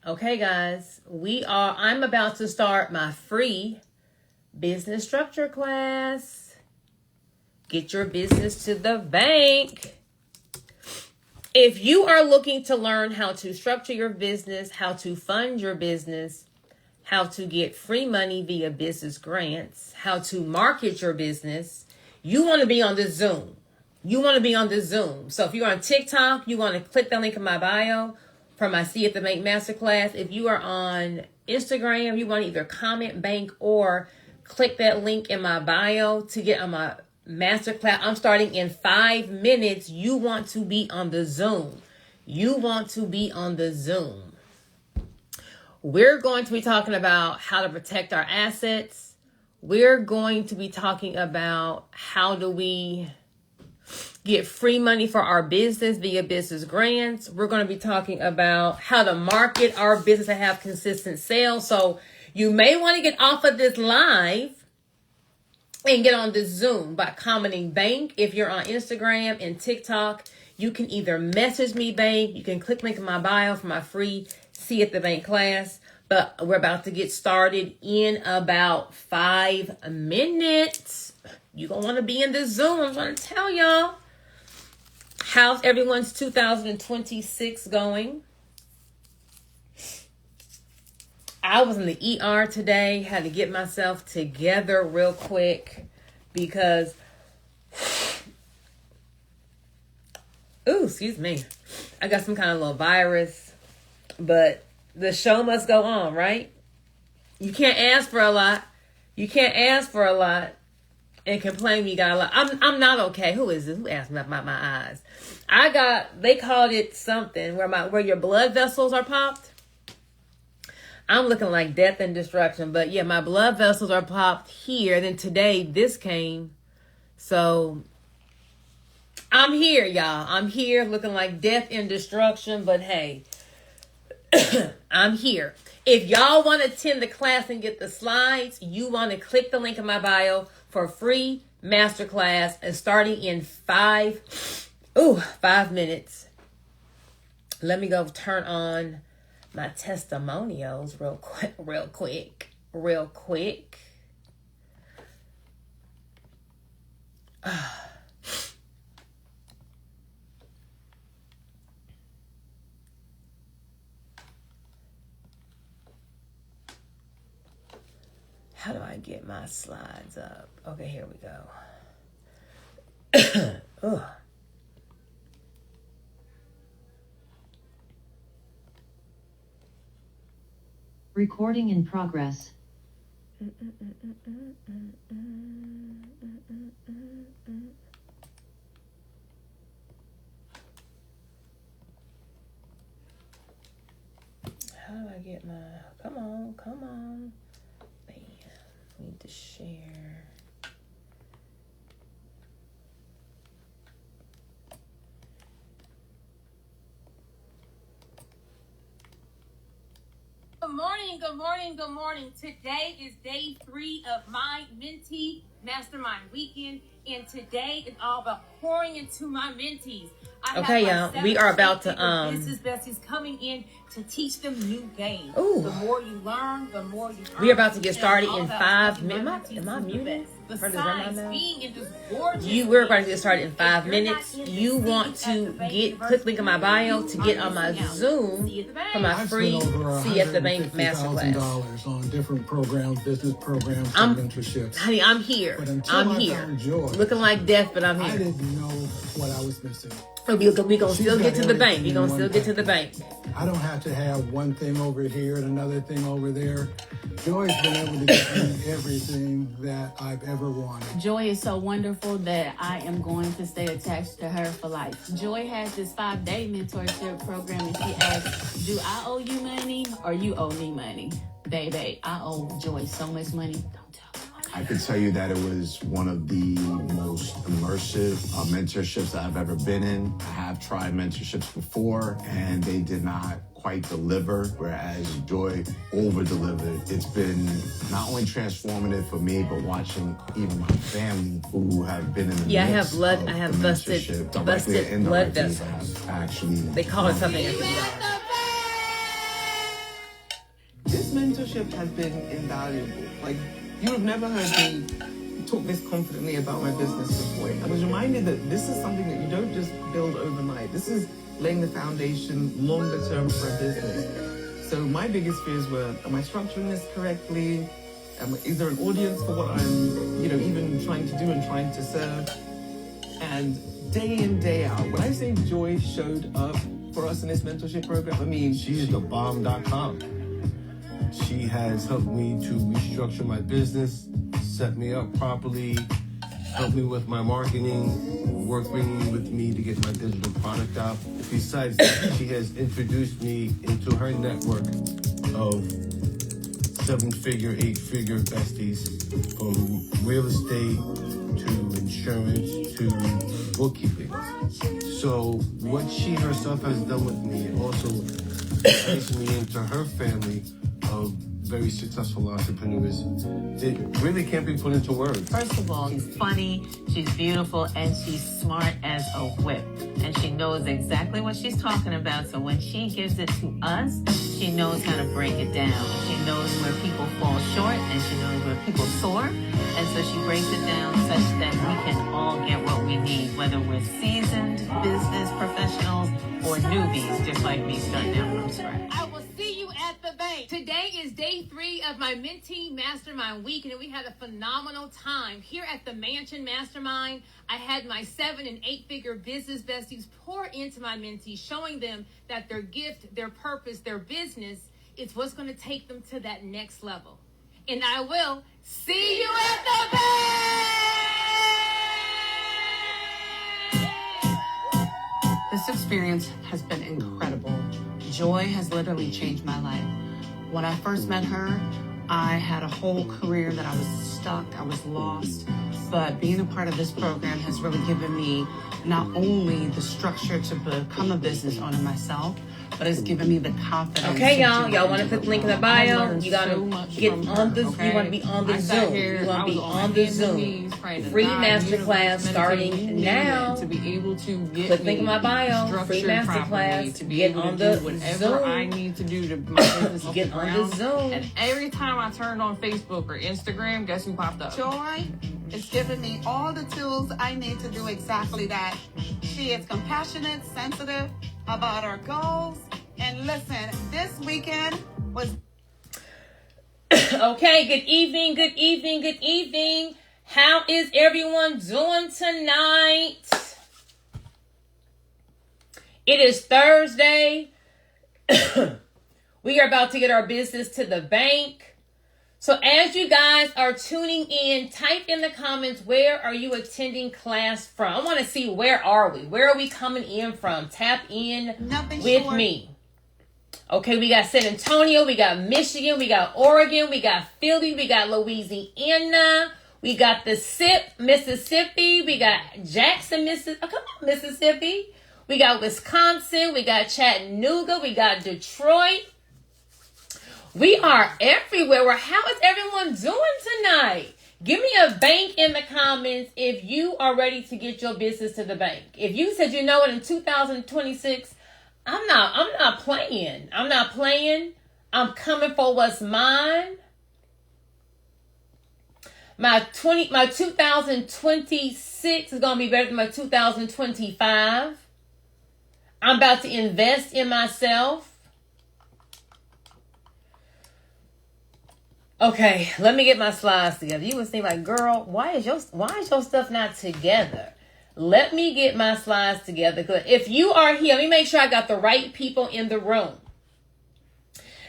Okay, guys, I'm about to start my free business structure class. Get your business to the bank. If you are looking to learn how to structure your business, how to fund your business, how to get free money via business grants, how to market your business, you want to be on this Zoom. So if you're on TikTok, you want to click the link in my bio for my See at the Bank Masterclass. If you are on Instagram, you want to either comment bank or click that link in my bio to get on my masterclass. I'm starting in 5 minutes. You want to be on the Zoom. We're going to be talking about how to protect our assets. We're going to be talking about how do we get free money for our business via business grants. We're going to be talking about how to market our business and have consistent sales. So you may want to get off of this live and get on the Zoom by commenting bank. If you're on Instagram and TikTok, you can either message me bank. You can click link in my bio for my free See at the Bank class. But we're about to get started in about 5 minutes. You're going to want to be in the Zoom. I'm going to tell y'all. How's everyone's 2026 going? I was in the ER today. Had to get myself together real quick because, excuse me. I got some kind of little virus, but the show must go on, right? You can't ask for a lot. And complain you got a lot. I'm not okay. Who is this? Who asked me about my eyes? They called it something where your blood vessels are popped. I'm looking like death and destruction. But yeah, my blood vessels are popped here. Then today this came. So I'm here, y'all. I'm here looking like death and destruction. But hey, I'm here. If y'all want to attend the class and get the slides, you want to click the link in my bio for free masterclass and starting in 5 minutes. Let me go turn on my testimonials real quick. How do I get my slides up? Okay, here we go. Recording in progress. How do I get my... Come on. Need to share. Good morning. Today is day 3 of my Mentee Mastermind Weekend, and today is all about pouring into my mentees. Okay, y'all, we are about to business besties coming in to teach them new games. Ooh. The more you learn, the more you earn. We're about to get started in 5 minutes. Am I muted? Besides being in this gorgeous we're going to get started in 5 minutes. You want to click link in my bio to get on my Zoom for my free See at the Bank Masterclass. On different programs, business programs, and mentorships. Honey, I'm here. Looking like death, but I'm here. I didn't know what I was missing. We're going to still get to the bank. I don't have to have one thing over here and another thing over there. Joy's been able to give me everything that I've ever wanted. Joy is so wonderful that I am going to stay attached to her for life. Joy has this 5-day mentorship program, and she asks, do I owe you money or you owe me money? Baby, I owe Joy so much money. Don't tell her. I could tell you that it was one of the most immersive mentorships that I've ever been in. I have tried mentorships before, and they did not quite deliver, whereas Joy over-delivered. It's been not only transformative for me, but watching even my family who have been in the I have busted blood vessels. Actually, they call it something. mentorship has been invaluable. Like, you have never heard me talk this confidently about my business before. I was reminded that this is something that you don't just build overnight. This is laying the foundation longer term for a business. So my biggest fears were, am I structuring this correctly? Is there an audience for what I'm, even trying to do and trying to serve? And day in, day out, when I say Joy showed up for us in this mentorship program, I mean, she's the bomb.com. She has helped me to restructure my business, set me up properly, helped me with my marketing, working with me to get my digital product out. Besides that, she has introduced me into her network of 7-figure, 8-figure besties, from real estate to insurance to bookkeeping. So what she herself has done with me also placed me into her family of very successful entrepreneurs. It really can't be put into words. First of all, she's funny, she's beautiful, and she's smart as a whip. And she knows exactly what she's talking about. So when she gives it to us, she knows how to break it down. She knows where people fall short, and she knows where people soar. And so she breaks it down such that we can all get what we need, whether we're seasoned business professionals or newbies, just like me starting out from scratch. I will see you at the bank. Today is day 3 of my Mentee Mastermind Week, and we had a phenomenal time here at the Mansion Mastermind. I had my 7- and 8-figure business besties pour into my mentees, showing them that their gift, their purpose, their business is what's going to take them to that next level. And I will see you at the bank! This experience has been incredible. Joy has literally changed my life. When I first met her, I had a whole career that I was stuck, I was lost. But being a part of this program has really given me not only the structure to become a business owner myself, but it's given me the confidence. Okay, y'all. to Y'all want to click the link in the bio? You gotta get on the. You want to be on the Zoom. You want to be on the Zoom. Free masterclass starting now. To be able to get click link in my bio. Free masterclass. To get on the Zoom. I need to do to my business get on the Zoom. And every time I turned on Facebook or Instagram, guess who popped up? Joy is giving me all the tools I need to do exactly that. She is compassionate, sensitive about our goals. And listen, this weekend was... Okay, good evening, good evening, good evening. How is everyone doing tonight? It is Thursday. We are about to get our business to the bank. So as you guys are tuning in, type in the comments, where are you attending class from? I want to see, where are we? Where are we coming in from? Tap in with me. Okay, we got San Antonio, we got Michigan, we got Oregon, we got Philly, we got Louisiana, we got the Mississippi, we got Jackson, Mississippi, we got Wisconsin, we got Chattanooga, we got Detroit. We are everywhere. Well, how is everyone doing tonight? Give me a bank in the comments if you are ready to get your business to the bank. If you said, you know what, in 2026, I'm not playing. I'm not playing. I'm coming for what's mine. My 2026 is going to be better than my 2025. I'm about to invest in myself. Okay, let me get my slides together. You would think like, girl, why is your stuff not together? Let me get my slides together. Because if you are here, let me make sure I got the right people in the room.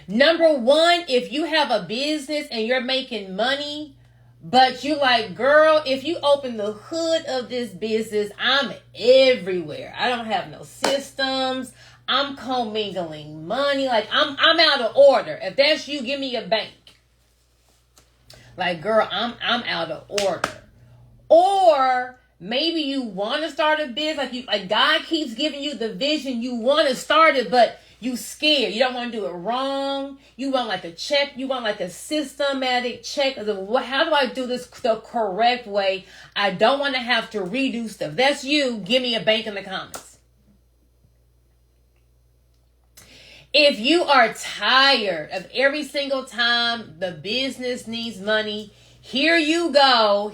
Number one, if you have a business and you're making money, but you like, girl, if you open the hood of this business, I'm everywhere. I don't have no systems. I'm commingling money. Like I'm out of order. If that's you, give me a bank. Like, girl, I'm out of order. Or maybe you want to start a business, like God keeps giving you the vision. You want to start it, but you scared. You don't want to do it wrong. You want like a check. You want like a systematic check. How do I do this the correct way? I don't want to have to redo stuff. That's you. Give me a bank in the comments. If you are tired of every single time the business needs money, here you go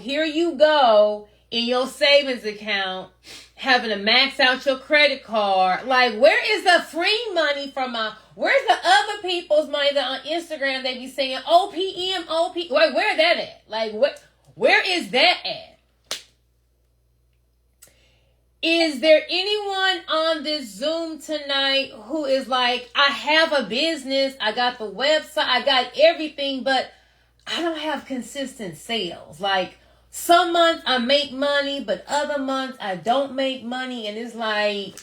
in your savings account having to max out your credit card. Like, where is the free money from where's the other people's money that on Instagram they be saying OPM, Wait, where that at? Like, where is that at? Is there anyone on this Zoom tonight who is like, I have a business, I got the website, I got everything, but I don't have consistent sales? Like, some months I make money, but other months I don't make money. And it's like,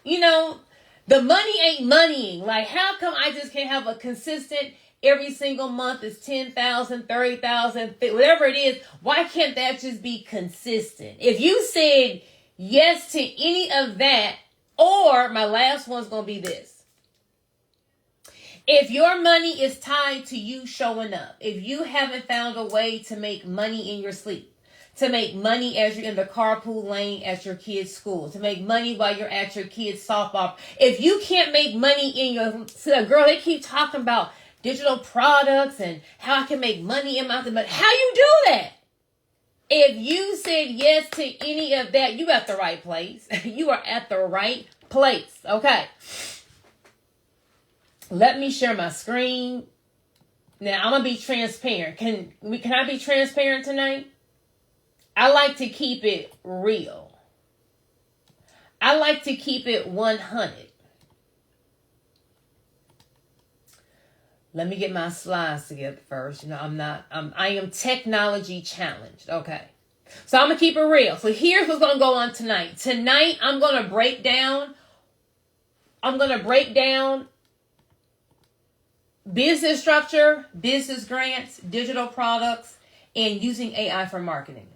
you know, the money ain't moneying. Like, how come I just can't have a consistent every single month is 10,000, 30,000, whatever it is? Why can't that just be consistent? If you said yes to any of that, or my last one's going to be this. If your money is tied to you showing up, if you haven't found a way to make money in your sleep, to make money as you're in the carpool lane at your kid's school, to make money while you're at your kid's softball, if you can't make money in your, girl, they keep talking about digital products and how I can make money in my, but how you do that? If you said yes to any of that, you at the right place. You are at the right place. Okay. Let me share my screen. Now, I'm going to be transparent. Can I be transparent tonight? I like to keep it real. I like to keep it 100. Let me get my slides together first. You know, I am technology challenged. Okay. So I'm going to keep it real. So here's what's going to go on tonight. Tonight, I'm going to break down business structure, business grants, digital products, and using AI for marketing.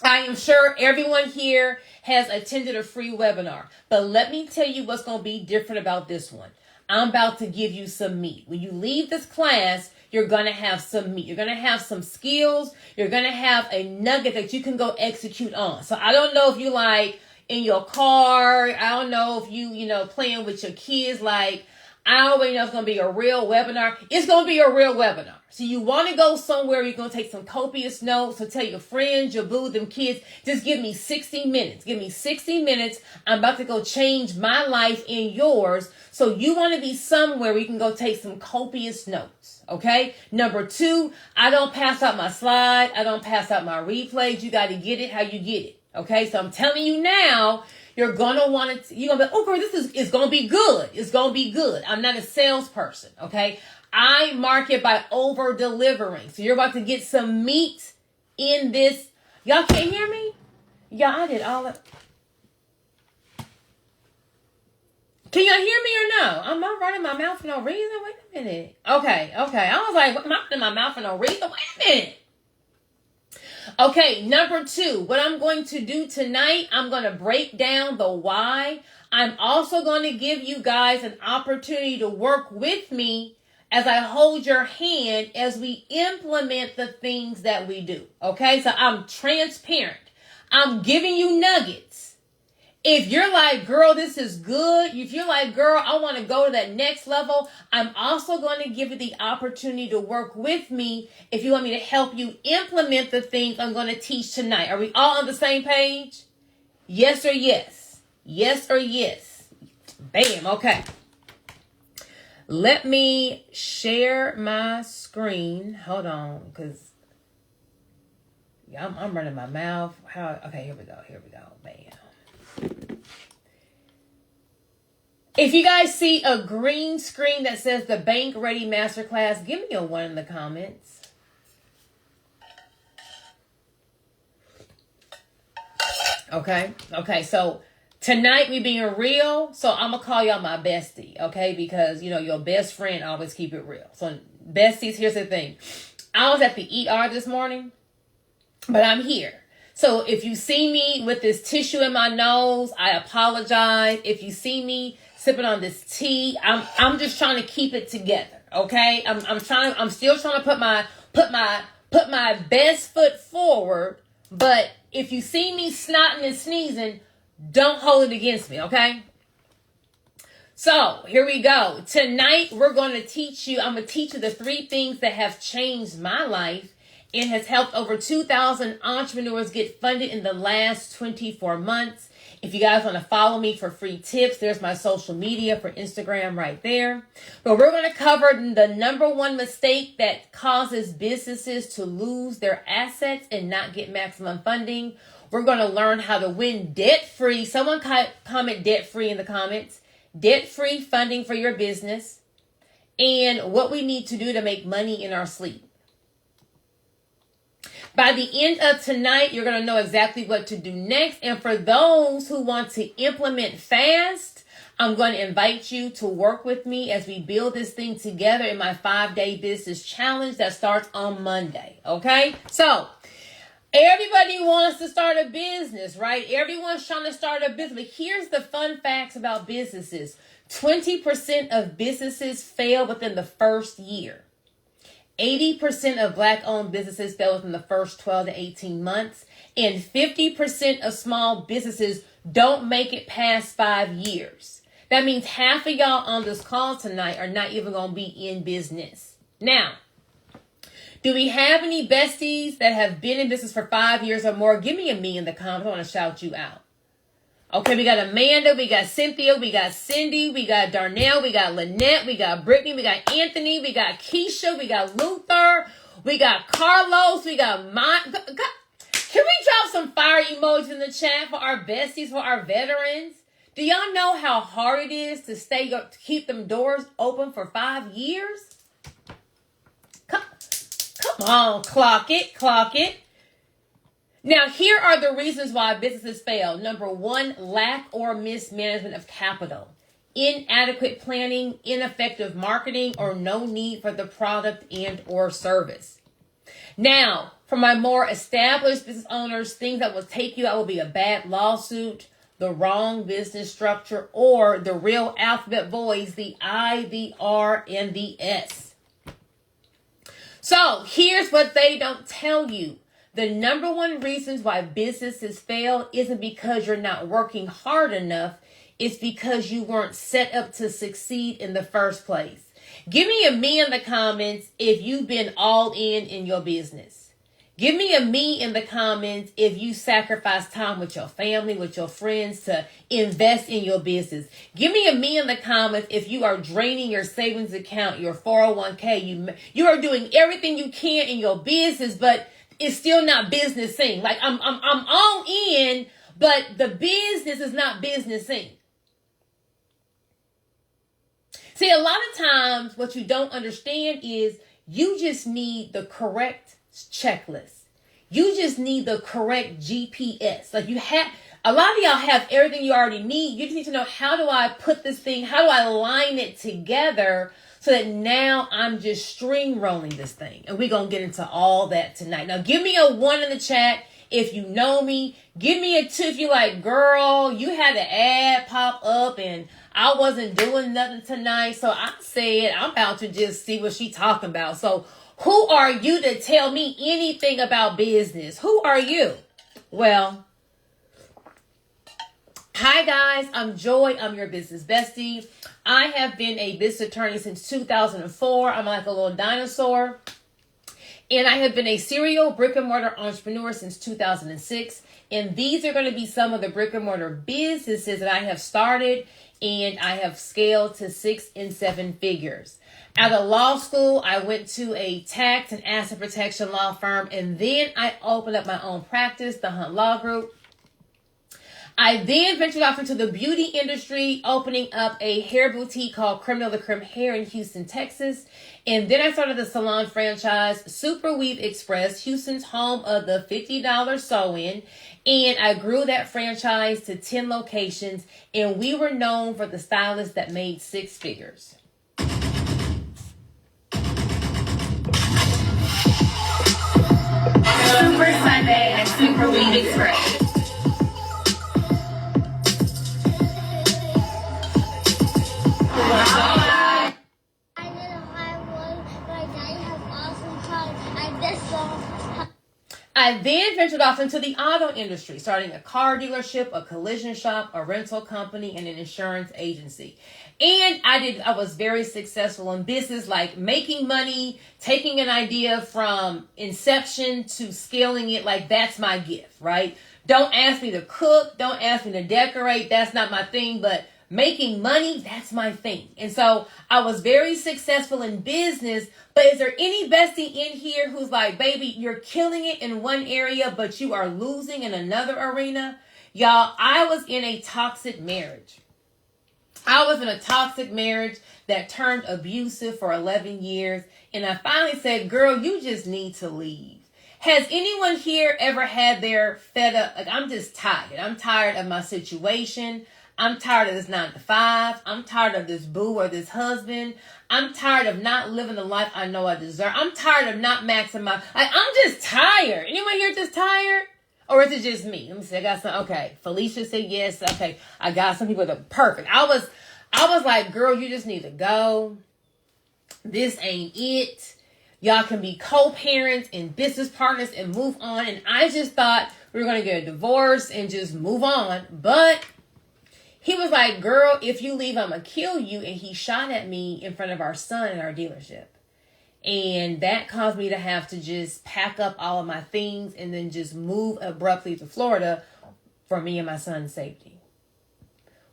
I am sure everyone here has attended a free webinar, but let me tell you what's going to be different about this one. I'm about to give you some meat. When you leave this class, you're going to have some meat. You're going to have some skills. You're going to have a nugget that you can go execute on. So I don't know if you like in your car. I don't know if you playing with your kids. Like, I already know it's going to be a real webinar. It's going to be a real webinar. So you want to go somewhere, you're going to take some copious notes. So tell your friends, your boo, them kids, just give me 60 minutes. Give me 60 minutes. I'm about to go change my life and yours. So you want to be somewhere where you can go take some copious notes. Okay. Number 2, I don't pass out my slide. I don't pass out my replays. You got to get it how you get it. Okay. So I'm telling you now, you're going to want to, you're going to be, oh, girl, this is going to be good. It's going to be good. I'm not a salesperson. Okay. I market by over delivering. So you're about to get some meat in this. Y'all can't hear me? Yeah, I did all of. Can y'all hear me or no? I'm not running my mouth for no reason. Wait a minute. Okay. I was like, what am I running my mouth for no reason? Wait a minute. Okay, number 2, what I'm going to do tonight, I'm going to break down the why. I'm also going to give you guys an opportunity to work with me as I hold your hand as we implement the things that we do. Okay, so I'm transparent. I'm giving you nuggets. If you're like, girl, this is good. If you're like, girl, I want to go to that next level, I'm also going to give you the opportunity to work with me if you want me to help you implement the things I'm going to teach tonight. Are we all on the same page? Yes or yes? Yes or yes? Bam. Okay. Let me share my screen. Hold on, because I'm running my mouth. Okay, here we go. Bam. If you guys see a green screen that says the Bank Ready Masterclass, give me a 1 in the comments. Okay, so tonight we being real, so I'm going to call y'all my bestie, okay? Because, your best friend always keep it real. So besties, here's the thing. I was at the ER this morning, but I'm here. So if you see me with this tissue in my nose, I apologize. If you see me sipping on this tea, I'm just trying to keep it together. Okay. I'm still trying to put my best foot forward. But if you see me snotting and sneezing, don't hold it against me. Okay. So here we go. Tonight, I'm going to teach you the 3 things that have changed my life and has helped over 2,000 entrepreneurs get funded in the last 24 months. If you guys want to follow me for free tips, there's my social media for Instagram right there. But we're going to cover the number 1 mistake that causes businesses to lose their assets and not get maximum funding. We're going to learn how to win debt-free. Someone comment debt-free in the comments. Debt-free funding for your business. And what we need to do to make money in our sleep. By the end of tonight, you're going to know exactly what to do next. And for those who want to implement fast, I'm going to invite you to work with me as we build this thing together in my 5-day business challenge that starts on Monday. Okay? So, everybody wants to start a business, right? Everyone's trying to start a business. But here's the fun facts about businesses. 20% of businesses fail within the first year. 80% of Black-owned businesses fail within the first 12 to 18 months. And 50% of small businesses don't make it past 5 years. That means half of y'all on this call tonight are not even going to be in business. Now, do we have any besties that have been in business for 5 years or more? Give me a me in the comments. I want to shout you out. Okay, we got Amanda, we got Cynthia, we got Cindy, we got Darnell, we got Lynette, we got Brittany, we got Anthony, we got Keisha, we got Luther, we got Carlos, we got Can we drop some fire emojis in the chat for our besties, for our veterans? Do y'all know how hard it is to keep them doors open for 5 years? Come on, clock it. Now, here are the reasons why businesses fail. Number 1, lack or mismanagement of capital. Inadequate planning, ineffective marketing, or no need for the product and or service. Now, for my more established business owners, things that will take you out will be a bad lawsuit, the wrong business structure, or the real alphabet boys, the I, the R, and the S. So, here's what they don't tell you. The number 1 reasons why businesses fail isn't because you're not working hard enough. It's because you weren't set up to succeed in the first place. Give me a me in the comments if you've been all in your business. Give me a me in the comments if you sacrifice time with your family, with your friends to invest in your business. Give me a me in the comments if you are draining your savings account, your 401k. You are doing everything you can in your business, but it's still not businessing. Like I'm all in, but the business is not businessing. See, a lot of times what you don't understand is you just need the correct checklist. You just need the correct GPS. Like a lot of y'all have everything you already need. You just need to know, how do I put this thing, how do I line it together so that now I'm just string rolling this thing. And we're going to get into all that tonight. Now, give me a 1 in the chat if you know me. Give me a 2 if you're like, girl, you had an ad pop up and I wasn't doing nothing tonight. So I said, I'm about to just see what she's talking about. So who are you to tell me anything about business? Who are you? Well, hi guys, I'm Joy. I'm your business bestie. I have been a business attorney since 2004. I'm like a little dinosaur. And I have been a serial brick and mortar entrepreneur since 2006. And these are going to be some of the brick and mortar businesses that I have started and I have scaled to 6 and 7 figures. Out of law school, I went to a tax and asset protection law firm. And then I opened up my own practice, the Hunt Law Group. I then ventured off into the beauty industry, opening up a hair boutique called Criminal the Crim Hair in Houston, Texas. And then I started the salon franchise, Super Weave Express, Houston's home of the $50 sew-in. And I grew that franchise to 10 locations. And we were known for the stylists that made 6 figures. Super Sunday and Super Weave Express. I then ventured off into the auto industry, starting a car dealership, a collision shop, a rental company, and an insurance agency. And I was very successful in business, like making money, taking an idea from inception to scaling it. Like, that's my gift, right? Don't ask me to cook. Don't ask me to decorate. That's not my thing. But making money, that's my thing. And so I was very successful in business. But is there any bestie in here who's like, baby, you're killing it in one area, but you are losing in another arena? Y'all, I was in a toxic marriage. I was in a toxic marriage that turned abusive for 11 years. And I finally said, girl, you just need to leave. Has anyone here ever had their fed up? Like, I'm just tired. I'm tired of my situation. I'm tired of this 9 to 5. I'm tired of this boo or this husband. I'm tired of not living the life I know I deserve. I'm tired of not maximizing. I'm just tired. Anyone here just tired? Or is it just me? Let me see. I got some. Okay. Felicia said yes. Okay. I got some people that are perfect. I was like, girl, you just need to go. This ain't it. Y'all can be co-parents and business partners and move on. And I just thought we were going to get a divorce and just move on. But he was like, girl, if you leave, I'm going to kill you. And he shot at me in front of our son in our dealership. And that caused me to have to just pack up all of my things and then just move abruptly to Florida for me and my son's safety.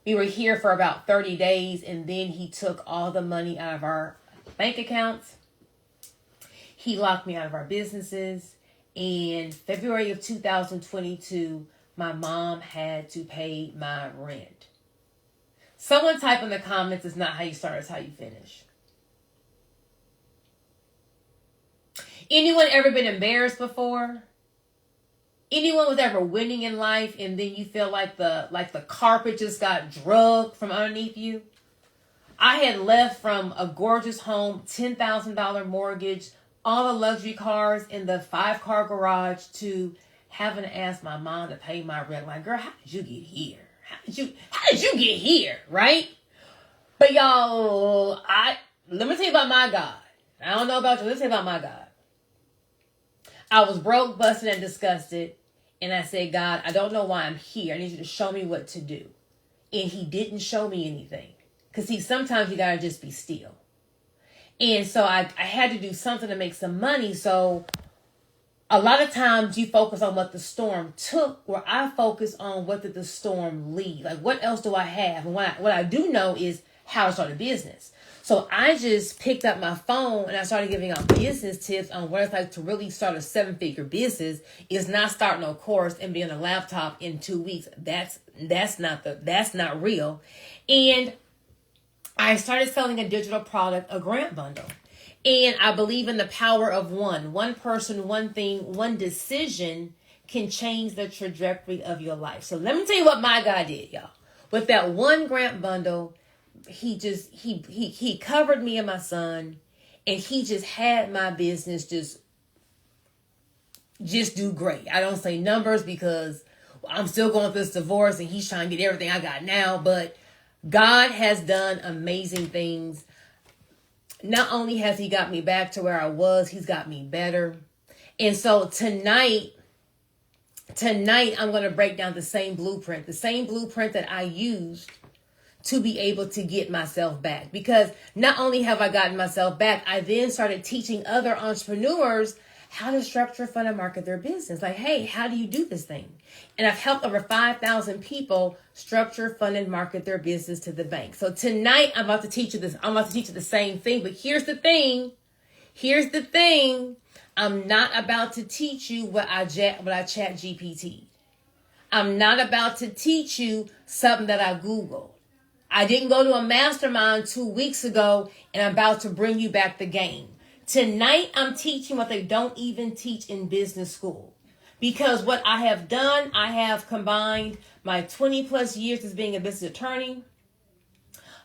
We were here for about 30 days, and then he took all the money out of our bank accounts. He locked me out of our businesses. In February of 2022, my mom had to pay my rent. Someone type in the comments, it's not how you start, it's how you finish. Anyone ever been embarrassed before? Anyone was ever winning in life and then you feel like the carpet just got drugged from underneath you? I had left from a gorgeous home, $10,000 mortgage, all the luxury cars in the 5-car garage, to having to ask my mom to pay my rent. Like, girl, how did you get here? How did you get here? Right? But y'all, let me tell you about my God. I don't know about you. Let me tell you about my God. I was broke, busted, and disgusted. And I said, God, I don't know why I'm here. I need you to show me what to do. And he didn't show me anything. Because see, sometimes you got to just be still. And so I had to do something to make some money. So a lot of times you focus on what the storm took, where I focus on what did the storm leave. Like, what else do I have? And what I do know is how to start a business. So I just picked up my phone and I started giving out business tips on what it's like to really start a 7-figure business. Is not starting a course and being on a laptop in 2 weeks. That's not real. And I started selling a digital product, a grant bundle. And I believe in the power of one person, one thing, one decision can change the trajectory of your life. So let me tell you what my guy did, y'all. With that one grant bundle, he covered me and my son, and he just had my business just do great. I don't say numbers because I'm still going through this divorce and he's trying to get everything I got now, but God has done amazing things. Not only has he got me back to where I was, he's got me better. And so tonight I'm going to break down the same blueprint that I used to be able to get myself back. Because not only have I gotten myself back, I then started teaching other entrepreneurs how to structure, fund, and market their business. Like, hey, how do you do this thing? And I've helped over 5,000 people structure, fund, and market their business to the bank. So tonight I'm about to teach you this. I'm about to teach you the same thing. But here's the thing. I'm not about to teach you what I chat GPT. I'm not about to teach you something that I Googled. I didn't go to a mastermind 2 weeks ago and I'm about to bring you back the game. Tonight, I'm teaching what they don't even teach in business school. Because what I have done, I have combined my 20 plus years as being a business attorney,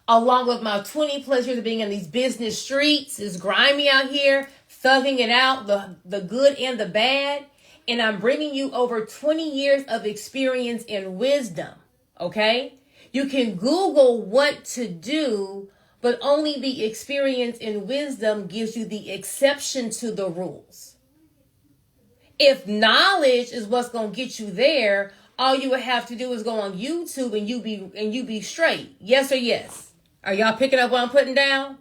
along with my 20 plus years of being in these business streets. It's grimy out here, thugging it out, the good and the bad. And I'm bringing you over 20 years of experience and wisdom. Okay? You can Google what to do, but only the experience and wisdom gives you the exception to the rules. If knowledge is what's going to get you there, all you would have to do is go on YouTube and you be straight. Yes or yes? Are y'all picking up what I'm putting down?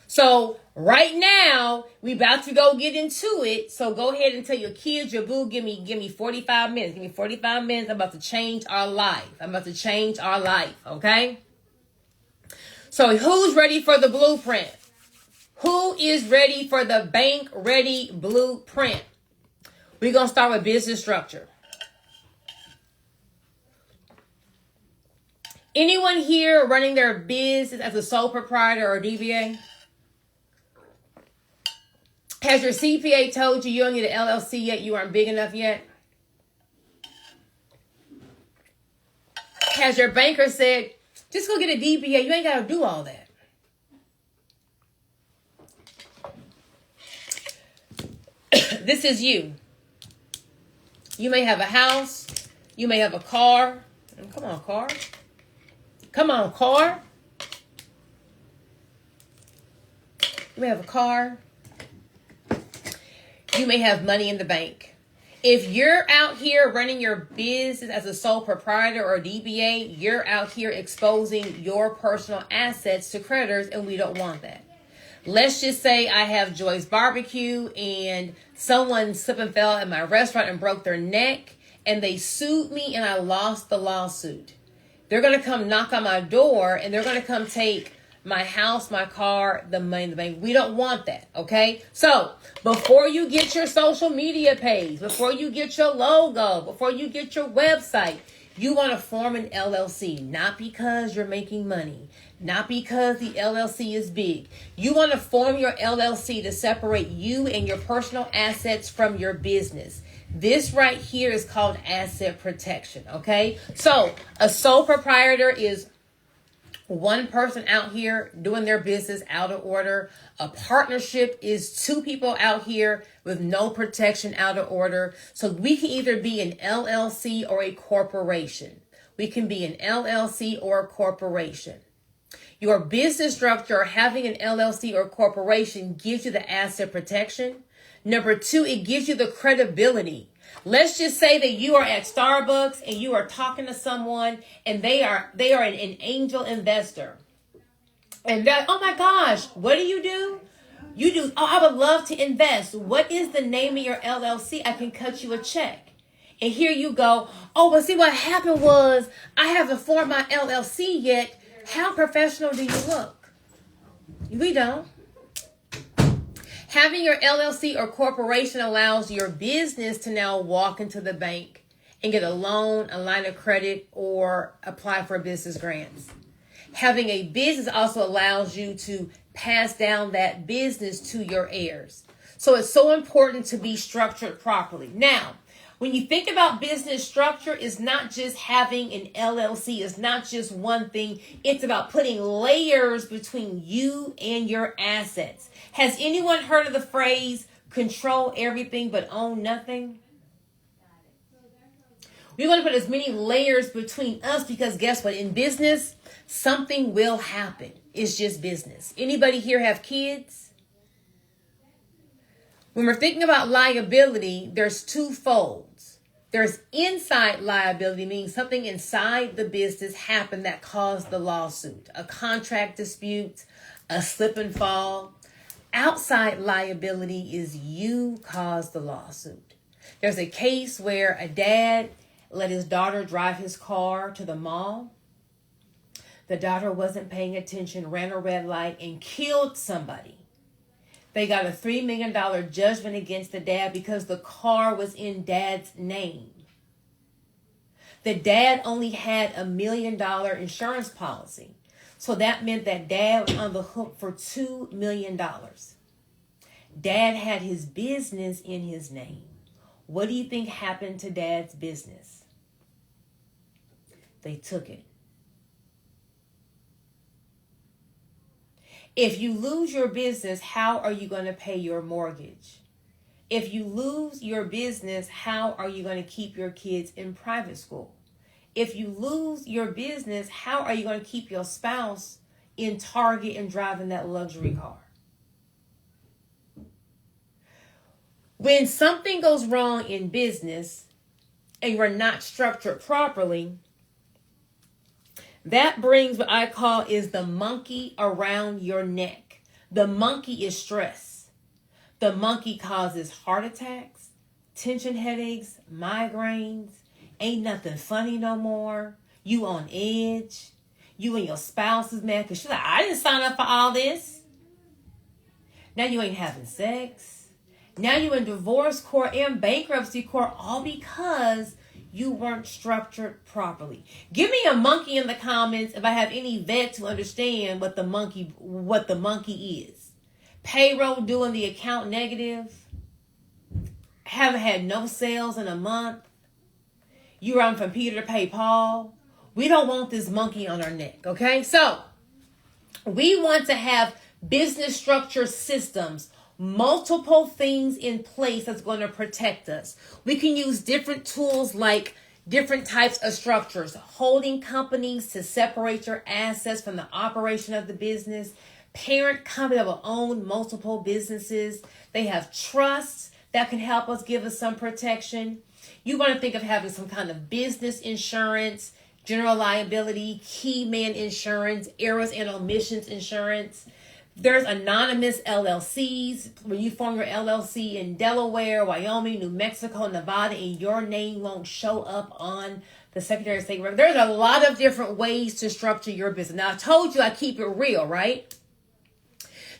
So right now, we about to go get into it. So go ahead and tell your kids, your boo, give me 45 minutes. Give me 45 minutes. I'm about to change our life. Okay? So who's ready for the blueprint? Who is ready for the bank ready blueprint? We're going to start with business structure. Anyone here running their business as a sole proprietor or DBA? Has your CPA told you don't need an LLC yet? You aren't big enough yet? Has your banker said, just go get a DBA? You ain't got to do all that. This is you. You may have a house. You may have a car. Come on, car. Come on, car. You may have a car. You may have money in the bank. If you're out here running your business as a sole proprietor or DBA, you're out here exposing your personal assets to creditors, and we don't want that. Let's just say I have Joy's Barbecue and someone slipped and fell at my restaurant and broke their neck, and they sued me and I lost the lawsuit. They're going to come knock on my door and they're going to come take my house, my car, the money in the bank. We don't want that, okay? So before you get your social media page, before you get your logo, before you get your website, you want to form an LLC, not because you're making money, not because the LLC is big. You want to form your LLC to separate you and your personal assets from your business. This right here is called asset protection, okay? So a sole proprietor is one person out here doing their business out of order. A partnership is two people out here with no protection out of order. So we can either be an LLC or a corporation. We can be an LLC or a corporation. Your business structure, having an LLC or corporation, gives you the asset protection. Number two, it gives you the credibility. Let's just say that you are at Starbucks and you are talking to someone and they are an angel investor. And that, oh my gosh, what do? You do, oh, I would love to invest. What is the name of your LLC? I can cut you a check. And here you go, oh, but see what happened was I haven't formed my LLC yet. How professional do you look? We don't. Having your LLC or corporation allows your business to now walk into the bank and get a loan, a line of credit, or apply for business grants. Having a business also allows you to pass down that business to your heirs. So it's so important to be structured properly. Now, when you think about business structure, it's not just having an LLC. It's not just one thing. It's about putting layers between you and your assets. Has anyone heard of the phrase, control everything but own nothing? We're going to put as many layers between us because guess what? In business, something will happen. It's just business. Anybody here have kids? When we're thinking about liability, there's two folds. There's inside liability, meaning something inside the business happened that caused the lawsuit. A contract dispute, a slip and fall. Outside liability is you caused the lawsuit. There's a case where a dad let his daughter drive his car to the mall. The daughter wasn't paying attention, ran a red light, and killed somebody. They got a $3 million judgment against the dad because the car was in dad's name. The dad only had $1 million insurance policy. So that meant that dad was on the hook for $2 million. Dad had his business in his name. What do you think happened to dad's business? They took it. If you lose your business, how are you going to pay your mortgage? If you lose your business, how are you going to keep your kids in private school? If you lose your business, how are you going to keep your spouse in Target and driving that luxury car? When something goes wrong in business and you're not structured properly, That brings what I call is the monkey around your neck. The monkey is stress. The monkey causes heart attacks, tension headaches, migraines. Ain't nothing funny no more. You on edge. You and your spouse is mad because she's like, I didn't sign up for all this. Now you ain't having sex. Now you in divorce court and bankruptcy court, all because you weren't structured properly. Give me a monkey in the comments if I have any vets who understand what the monkey is. Payroll doing the account negative. Haven't had no sales in a month. You run from Peter to pay Paul. We don't want this monkey on our neck, okay? So, we want to have business structure systems, multiple things in place that's going to protect us. We can use different tools like different types of structures, holding companies to separate your assets from the operation of the business, parent company that will own multiple businesses. They have trusts that can help us, give us some protection. You want to think of having some kind of business insurance, general liability, key man insurance, errors and omissions insurance. There's anonymous LLCs. When you form your LLC in Delaware, Wyoming, New Mexico, Nevada, and your name won't show up on the Secretary of State record. There's a lot of different ways to structure your business. Now, I told you I keep it real, right?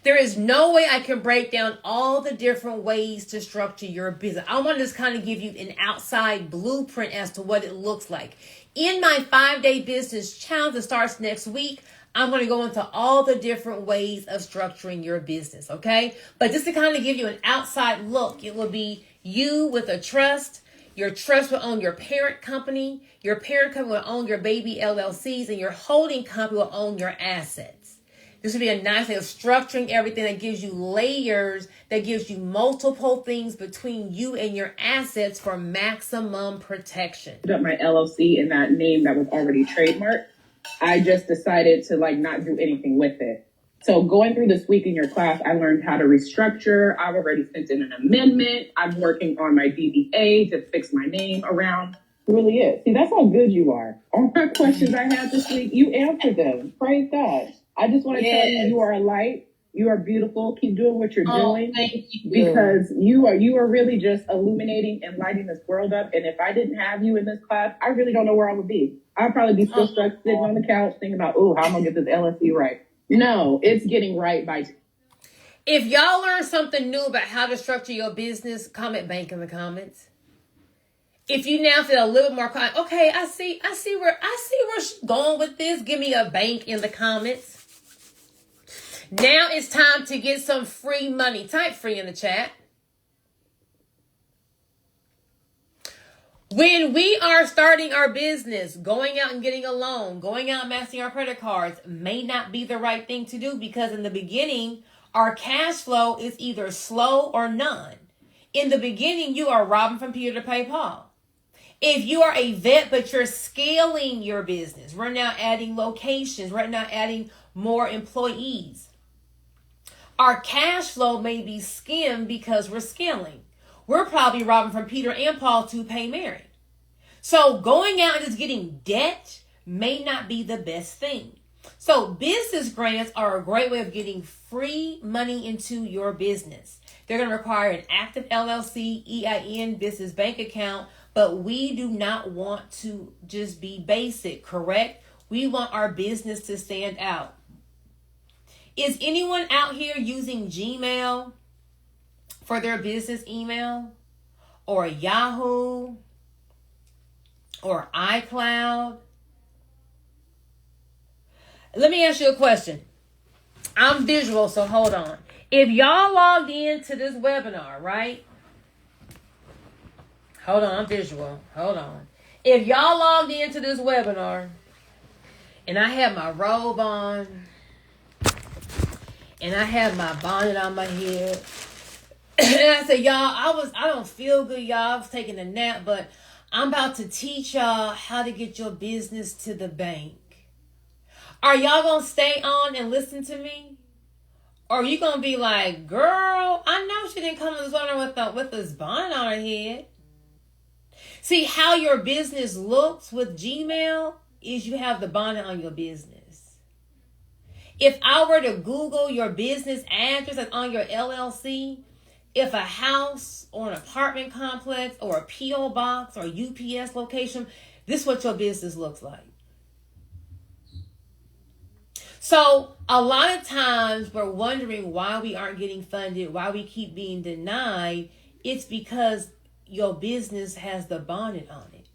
There is no way I can break down all the different ways to structure your business. I want to just kind of give you an outside blueprint as to what it looks like. In my 5-day business challenge that starts next week, I'm going to go into all the different ways of structuring your business, okay? But just to kind of give you an outside look, it will be you with a trust. Your trust will own your parent company. Your parent company will own your baby LLCs, and your holding company will own your assets. This would be a nice way of structuring everything that gives you layers, that gives you multiple things between you and your assets for maximum protection. Up my LLC in that name that was already trademarked. I just decided to not do anything with it. So going through this week in your class, I learned how to restructure. I've already sent in an amendment. I'm working on my DBA to fix my name around. It really is. See, that's how good you are. All my questions I had this week, you answered them. Praise God. I just want to tell you, you are a light. You are beautiful. Keep doing what you're doing. Thank you. Because you are really just illuminating and lighting this world up. And if I didn't have you in this class, I really don't know where I would be. I'd probably be still stuck sitting on the couch thinking about, how I'm going to get this LSE right. No, it's getting right by. If y'all learn something new about how to structure your business, comment bank in the comments. If you now feel a little more, okay, I see where she's going with this. Give me a bank in the comments. Now it's time to get some free money. Type free in the chat. When we are starting our business, going out and getting a loan, going out and maxing our credit cards may not be the right thing to do, because in the beginning, our cash flow is either slow or none. In the beginning, you are robbing from Peter to pay Paul. If you are a vet, but you're scaling your business, we're now adding locations, we're now adding more employees. Our cash flow may be skimmed because we're scaling. We're probably robbing from Peter and Paul to pay Mary. So going out and just getting debt may not be the best thing. So business grants are a great way of getting free money into your business. They're going to require an active LLC, EIN, business bank account, but we do not want to just be basic, correct? We want our business to stand out. Is anyone out here using Gmail for their business email, or Yahoo, or iCloud? Let me ask you a question. I'm visual, so hold on. If y'all logged into this webinar, right? Hold on, I'm visual. Hold on. If y'all logged into this webinar and I have my robe on and I have my bonnet on my head, and I said, y'all, I don't feel good, y'all. I was taking a nap, but I'm about to teach y'all how to get your business to the bank. Are y'all going to stay on and listen to me? Or are you going to be like, girl, I know she didn't come to this webinar with this bonnet on her head. See, how your business looks with Gmail is you have the bonnet on your business. If I were to Google your business address that's on your LLC, if a house or an apartment complex or a P.O. box or UPS location, this is what your business looks like. So a lot of times we're wondering why we aren't getting funded, why we keep being denied. It's because your business has the bonnet on it.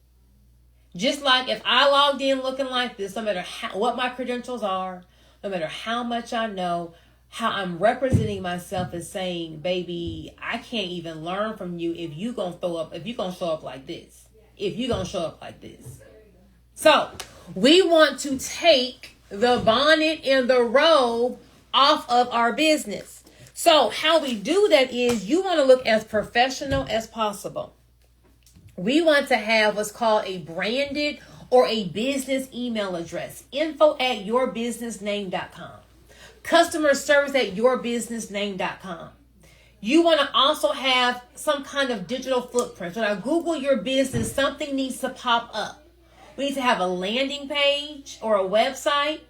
Just like if I logged in looking like this, no matter what my credentials are, no matter how much I know, how I'm representing myself as saying, baby, I can't even learn from you if you're going to show up like this. If you're going to show up like this. So we want to take the bonnet and the robe off of our business. So how we do that is you want to look as professional as possible. We want to have what's called a branded or a business email address, info@yourbusinessname.com, customer service at yourbusinessname.com. You want to also have some kind of digital footprint. When I Google your business, something needs to pop up. We need to have a landing page or a website.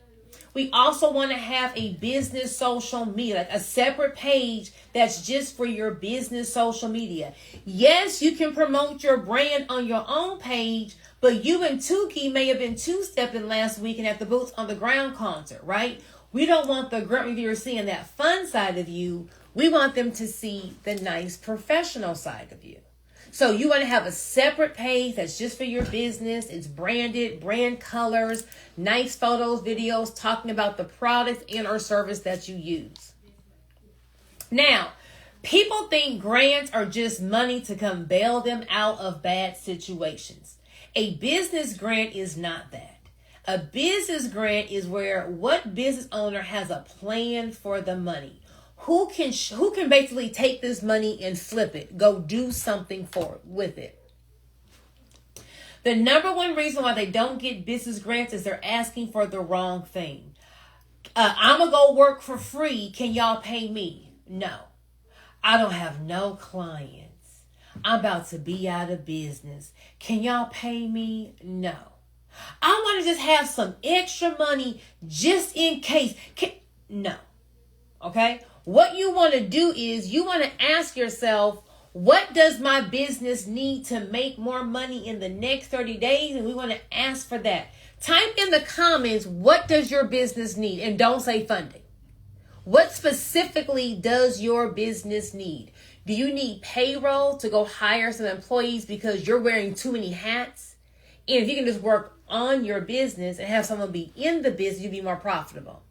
We also want to have a business social media, like a separate page that's just for your business social media. Yes, you can promote your brand on your own page, but you and Tukey may have been two-stepping last weekend at the Boots on the Ground concert, right? We don't want the grunt reviewer seeing that fun side of you. We want them to see the nice professional side of you. So you want to have a separate page that's just for your business. It's branded, brand colors, nice photos, videos, talking about the products and or service that you use. Now, people think grants are just money to come bail them out of bad situations. A business grant is not that. A business grant is where what business owner has a plan for the money. Who can basically take this money and flip it, go do something with it. The number one reason why they don't get business grants is they're asking for the wrong thing. I'm going to go work for free. Can y'all pay me? No. I don't have no clients. I'm about to be out of business. Can y'all pay me? No. I want to just have some extra money just in case. No. Okay? What you want to do is you want to ask yourself, what does my business need to make more money in the next 30 days? And we want to ask for that. Type in the comments, what does your business need? And don't say funding. What specifically does your business need? Do you need payroll to go hire some employees because you're wearing too many hats? And if you can just work on your business and have someone be in the business, you'll be more profitable.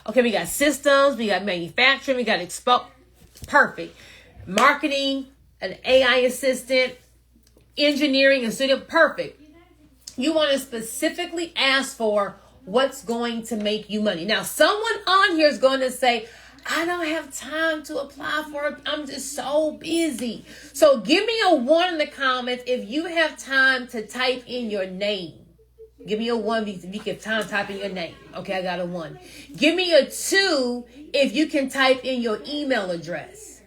Okay, we got systems, we got manufacturing, we got perfect. Marketing, an AI assistant, engineering, and studio, perfect. You want to specifically ask for what's going to make you money. Now, someone on here is going to say, I don't have time to apply for it. I'm just so busy. So give me a 1 in the comments if you have time to type in your name. Give me a 1 if you have time to type in your name. Okay, I got a 1. Give me a 2 if you can type in your email address.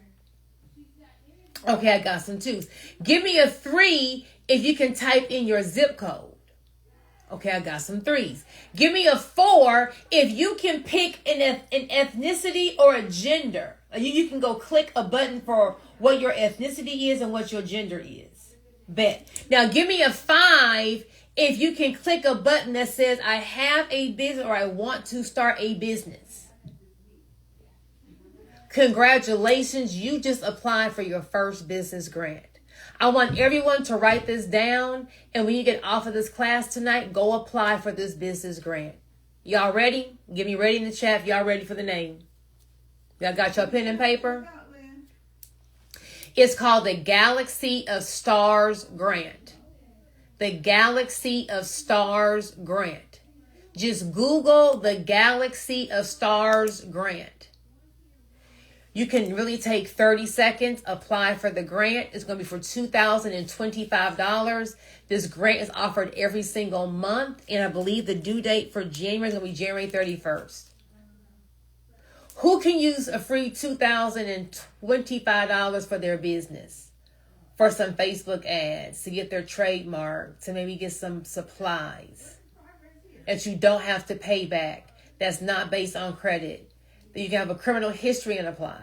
Okay, I got some 2s. Give me a 3 if you can type in your zip code. Okay, I got some 3s. Give me a 4 if you can pick an ethnicity or a gender. You can go click a button for what your ethnicity is and what your gender is. Bet. Now, give me a 5 if you can click a button that says, I have a business or I want to start a business. Congratulations, you just applied for your first business grant. I want everyone to write this down, and when you get off of this class tonight, go apply for this business grant. Y'all ready? Give me ready in the chat if y'all ready for the name. Y'all got your pen and paper? It's called the Galaxy of Stars Grant. The Galaxy of Stars Grant. Just Google the Galaxy of Stars Grant. You can really take 30 seconds, apply for the grant. It's going to be for $2,025. This grant is offered every single month, and I believe the due date for January is going to be January 31st. Who can use a free $2,025 for their business? For some Facebook ads, to get their trademark, to maybe get some supplies. that you don't have to pay back, that's not based on credit, that you can have a criminal history and apply,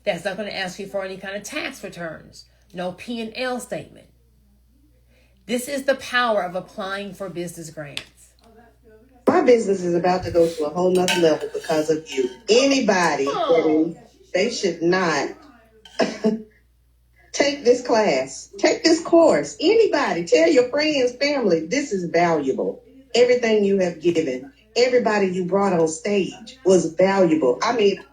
that's not going to ask you for any kind of tax returns, no P&L statement. This is the power of applying for business grants. My business is about to go to a whole nother level because of you. Anybody, they should not take this class, take this course. Anybody, tell your friends, family, this is valuable. Everything you have given, everybody you brought on stage was valuable. I mean,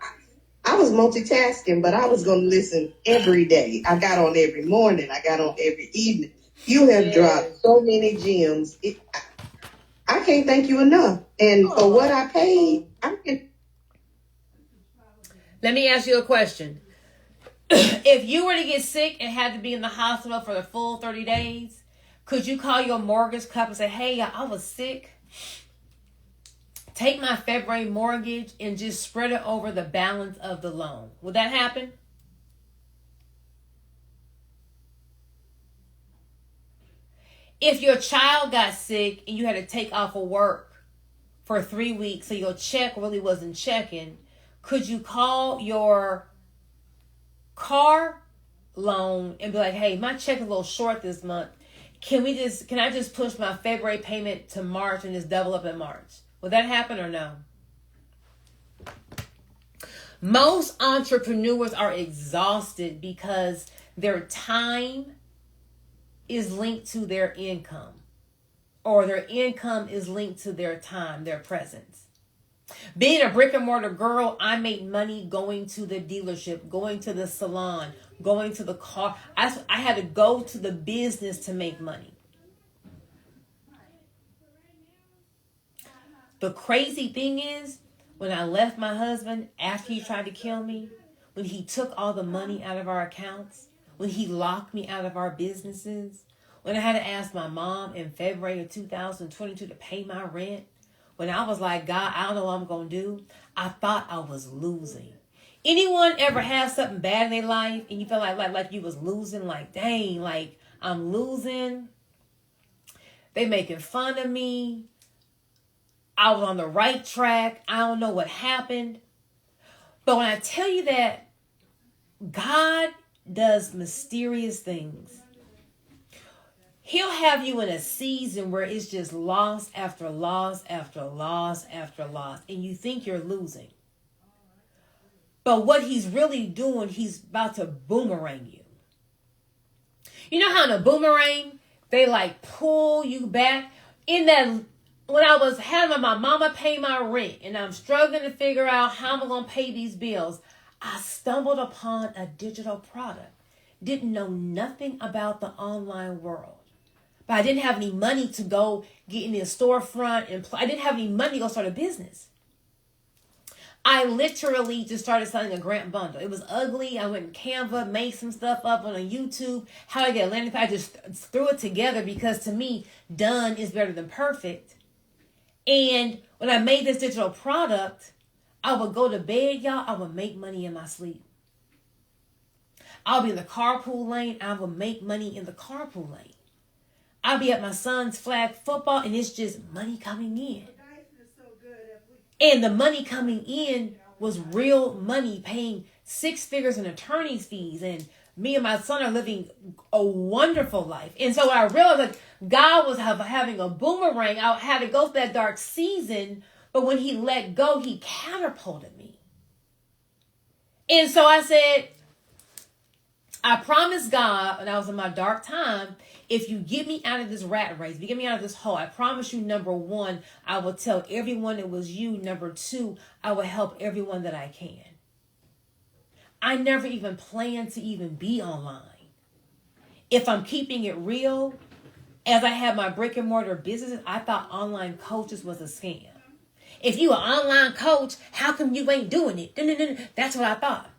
I was multitasking, but I was going to listen every day. I got on every morning. I got on every evening. You have dropped so many gems. I can't thank you enough. And for what I paid, Let me ask you a question. If you were to get sick and had to be in the hospital for the full 30 days, could you call your mortgage company and say, hey, I was sick? Take my February mortgage and just spread it over the balance of the loan. Would that happen? If your child got sick and you had to take off of work for 3 weeks, so your check really wasn't checking, could you call your car loan and be like, hey, my check is a little short this month. Can I just push my February payment to March and just double up in March? Would that happen or no? Most entrepreneurs are exhausted because their time is linked to their income, or their income is linked to their time, their presence. Being a brick and mortar girl, I made money going to the dealership, going to the salon, going to the car. I had to go to the business to make money. The crazy thing is, when I left my husband after he tried to kill me, when he took all the money out of our accounts, when he locked me out of our businesses, when I had to ask my mom in February of 2022 to pay my rent, when I was like, God, I don't know what I'm going to do, I thought I was losing. Anyone ever have something bad in their life and you feel like you was losing, like, dang, like I'm losing? They making fun of me. I was on the right track. I don't know what happened. But when I tell you that God does mysterious things, He'll have you in a season where it's just loss after loss after loss after loss, and you think you're losing. But what He's really doing, He's about to boomerang you. You know how in a boomerang, they like pull you back? In that, when I was having my mama pay my rent and I'm struggling to figure out how I'm going to pay these bills, I stumbled upon a digital product. Didn't know nothing about the online world. But I didn't have any money to go get in a storefront, and I didn't have any money to go start a business. I literally just started selling a grant bundle. It was ugly. I went in Canva, made some stuff up on YouTube. How I get a landing page, I just threw it together because to me, done is better than perfect. And when I made this digital product, I would go to bed, y'all. I would make money in my sleep. I'll be in the carpool lane. I would make money in the carpool lane. I'll be at my son's flag football, and it's just money coming in. And the money coming in was real money, paying 6 figures in attorney's fees. And me and my son are living a wonderful life. And so I realized that God was having a boomerang. I had to go through that dark season, but when He let go, He catapulted me. And so I said, I promised God when I was in my dark time, if you get me out of this rat race, if you get me out of this hole, I promise you, number 1, I will tell everyone it was you. Number 2, I will help everyone that I can. I never even planned to even be online. If I'm keeping it real, as I had my brick and mortar businesses, I thought online coaches was a scam. If you an online coach, how come you ain't doing it? No. That's what I thought.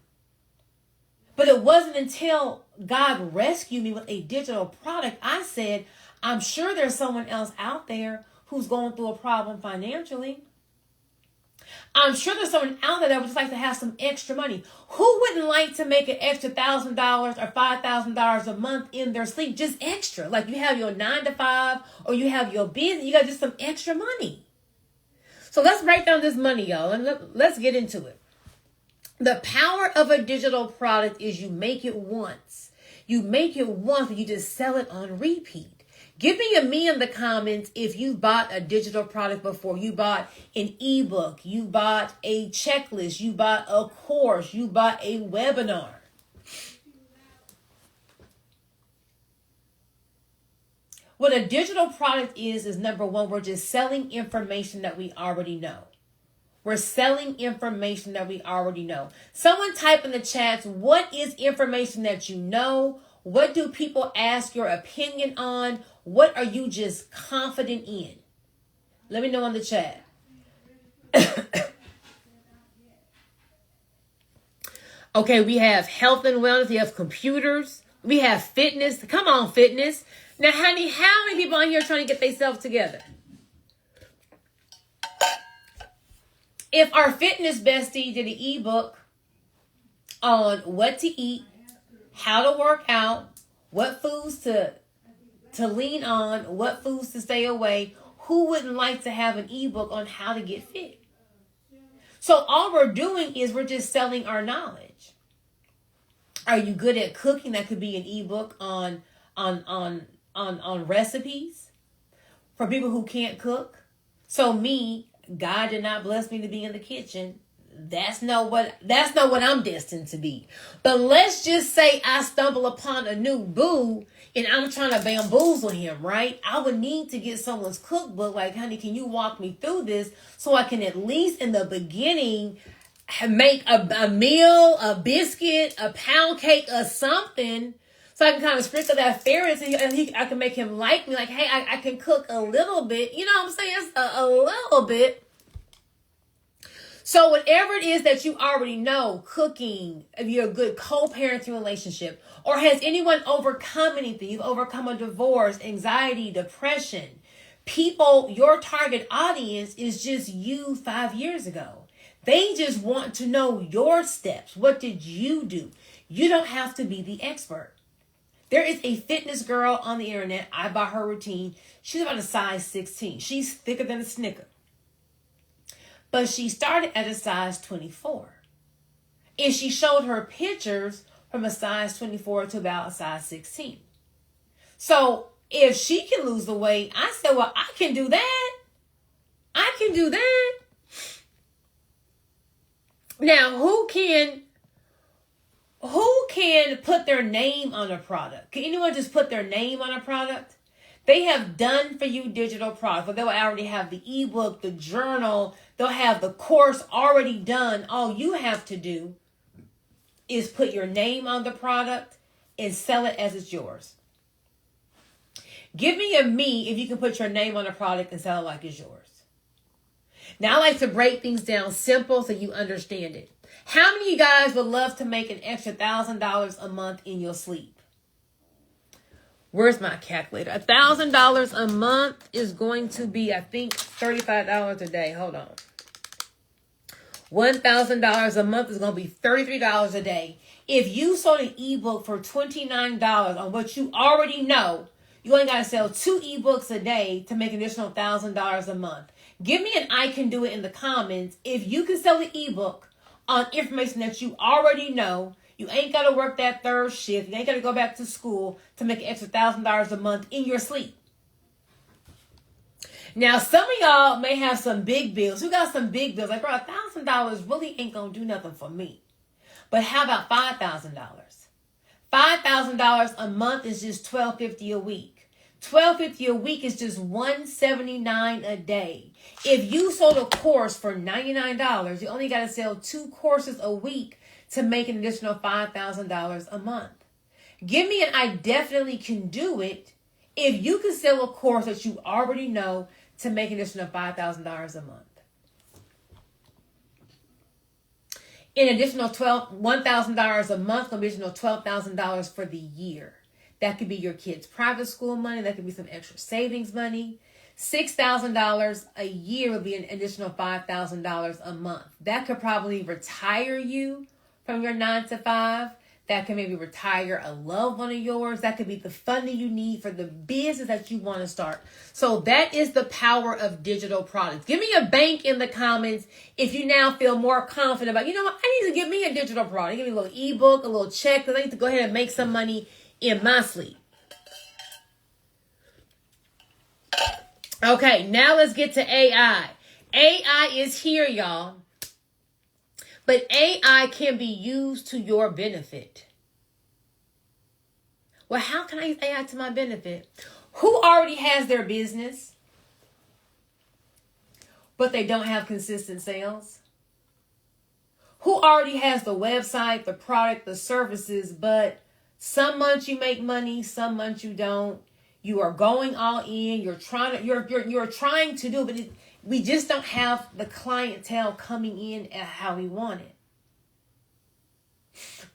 But it wasn't until God rescued me with a digital product, I said, I'm sure there's someone else out there who's going through a problem financially. I'm sure there's someone out there that would just like to have some extra money. Who wouldn't like to make an extra $1,000 or $5,000 a month in their sleep? Just extra. Like you have your 9 to 5 or you have your business, you got just some extra money. So let's break down this money, y'all, and let's get into it. The power of a digital product is you make it once. You make it once and you just sell it on repeat. Give me a me in the comments if you bought a digital product before. You bought an ebook, you bought a checklist, you bought a course, you bought a webinar. What a digital product is number one, we're just selling information that we already know. We're selling information that we already know. Someone type in the chats, what is information that you know? What do people ask your opinion on? What are you just confident in? Let me know in the chat. Okay, we have health and wellness. We have computers. We have fitness. Come on, fitness. Now, honey, how many people on here are trying to get themselves together? If our fitness bestie did an ebook on what to eat, how to work out, what foods to lean on, what foods to stay away, who wouldn't like to have an ebook on how to get fit? So all we're doing is we're just selling our knowledge. Are you good at cooking? That could be an ebook on recipes for people who can't cook. So me, God did not bless me to be in the kitchen. That's not what I'm destined to be. But let's just say I stumble upon a new boo and I'm trying to bamboozle him, right? I would need to get someone's cookbook. Like, honey, can you walk me through this so I can at least in the beginning make a meal, a biscuit, a pound cake, or something, so I can kind of sprinkle that fairness and I can make him like me. Like, hey, I can cook a little bit. You know what I'm saying? A little bit. So whatever it is that you already know, cooking, if you're a good co-parenting relationship, or has anyone overcome anything? You've overcome a divorce, anxiety, depression. People, your target audience is just you 5 years ago. They just want to know your steps. What did you do? You don't have to be the expert. There is a fitness girl on the internet. I bought her routine. She's about a size 16. She's thicker than a Snicker. But she started at a size 24. And she showed her pictures from a size 24 to about a size 16. So if she can lose the weight, I said, well, I can do that. I can do that. Now, who can put their name on a product? Can anyone just put their name on a product? They have done for you digital products, but they'll already have the ebook, the journal. They'll have the course already done. All you have to do is put your name on the product and sell it as it's yours. Give me a me if you can put your name on a product and sell it like it's yours. Now, I like to break things down simple so you understand it. How many of you guys would love to make an extra $1,000 a month in your sleep? Where's my calculator? $1,000 a month is going to be, I think, $35 a day. Hold on. $1,000 a month is going to be $33 a day. If you sold an ebook for $29 on what you already know, you only got to sell 2 ebooks a day to make an additional $1,000 a month. Give me an I can do it in the comments if you can sell an ebook on information that you already know. You ain't got to work that third shift. You ain't got to go back to school to make an extra $1,000 a month in your sleep. Now, some of y'all may have some big bills. Who got some big bills? Like, bro, $1,000 really ain't going to do nothing for me. But how about $5,000? $5,000 a month is just $1,250 a week. $1,250 a week is just $179 a day. If you sold a course for $99, you only got to sell 2 courses a week to make an additional $5,000 a month. Give me an I definitely can do it if you can sell a course that you already know to make an additional $5,000 a month. An additional $1,000 a month, an additional $12,000 for the year. That could be your kids' private school money. That could be some extra savings money. $6,000 a year would be an additional $5,000 a month. That could probably retire you from your 9 to 5. That can maybe retire a loved one of yours. That could be the funding you need for the business that you want to start. So that is the power of digital products. Give me a bank in the comments if you now feel more confident about, you know what, I need to give me a digital product. Give me a little ebook, a little check, because I need to go ahead and make some money in my sleep. Okay, now let's get to AI. AI is here, y'all. But AI can be used to your benefit. Well, how can I use AI to my benefit? Who already has their business, but they don't have consistent sales? Who already has the website, the product, the services, but some months you make money, some months you don't. You are going all in. You're trying to do it, but we just don't have the clientele coming in at how we want it.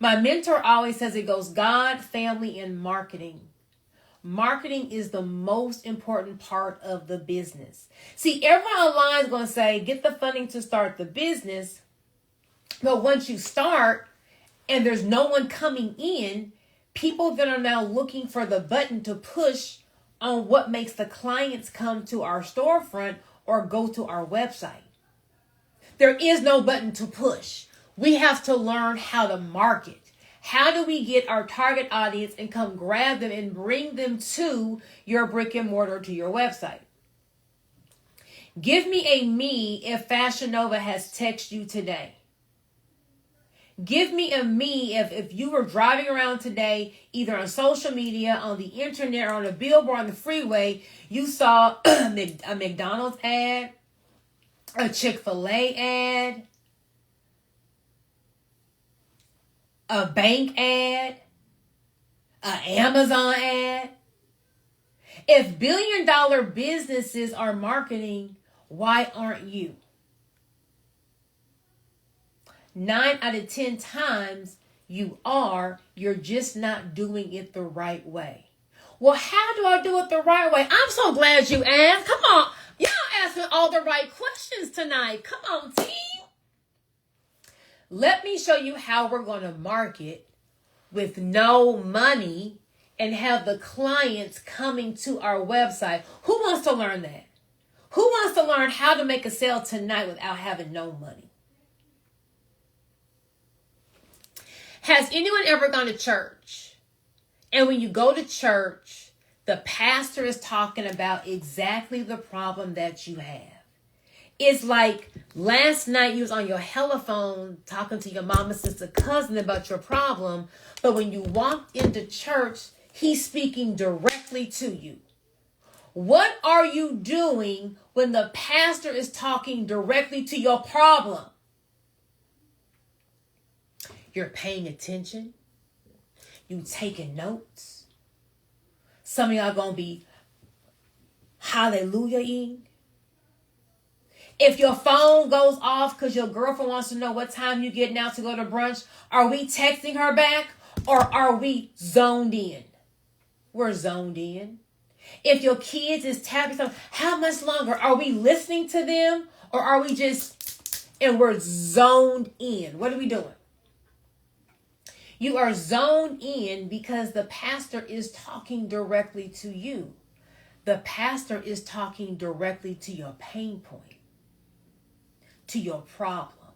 My mentor always says it goes God, family, and marketing. Marketing is the most important part of the business. See, everyone online is going to say, get the funding to start the business. But once you start and there's no one coming in, people that are now looking for the button to push on what makes the clients come to our storefront or go to our website. There is no button to push. We have to learn how to market. How do we get our target audience and come grab them and bring them to your brick and mortar, to your website? Give me a me if Fashion Nova has texted you today. Give me a me if you were driving around today, either on social media, on the internet, or on a billboard on the freeway, you saw a McDonald's ad, a Chick-fil-A ad, a bank ad, an Amazon ad. If billion-dollar businesses are marketing, why aren't you? 9 out of 10 times you are, you're just not doing it the right way. Well, how do I do it the right way? I'm so glad you asked. Come on. Y'all asking all the right questions tonight. Come on, team. Let me show you how we're going to market with no money and have the clients coming to our website. Who wants to learn that? Who wants to learn how to make a sale tonight without having no money? Has anyone ever gone to church? And when you go to church, the pastor is talking about exactly the problem that you have. It's like last night you was on your telephone talking to your mama, sister, cousin about your problem. But when you walked into church, he's speaking directly to you. What are you doing when the pastor is talking directly to your problem? You're paying attention. You taking notes. Some of y'all going to be hallelujah-ing. If your phone goes off because your girlfriend wants to know what time you getting out to go to brunch, are we texting her back or are we zoned in? We're zoned in. If your kids is tapping something, how much longer? Are we listening to them or are we just, and we're zoned in? What are we doing? You are zoned in because the pastor is talking directly to you. The pastor is talking directly to your pain point, to your problem.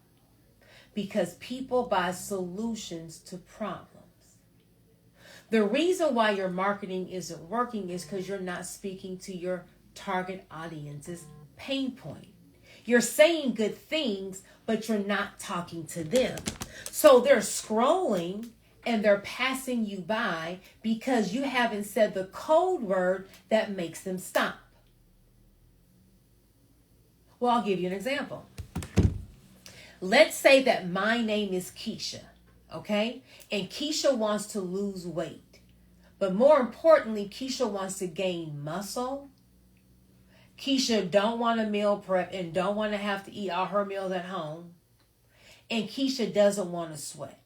Because people buy solutions to problems. The reason why your marketing isn't working is because you're not speaking to your target audience's pain point. You're saying good things, but you're not talking to them. So they're scrolling and they're passing you by because you haven't said the code word that makes them stop. Well, I'll give you an example. Let's say that my name is Keisha, okay? And Keisha wants to lose weight. But more importantly, Keisha wants to gain muscle. Keisha don't want to meal prep and don't want to have to eat all her meals at home. And Keisha doesn't want to sweat.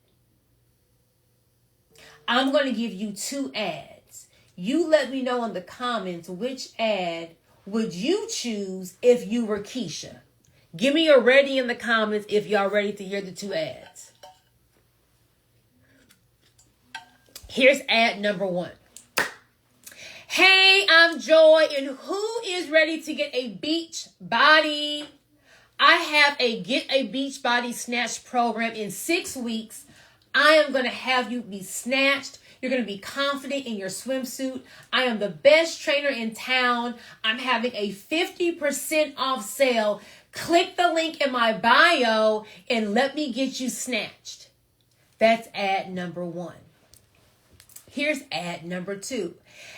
I'm going to give you 2 ads. You let me know in the comments which ad would you choose if you were Keisha. Give me a ready in the comments if y'all ready to hear the 2 ads. Here's ad number 1. Hey, I'm Joy, and who is ready to get a beach body? I have a Get a Beach Body Snatch program in 6 weeks. I am going to have you be snatched. You're going to be confident in your swimsuit. I am the best trainer in town. I'm having a 50% off sale. Click the link in my bio and let me get you snatched. That's ad number 1. Here's ad number 2.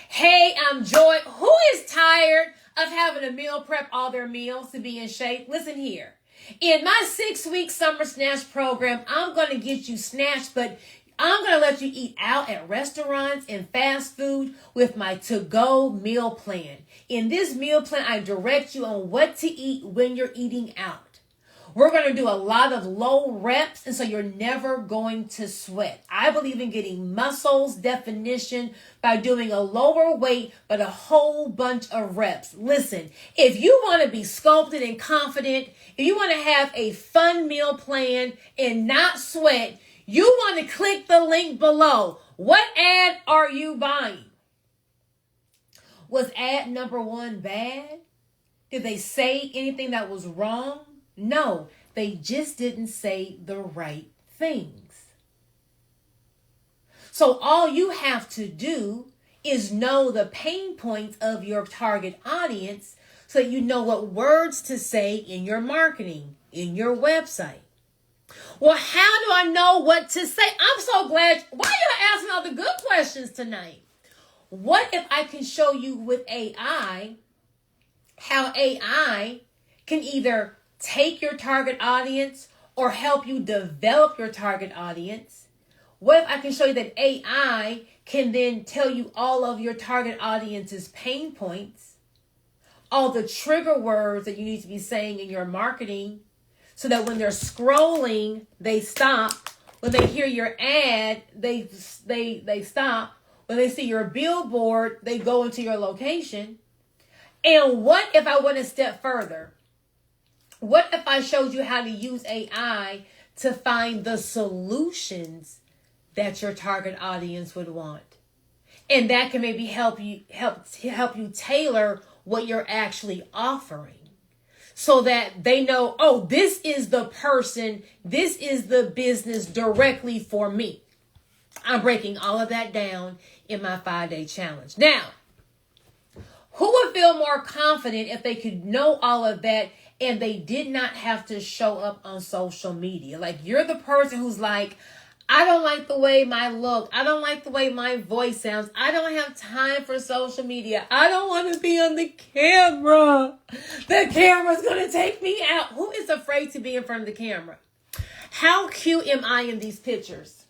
Hey, I'm Joy. Who is tired of having to meal prep all their meals to be in shape? Listen here. In my 6-week summer snatch program, I'm going to get you snatched, but I'm going to let you eat out at restaurants and fast food with my to-go meal plan. In this meal plan, I direct you on what to eat when you're eating out. We're going to do a lot of low reps, and so you're never going to sweat. I believe in getting muscles definition by doing a lower weight, but a whole bunch of reps. Listen, if you want to be sculpted and confident, if you want to have a fun meal plan and not sweat, you want to click the link below. What ad are you buying? Was ad number 1 bad? Did they say anything that was wrong? No, they just didn't say the right things. So all you have to do is know the pain points of your target audience so that you know what words to say in your marketing, in your website. Well, how do I know what to say? I'm so glad. Why are you asking all the good questions tonight? What if I can show you with AI how AI can either take your target audience or help you develop your target audience? What if I can show you that AI can then tell you all of your target audience's pain points, all the trigger words that you need to be saying in your marketing, so that when they're scrolling, they stop. When they hear your ad, they stop. When they see your billboard, they go into your location. And what if I went a step further? What if I showed you how to use AI to find the solutions that your target audience would want? And that can maybe help you tailor what you're actually offering, so that they know, oh, this is the person, this is the business directly for me. I'm breaking all of that down in my 5-day challenge. Now, who would feel more confident if they could know all of that and they did not have to show up on social media? Like, you're the person who's like, I don't like the way my look. I don't like the way my voice sounds. I don't have time for social media. I don't want to be on the camera. The camera's going to take me out. Who is afraid to be in front of the camera? How cute am I in these pictures?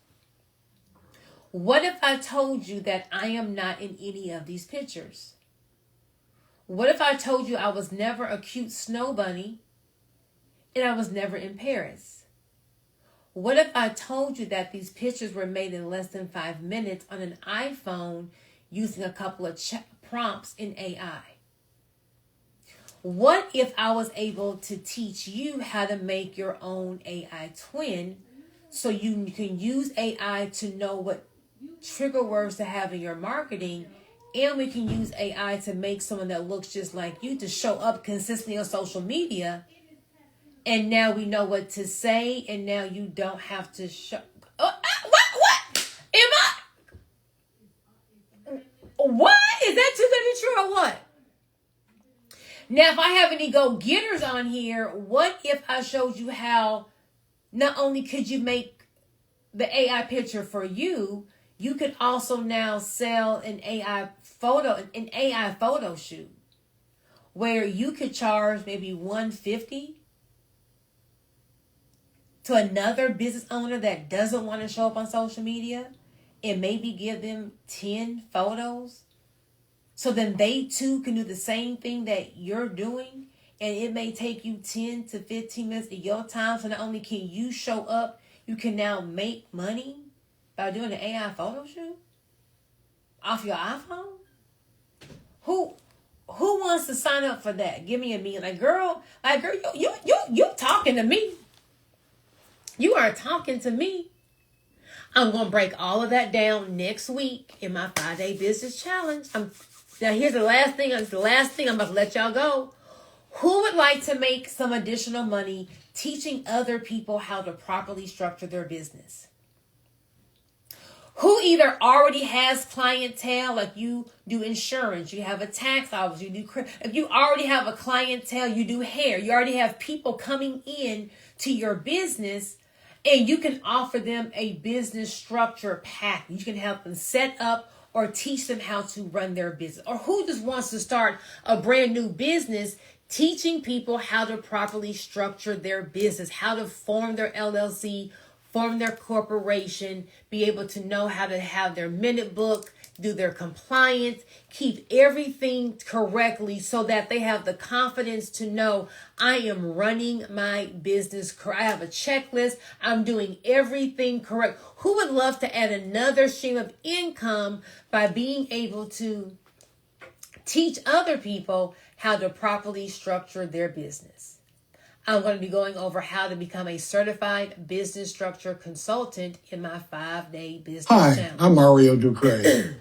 What if I told you that I am not in any of these pictures? What if I told you I was never a cute snow bunny and I was never in Paris? What if I told you that these pictures were made in less than 5 minutes on an iPhone using a couple of prompts in AI? What if I was able to teach you how to make your own AI twin so you can use AI to know what trigger words to have in your marketing, and we can use AI to make someone that looks just like you to show up consistently on social media? And now we know what to say, and now you don't have to show. What? What? Is that too good to be true or what? Now, if I have any go-getters on here, what if I showed you how not only could you make the AI picture for you, you could also now sell an AI photo shoot where you could charge maybe $150 to another business owner that doesn't want to show up on social media, and maybe give them 10 photos, so then they too can do the same thing that you're doing, and it may take you 10 to 15 minutes of your time. So not only can you show up, you can now make money by doing an AI photo shoot off your iPhone. Who wants to sign up for that? Give me a minute. Like, girl, you talking to me. You are talking to me. I'm going to break all of that down next week in my 5-day business challenge. Now, here's the last thing. It's the last thing. I'm about to let y'all go. Who would like to make some additional money teaching other people how to properly structure their business? Who either already has clientele, like you do insurance, you have a tax office, you do, if you already have a clientele, you do hair, you already have people coming in to your business, and you can offer them a business structure package. You can help them set up or teach them how to run their business. Or who just wants to start a brand new business, teaching people how to properly structure their business, how to form their LLC, form their corporation, be able to know how to have their minute book, do their compliance, keep everything correctly so that they have the confidence to know I am running my business. I have a checklist. I'm doing everything correct. Who would love to add another stream of income by being able to teach other people how to properly structure their business? I'm going to be going over how to become a certified business structure consultant in my 5-day business challenge. Hi, I'm Mario Ducre.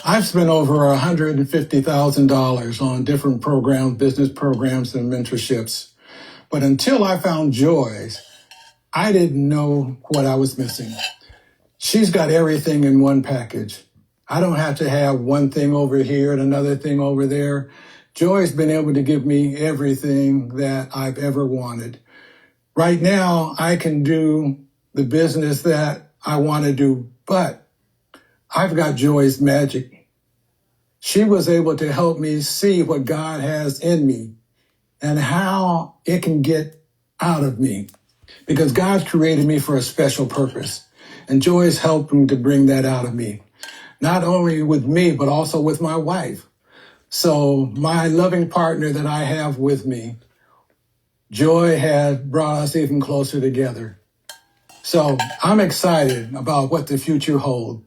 I've spent over $150,000 on different programs, business programs, and mentorships. But until I found Joy's, I didn't know what I was missing. She's got everything in one package. I don't have to have one thing over here and another thing over there. Joy's been able to give me everything that I've ever wanted. Right now, I can do the business that I want to do, but I've got Joy's magic. She was able to help me see what God has in me and how it can get out of me, because God's created me for a special purpose, and Joy's helping to bring that out of me, not only with me, but also with my wife. So my loving partner that I have with me, Joy, has brought us even closer together. So I'm excited about what the future holds.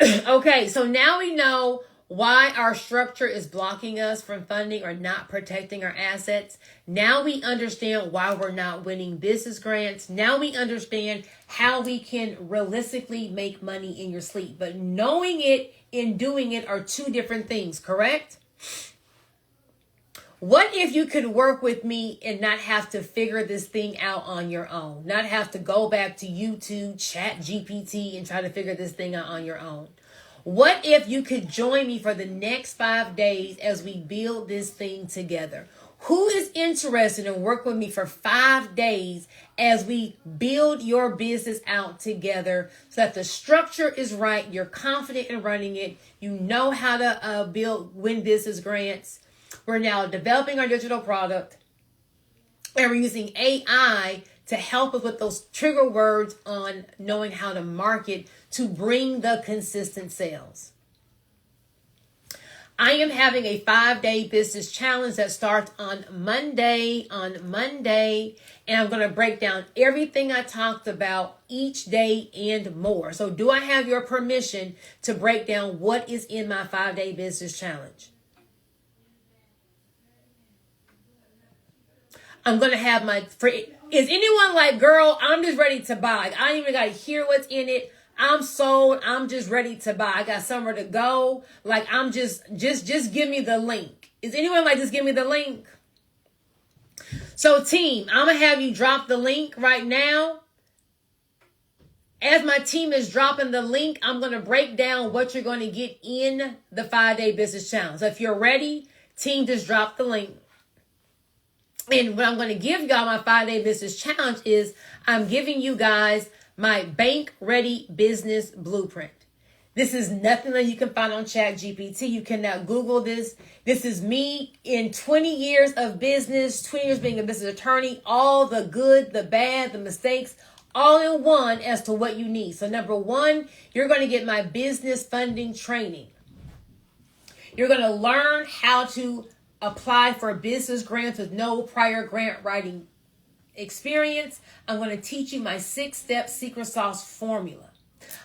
Okay, so now we know why our structure is blocking us from funding or not protecting our assets. Now we understand why we're not winning business grants. Now we understand how we can realistically make money in your sleep. But knowing it and doing it are two different things, correct? What if you could work with me and not have to figure this thing out on your own? Not have to go back to YouTube, Chat GPT, and try to figure this thing out on your own? What if you could join me for the next 5 days as we build this thing together? Who is interested in working with me for 5 days as we build your business out together so that the structure is right, you're confident in running it, you know how to win business grants. We're now developing our digital product, and we're using AI to help us with those trigger words on knowing how to market to bring the consistent sales. I am having a 5-day business challenge that starts on Monday, and I'm going to break down everything I talked about each day and more. So do I have your permission to break down what is in my 5-day business challenge? I'm going to have is anyone like, girl, I'm just ready to buy. Like, I don't even got to hear what's in it. I'm sold. I'm just ready to buy. I got somewhere to go. Like, I'm just give me the link. Is anyone like, just give me the link? So team, I'm going to have you drop the link right now. As my team is dropping the link, I'm going to break down what you're going to get in the 5-day business challenge. So if you're ready, team, just drop the link. And what I'm going to give y'all my 5-day business challenge is I'm giving you guys my bank ready business blueprint. This is nothing that you can find on Chat GPT. You cannot Google this. This is me in 20 years of business, 20 years being a business attorney, all the good, the bad, the mistakes, all in one as to what you need. So number one, you're going to get my business funding training. You're going to learn how to apply for business grants with no prior grant writing experience. I'm going to teach you my 6-step secret sauce formula.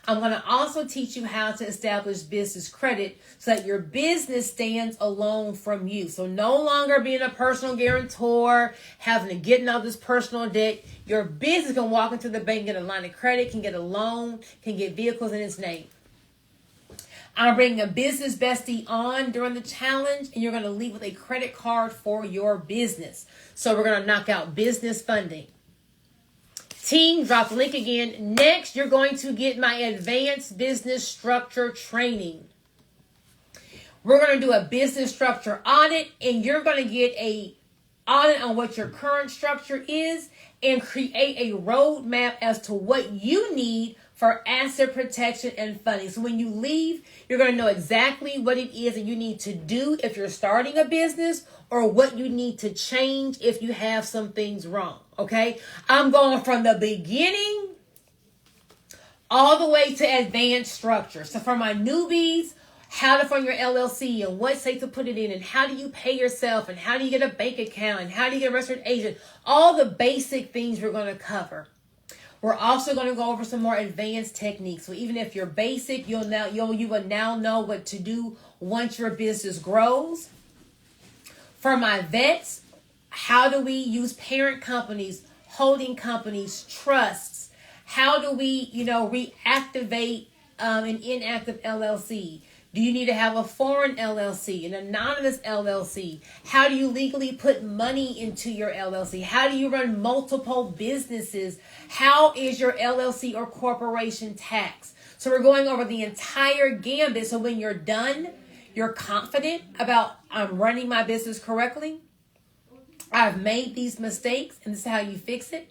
I'm going to also teach you how to establish business credit so that your business stands alone from you. So no longer being a personal guarantor, having to get all this personal debt. Your business can walk into the bank, get a line of credit, can get a loan, can get vehicles in its name. I'm bringing a business bestie on during the challenge, and you're going to leave with a credit card for your business. So we're going to knock out business funding. Team, drop the link again. Next, you're going to get my advanced business structure training. We're going to do a business structure audit, and you're going to get a audit on what your current structure is and create a roadmap as to what you need for asset protection and funding. So when you leave, you're going to know exactly what it is that you need to do if you're starting a business or what you need to change if you have some things wrong. Okay? I'm going from the beginning all the way to advanced structure. So for my newbies, how to fund your LLC and what state to put it in and how do you pay yourself and how do you get a bank account and how do you get a registered agent, all the basic things we're going to cover. We're also going to go over some more advanced techniques. So even if you're basic, you will now know what to do once your business grows. For my vets, how do we use parent companies, holding companies, trusts? How do we, reactivate an inactive LLC? Do you need to have a foreign LLC, an anonymous LLC? How do you legally put money into your LLC? How do you run multiple businesses? How is your LLC or corporation taxed? So we're going over the entire gambit. So when you're done, you're confident about I'm running my business correctly. I've made these mistakes, and this is how you fix it.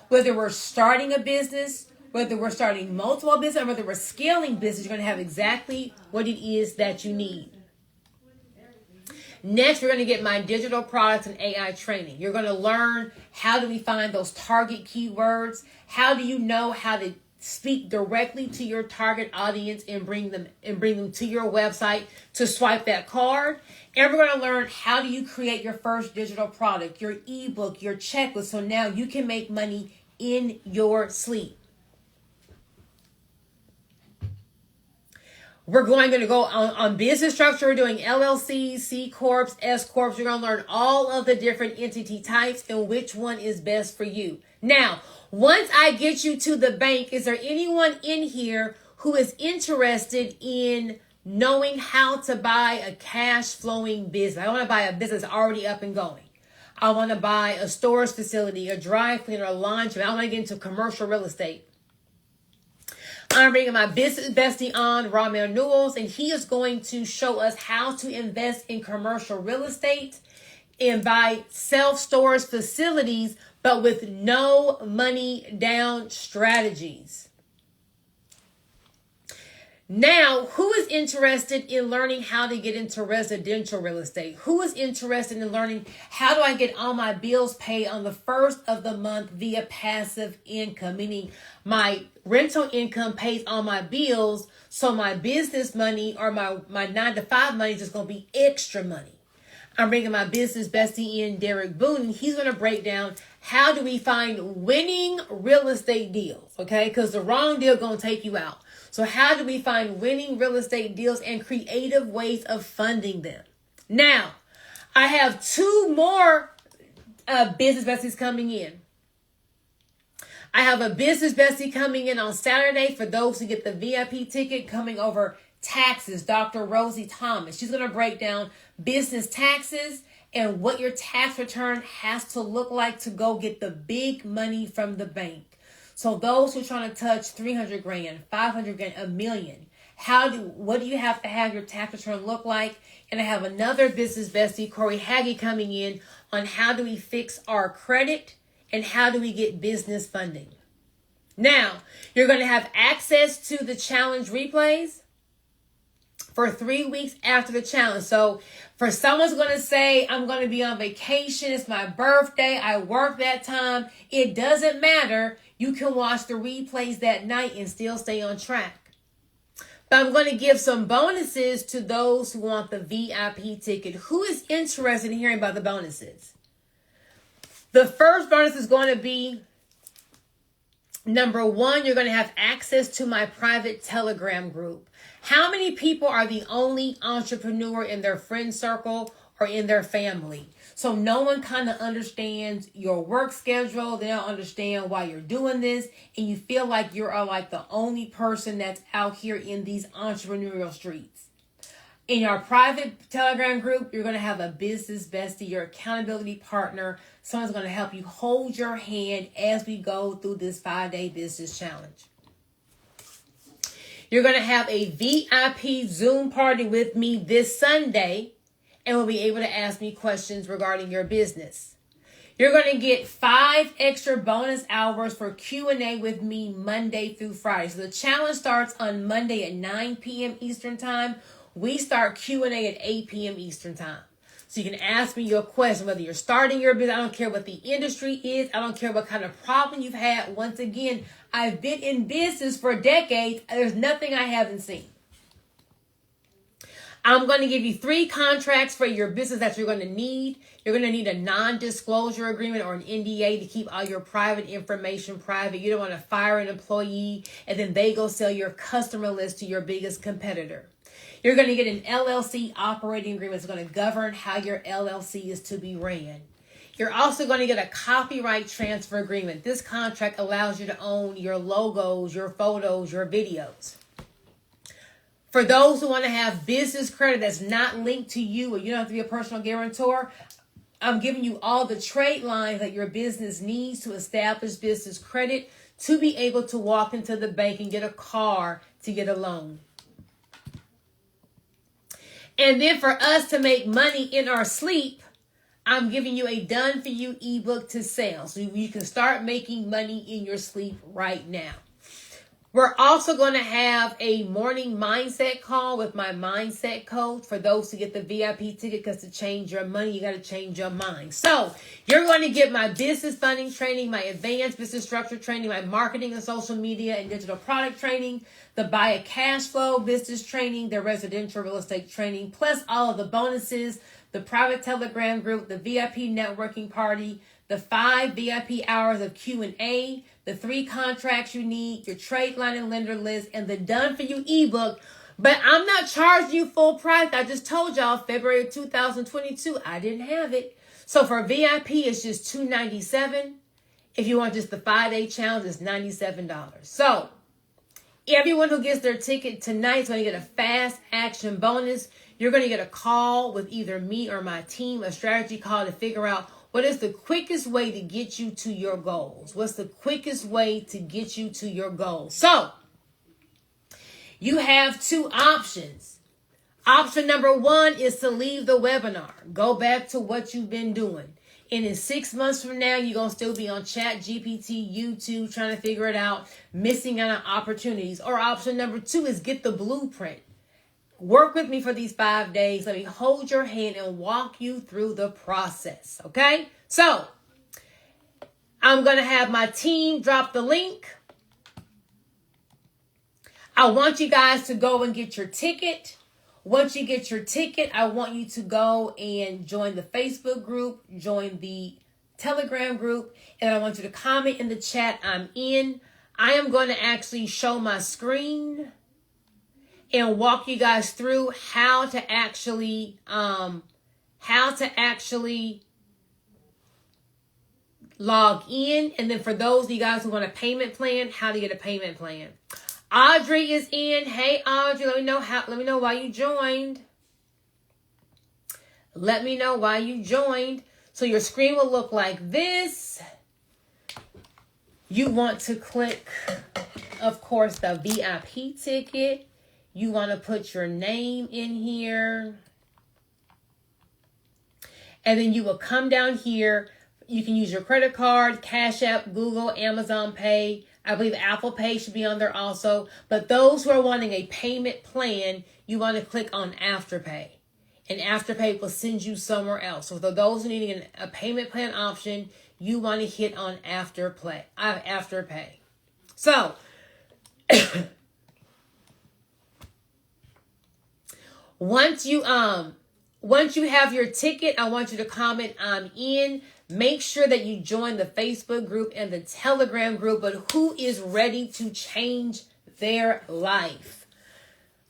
Whether we're starting a business, whether we're starting multiple business, or whether we're scaling business, you're going to have exactly what it is that you need. Next, we're going to get my digital products and AI training. You're going to learn how do we find those target keywords? How do you know how to speak directly to your target audience and bring them to your website to swipe that card? And we're going to learn how do you create your first digital product, your ebook, your checklist, so now you can make money in your sleep. We're going to go on business structure. We're doing LLCs, C Corps, S Corps. You're going to learn all of the different entity types and which one is best for you. Now, once I get you to the bank, is there anyone in here who is interested in knowing how to buy a cash flowing business? I want to buy a business already up and going. I want to buy a storage facility, a dry cleaner, a laundry. I want to get into commercial real estate. I'm bringing my business bestie on, Ramel Newells, and he is going to show us how to invest in commercial real estate and buy self-storage facilities, but with no money down strategies. Now, who is interested in learning how to get into residential real estate? Who is interested in learning how do I get all my bills paid on the first of the month via passive income? Meaning my rental income pays all my bills, so my business money or my 9-to-5 money is just going to be extra money. I'm bringing my business bestie in, Derek Boone. He's going to break down how do we find winning real estate deals, okay? Because the wrong deal going to take you out. So how do we find winning real estate deals and creative ways of funding them? Now, I have 2 more business besties coming in. I have a business bestie coming in on Saturday for those who get the VIP ticket coming over taxes, Dr. Rosie Thomas. She's going to break down business taxes and what your tax return has to look like to go get the big money from the bank. So those who are trying to touch 300 grand, 500 grand, $1 million, what do you have to have your tax return look like? And I have another business bestie, Corey Haggy, coming in on how do we fix our credit and how do we get business funding. Now, you're going to have access to the challenge replays for 3 weeks after the challenge. So for someone's going to say, I'm going to be on vacation, it's my birthday, I work that time, it doesn't matter. You can watch the replays that night and still stay on track. But I'm going to give some bonuses to those who want the VIP ticket. Who is interested in hearing about the bonuses? The first bonus is going to be Number one, you're going to have access to my private Telegram group. How many people are the only entrepreneur in their friend circle or in their family? So no one kind of understands your work schedule. They don't understand why you're doing this. And you feel like you're like the only person that's out here in these entrepreneurial streets. In your private Telegram group, you're going to have a business bestie, your accountability partner. Someone's going to help you hold your hand as we go through this 5-day business challenge. You're going to have a VIP Zoom party with me this Sunday, and will be able to ask me questions regarding your business. You're going to get 5 extra bonus hours for Q&A with me Monday through Friday. So the challenge starts on Monday at 9 p.m. Eastern Time. We start Q&A at 8 p.m. Eastern Time. So you can ask me your question, whether you're starting your business. I don't care what the industry is. I don't care what kind of problem you've had. Once again, I've been in business for decades. There's nothing I haven't seen. I'm going to give you 3 contracts for your business that you're going to need. You're going to need a non-disclosure agreement or an NDA to keep all your private information private. You don't want to fire an employee and then they go sell your customer list to your biggest competitor. You're going to get an LLC operating agreement that's going to govern how your LLC is to be ran. You're also going to get a copyright transfer agreement. This contract allows you to own your logos, your photos, your videos. For those who want to have business credit that's not linked to you or you don't have to be a personal guarantor, I'm giving you all the trade lines that your business needs to establish business credit to be able to walk into the bank and get a car to get a loan. And then for us to make money in our sleep, I'm giving you a done-for-you ebook to sell. So you can start making money in your sleep right now. We're also going to have a morning mindset call with my mindset coach for those who get the VIP ticket, because to change your money, you got to change your mind. So you're going to get my business funding training, my advanced business structure training, my marketing and social media and digital product training, the buy a cash flow business training, the residential real estate training, plus all of the bonuses, the private Telegram group, the VIP networking party, the 5 VIP hours of Q&A, the 3 contracts you need, your trade line and lender list, and the done for you ebook. But I'm not charging you full price. I just told y'all February 2022, I didn't have it. So for VIP, it's just $297. If you want just the 5-day challenge, it's $97. So everyone who gets their ticket tonight is going to get a fast action bonus. You're going to get a call with either me or my team, a strategy call to figure out what is the quickest way to get you to your goals. What's the quickest way to get you to your goals? So you have 2 options. Option number 1 is to leave the webinar. Go back to what you've been doing. And in 6 months from now, you're going to still be on ChatGPT, YouTube, trying to figure it out, missing out on opportunities. Or option number 2 is get the blueprint. Work with me for these 5 days. Let me hold your hand and walk you through the process. Okay? So I'm going to have my team drop the link. I want you guys to go and get your ticket. Once you get your ticket, I want you to go and join the Facebook group, join the Telegram group, and I want you to comment in the chat, I'm in. I am going to actually show my screen and walk you guys through how to actually log in. And then for those of you guys who want a payment plan, how to get a payment plan. Audrey is in. Hey Audrey, let me know why you joined. Let me know why you joined. So your screen will look like this. You want to click, of course, the VIP ticket. You want to put your name in here. And then you will come down here. You can use your credit card, Cash App, Google, Amazon Pay. I believe Apple Pay should be on there also. But those who are wanting a payment plan, you want to click on Afterpay. And Afterpay will send you somewhere else. So for those who needing a payment plan option, you want to hit on Afterpay. So once you have your ticket, I want you to comment I'm in. Make sure that you join the Facebook group and the Telegram group. But who is ready to change their life?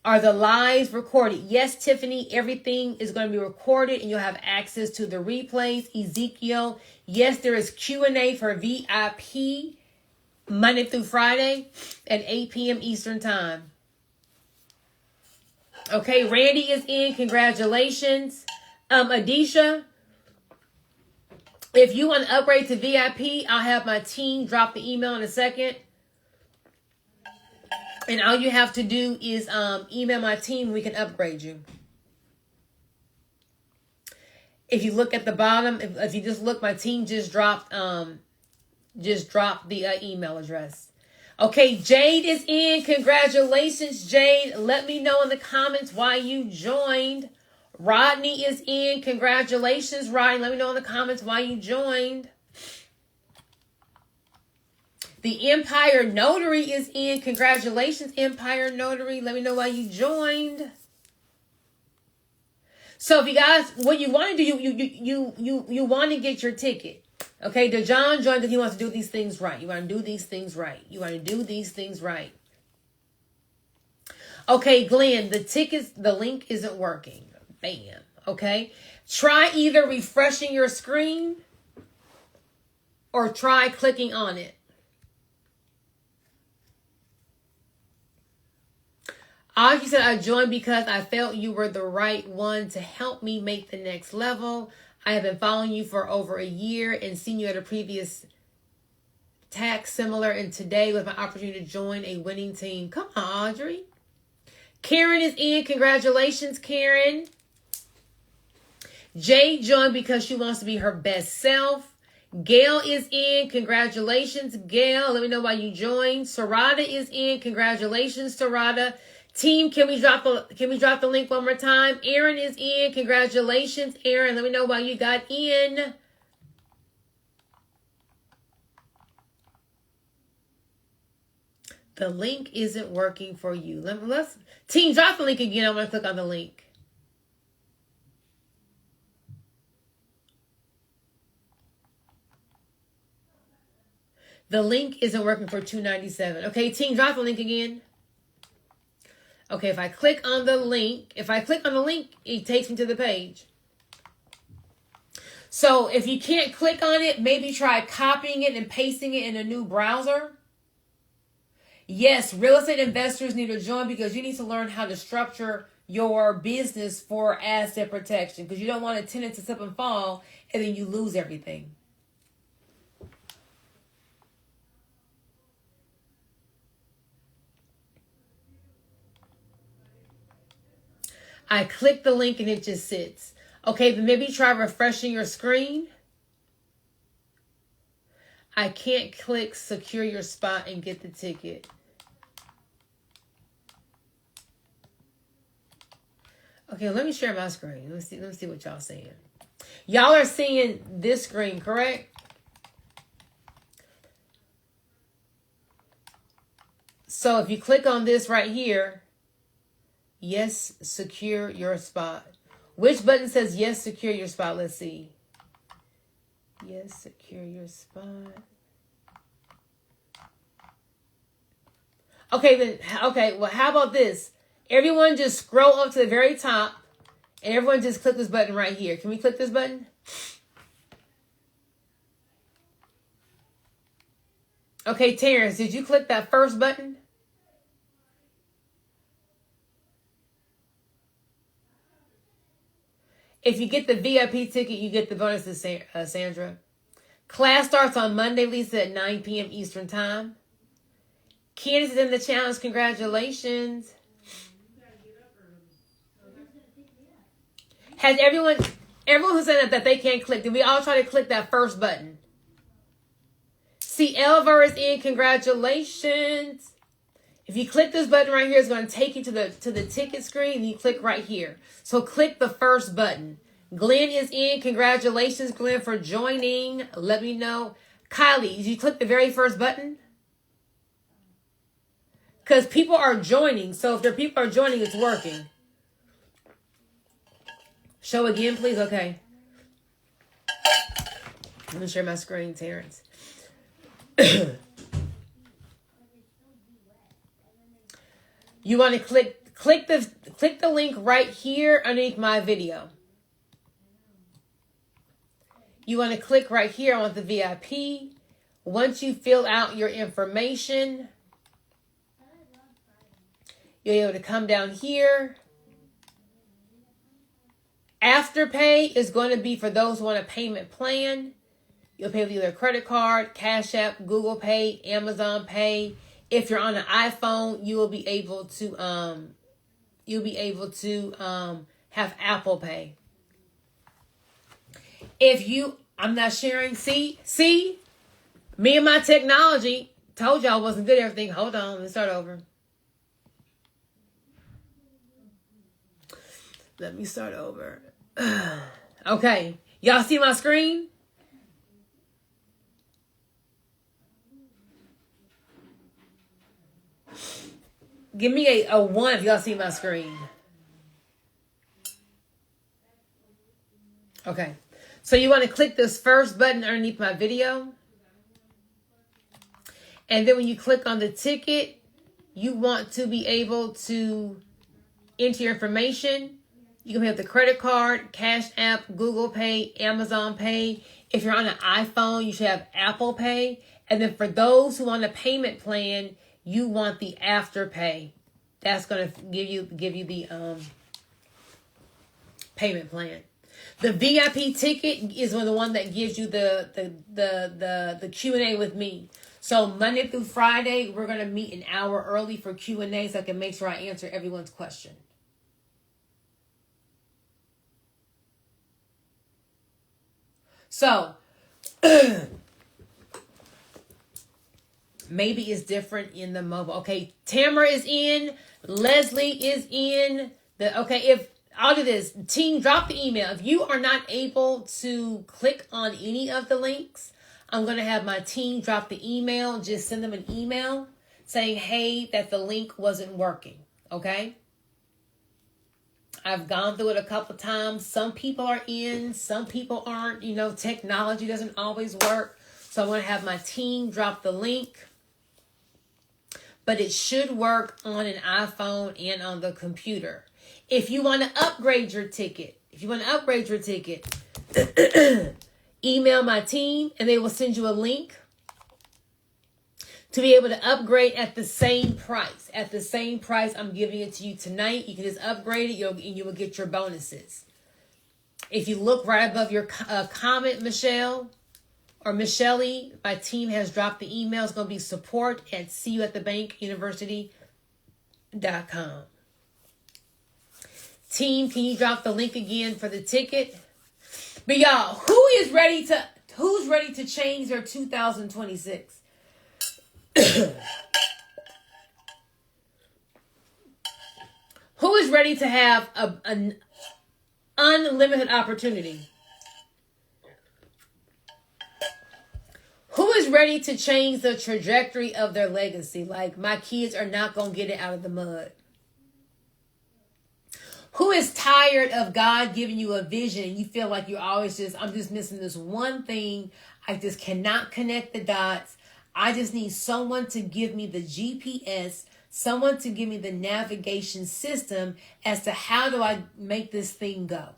Are the lives recorded? Yes, Tiffany, everything is going to be recorded and you'll have access to the replays. Ezekiel, yes, there is Q&A for VIP Monday through Friday at 8 p.m. Eastern Time. Okay, Randy is in. Congratulations. Adisha, if you want to upgrade to VIP, I'll have my team drop the email in a second. And all you have to do is email my team. We can upgrade you. If you look at the bottom, if you just look, my team just dropped the email address. Okay, Jade is in. Congratulations, Jade. Let me know in the comments why you joined. Rodney is in. Congratulations, Rodney. Let me know in the comments why you joined. The Empire Notary is in. Congratulations, Empire Notary. Let me know why you joined. So if you guys, what you want to do, you want to get your ticket. Okay, DeJohn joined because he wants to do these things right. You want to do these things right. You want to do these things right. Okay, Glenn, the link isn't working. Bam. Okay. Try either refreshing your screen or try clicking on it. Audrey said, I joined because I felt you were the right one to help me make the next level. I have been following you for over a year and seen you at a previous tax similar, and today was my opportunity to join a winning team. Come on, Audrey. Karen is in. Congratulations, Karen. Jade joined because she wants to be her best self. Gail is in. Congratulations, Gail. Let me know why you joined. Sarada is in. Congratulations, Sarada. Team, can we drop the link one more time? Aaron is in. Congratulations, Aaron. Let me know why you got in. The link isn't working for you. Let's team, drop the link again. I'm going to click on the link. The link isn't working for $297. Okay, team, drop the link again. Okay, if I click on the link, it takes me to the page. So if you can't click on it, maybe try copying it and pasting it in a new browser. Yes, real estate investors need to join because you need to learn how to structure your business for asset protection, because you don't want a tenant to slip and fall and then you lose everything. I click the link and it just sits. Okay, but maybe try refreshing your screen. I can't click secure your spot and get the ticket. Okay, let me share my screen. Let me see what y'all saying. Y'all are seeing this screen, correct? So if you click on this right here, yes, secure your spot. Which button says yes, secure your spot? Let's see. Yes, secure your spot. Okay, then, okay, well, how about this? Everyone just scroll up to the very top and everyone just click this button right here. Can we click this button? Okay, Terrence, did you click that first button? If you get the VIP ticket, you get the bonuses, Sandra. Class starts on Monday, Lisa, at 9 p.m. Eastern Time. Candace is in the challenge. Congratulations. Has everyone who said that they can't click, did we all try to click that first button? See, Elver is in. Congratulations. If you click this button right here, it's going to take you to the ticket screen, and you click right here. So click the first button. Glenn is in. Congratulations, Glenn, for joining. Let me know. Kylie, did you click the very first button? Because people are joining. So if there people are joining, it's working. Show again, please. Okay. Let me share my screen, Terrence. You want to click the link right here underneath my video. You want to click right here on the VIP. Once you fill out your information, you'll be able to come down here. Afterpay is going to be for those who want a payment plan. You'll pay with either credit card, Cash App, Google Pay, Amazon Pay. If you're on an iPhone, you will be able to have Apple Pay. I'm not sharing. See, me and my technology. Told y'all I wasn't good at everything. Hold on, let's start over. Let me start over. Okay, y'all see my screen? Give me a 1 if y'all see my screen. Okay. So you want to click this first button underneath my video. And then when you click on the ticket, you want to be able to enter your information. You can pay with the credit card, Cash App, Google Pay, Amazon Pay. If you're on an iPhone, you should have Apple Pay. And then for those who want a payment plan, you want the Afterpay. That's going to give you the payment plan. The VIP ticket is the one that gives you the Q&A with me. So Monday through Friday, we're going to meet an hour early for Q&A so I can make sure I answer everyone's question. So maybe it's different in the mobile. Okay, Tamara is in. Leslie is in. If I'll do this. Team, drop the email. If you are not able to click on any of the links, I'm going to have my team drop the email. Just send them an email saying, hey, that the link wasn't working. Okay? I've gone through it a couple times. Some people are in, some people aren't. You know, technology doesn't always work. So I'm going to have my team drop the link. But it should work on an iPhone and on the computer. If you want to upgrade your ticket, email my team and they will send you a link to be able to upgrade at the same price. At the same price I'm giving it to you tonight. You can just upgrade it and you will get your bonuses. If you look right above your comment, Michelle or Michelle, my team has dropped the email. It's going to be support@seeyouatthebankuniversity.com. Team, can you drop the link again for the ticket? But y'all, who's ready to change their 2026? Who is ready to have an unlimited opportunity? Who is ready to change the trajectory of their legacy? Like, my kids are not going to get it out of the mud. Who is tired of God giving you a vision and you feel like you're always I'm just missing this one thing. I just cannot connect the dots. I just need someone to give me the GPS, someone to give me the navigation system as to how do I make this thing go.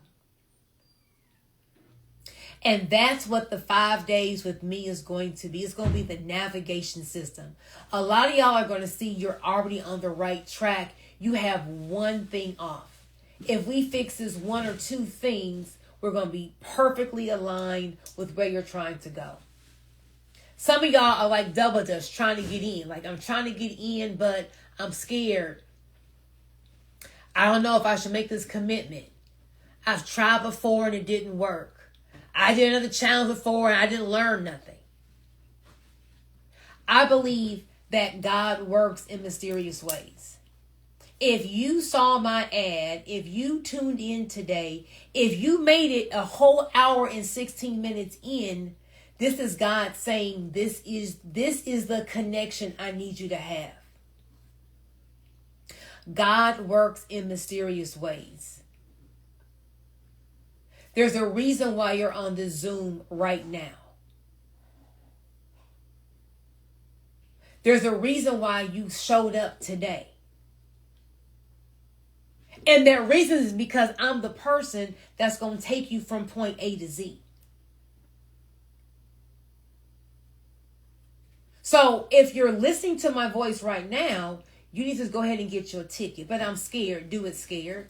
And that's what the 5 days with me is going to be. It's going to be the navigation system. A lot of y'all are going to see you're already on the right track. You have one thing off. If we fix this one or two things, we're going to be perfectly aligned with where you're trying to go. Some of y'all are like double dutch, trying to get in. Like, I'm trying to get in, but I'm scared. I don't know if I should make this commitment. I've tried before and it didn't work. I did another challenge before and I didn't learn nothing. I believe that God works in mysterious ways. If you saw my ad, if you tuned in today, if you made it a whole hour and 16 minutes in, this is God saying, this is the connection I need you to have. God works in mysterious ways. There's a reason why you're on the Zoom right now. There's a reason why you showed up today. And that reason is because I'm the person that's going to take you from point A to Z. So if you're listening to my voice right now, you need to go ahead and get your ticket. But I'm scared. Do it scared.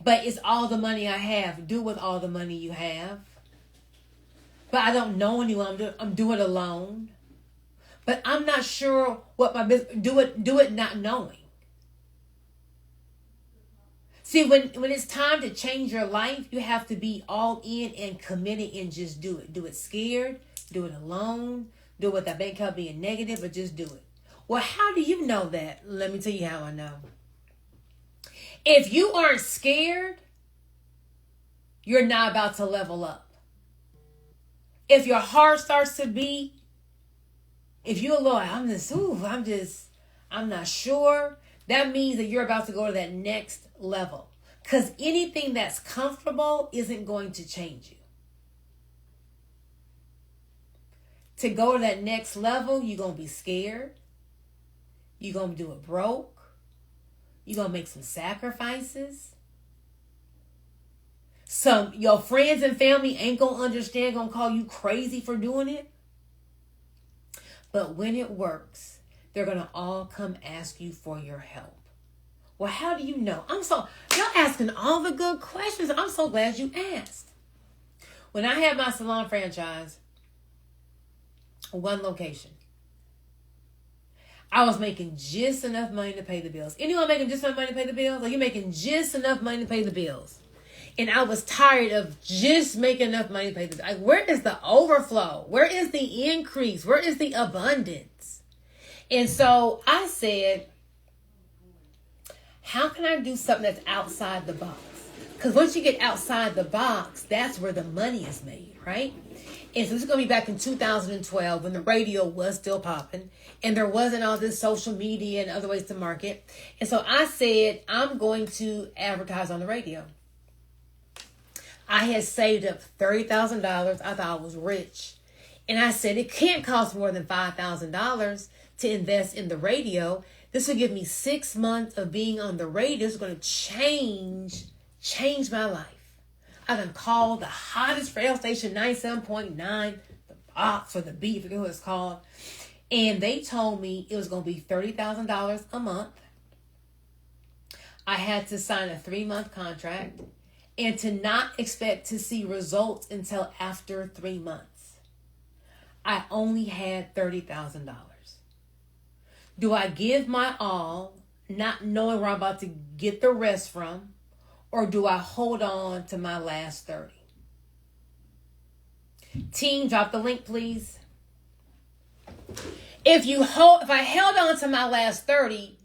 But it's all the money I have. Do with all the money you have. But I don't know anyone. I'm doing it alone. But I'm not sure what my business. Do it not knowing. See, when it's time to change your life, you have to be all in and committed and just do it. Do it scared. Do it alone. Do it with that bank account being negative, but just do it. Well, how do you know that? Let me tell you how I know. If you aren't scared, you're not about to level up. If your heart starts to beat, if you're like, I'm not sure, that means that you're about to go to that next level. Because anything that's comfortable isn't going to change you. To go to that next level, you're going to be scared. You're going to do it broke. You're going to make some sacrifices. Your friends and family ain't going to understand, going to call you crazy for doing it. But when it works, they're going to all come ask you for your help. Well, how do you know? Y'all asking all the good questions. I'm so glad you asked. When I had my salon franchise, one location, I was making just enough money to pay the bills. Anyone making just enough money to pay the bills? Or you making just enough money to pay the bills? And I was tired of just making enough money to pay the bills. Like, where is the overflow? Where is the increase? Where is the abundance? And so I said, how can I do something that's outside the box? Because once you get outside the box, that's where the money is made, right? And so this is going to be back in 2012 when the radio was still popping and there wasn't all this social media and other ways to market. And so I said, I'm going to advertise on the radio. I had saved up $30,000. I thought I was rich. And I said, it can't cost more than $5,000 to invest in the radio. This will give me 6 months of being on the radio. It's going to change my life. I done called the hottest radio station, 97.9, the Box or the Beat, I forget what it's called. And they told me it was going to be $30,000 a month. I had to sign a 3-month contract and to not expect to see results until after 3 months. I only had $30,000. Do I give my all, not knowing where I'm about to get the rest from? Or do I hold on to my last 30? Team, drop the link, please. If I held on to my last 30,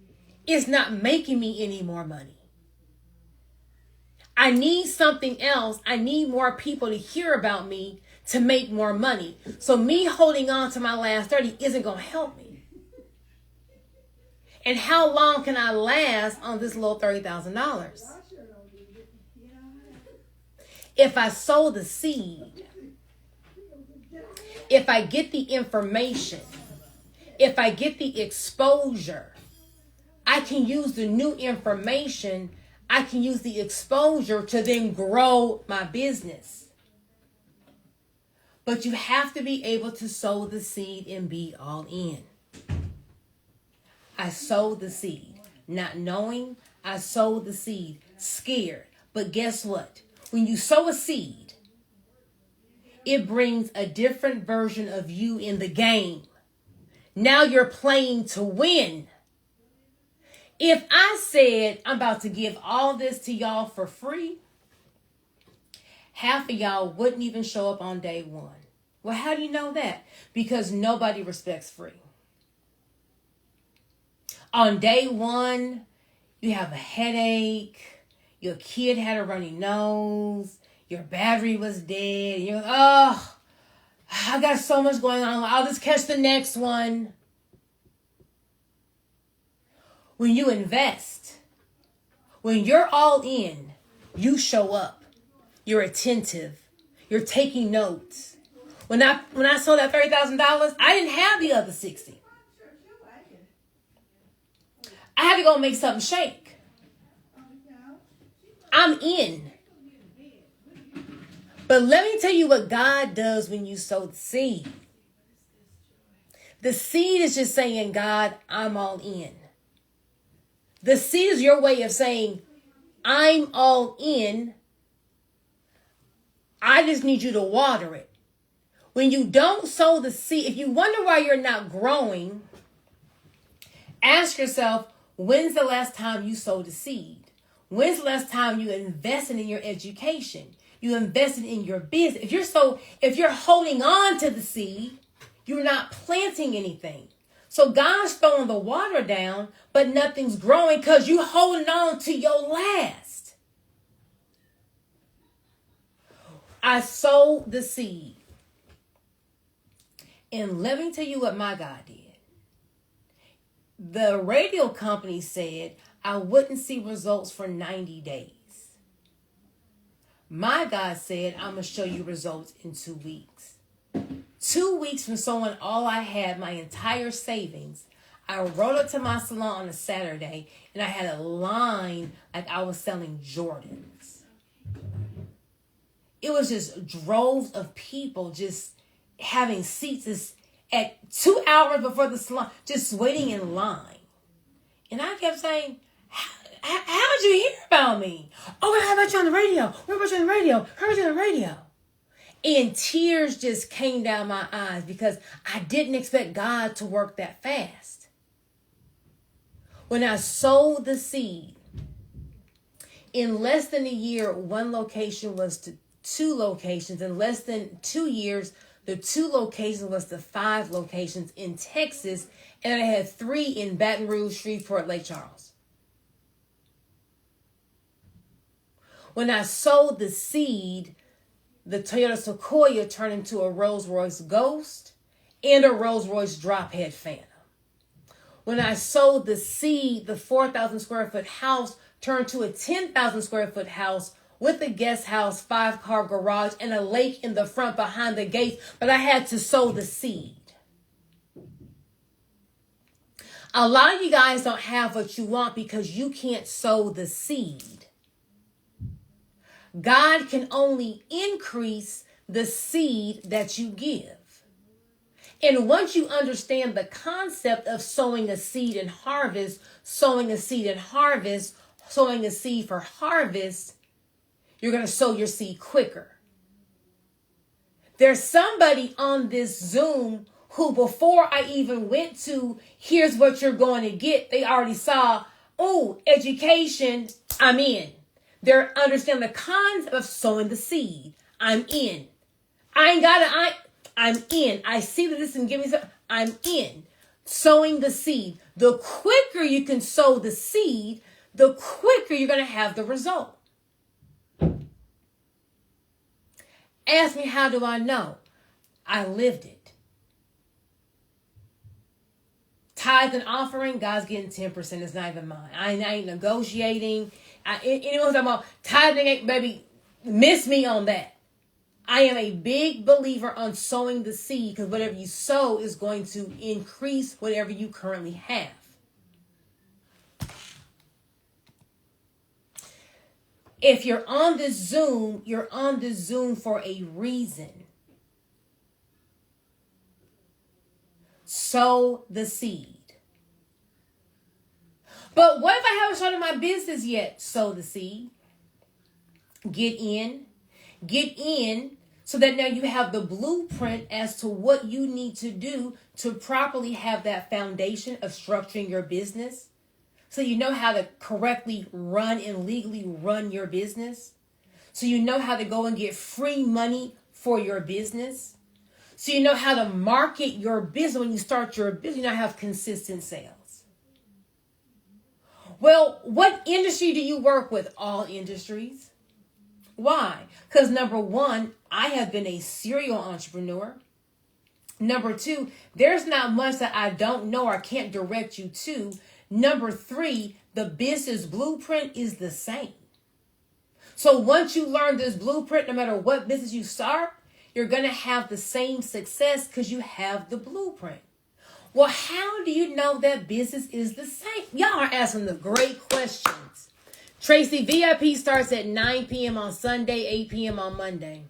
it's not making me any more money. I need something else. I need more people to hear about me to make more money. So me holding on to my last 30 isn't going to help me. And how long can I last on this little $30,000? If I sow the seed, if I get the information, if I get the exposure, I can use the new information, I can use the exposure to then grow my business. But you have to be able to sow the seed and be all in. I sowed the seed, not knowing. I sowed the seed, scared. But guess what? When you sow a seed, it brings a different version of you in the game. Now you're playing to win. If I said I'm about to give all this to y'all for free, half of y'all wouldn't even show up on day one. Well, how do you know that? Because nobody respects free. On day one, you have a headache. Your kid had a runny nose. Your battery was dead. You're like, oh, I got so much going on. I'll just catch the next one. When you invest, when you're all in, you show up. You're attentive. You're taking notes. When I sold that $30,000, I didn't have the other 60. I had to go make something shake. I'm in. But let me tell you what God does when you sow the seed. The seed is just saying, God, I'm all in. The seed is your way of saying, I'm all in. I just need you to water it. When you don't sow the seed, if you wonder why you're not growing, ask yourself, when's the last time you sowed a seed? When's the last time you invested in your education? You invested in your business. If you're holding on to the seed, you're not planting anything. So God's throwing the water down, but nothing's growing because you're holding on to your last. I sowed the seed. And let me tell you what my God did. The radio company said I wouldn't see results for 90 days. My God said, I'm going to show you results in 2 weeks. 2 weeks from sowing all I had, my entire savings, I rode up to my salon on a Saturday and I had a line like I was selling Jordans. It was just droves of people just having seats at 2 hours before the salon, just waiting in line. And I kept saying, how did you hear about me? Oh, we heard about you on the radio. We heard about you on the radio. Heard about you on the radio. And tears just came down my eyes because I didn't expect God to work that fast. When I sowed the seed, in less than a year, one location was to 2 locations. In less than 2 years, the 2 locations was to 5 locations in Texas. And I had 3 in Baton Rouge, Shreveport, Lake Charles. When I sowed the seed, the Toyota Sequoia turned into a Rolls-Royce Ghost and a Rolls-Royce Drophead Phantom. When I sowed the seed, the 4,000 square foot house turned to a 10,000 square foot house with a guest house, 5-car garage, and a lake in the front behind the gates. But I had to sow the seed. A lot of you guys don't have what you want because you can't sow the seed. God can only increase the seed that you give. And once you understand the concept of sowing a seed and harvest, sowing a seed and harvest, sowing a seed for harvest, you're going to sow your seed quicker. There's somebody on this Zoom who, before I even went to, here's what you're going to get, they already saw, oh, education, I'm in. They're understanding the concept of sowing the seed. I'm in. I'm in. I see that this and give me some. I'm in. Sowing the seed. The quicker you can sow the seed, the quicker you're going to have the result. Ask me, how do I know? I lived it. Tithe and offering, God's getting 10%. It's not even mine. I ain't negotiating. Anyone talking about tithing, ain't, baby, miss me on that. I am a big believer on sowing the seed because whatever you sow is going to increase whatever you currently have. If you're on this Zoom, you're on this Zoom for a reason. Sow the seed. But what if I haven't started my business yet? Sow the seed. Get in so that now you have the blueprint as to what you need to do to properly have that foundation of structuring your business. So you know how to correctly run and legally run your business. So you know how to go and get free money for your business. So you know how to market your business. When you start your business, you know how to have consistent sales. Well, what industry do you work with? All industries. Why? Because number 1, I have been a serial entrepreneur. Number 2, there's not much that I don't know or can't direct you to. Number 3, the business blueprint is the same. So once you learn this blueprint, no matter what business you start, you're going to have the same success because you have the blueprint. Well, how do you know that business is the same? Y'all are asking the great questions. Tracy, VIP starts at 9 p.m. on Sunday, 8 p.m. on Monday.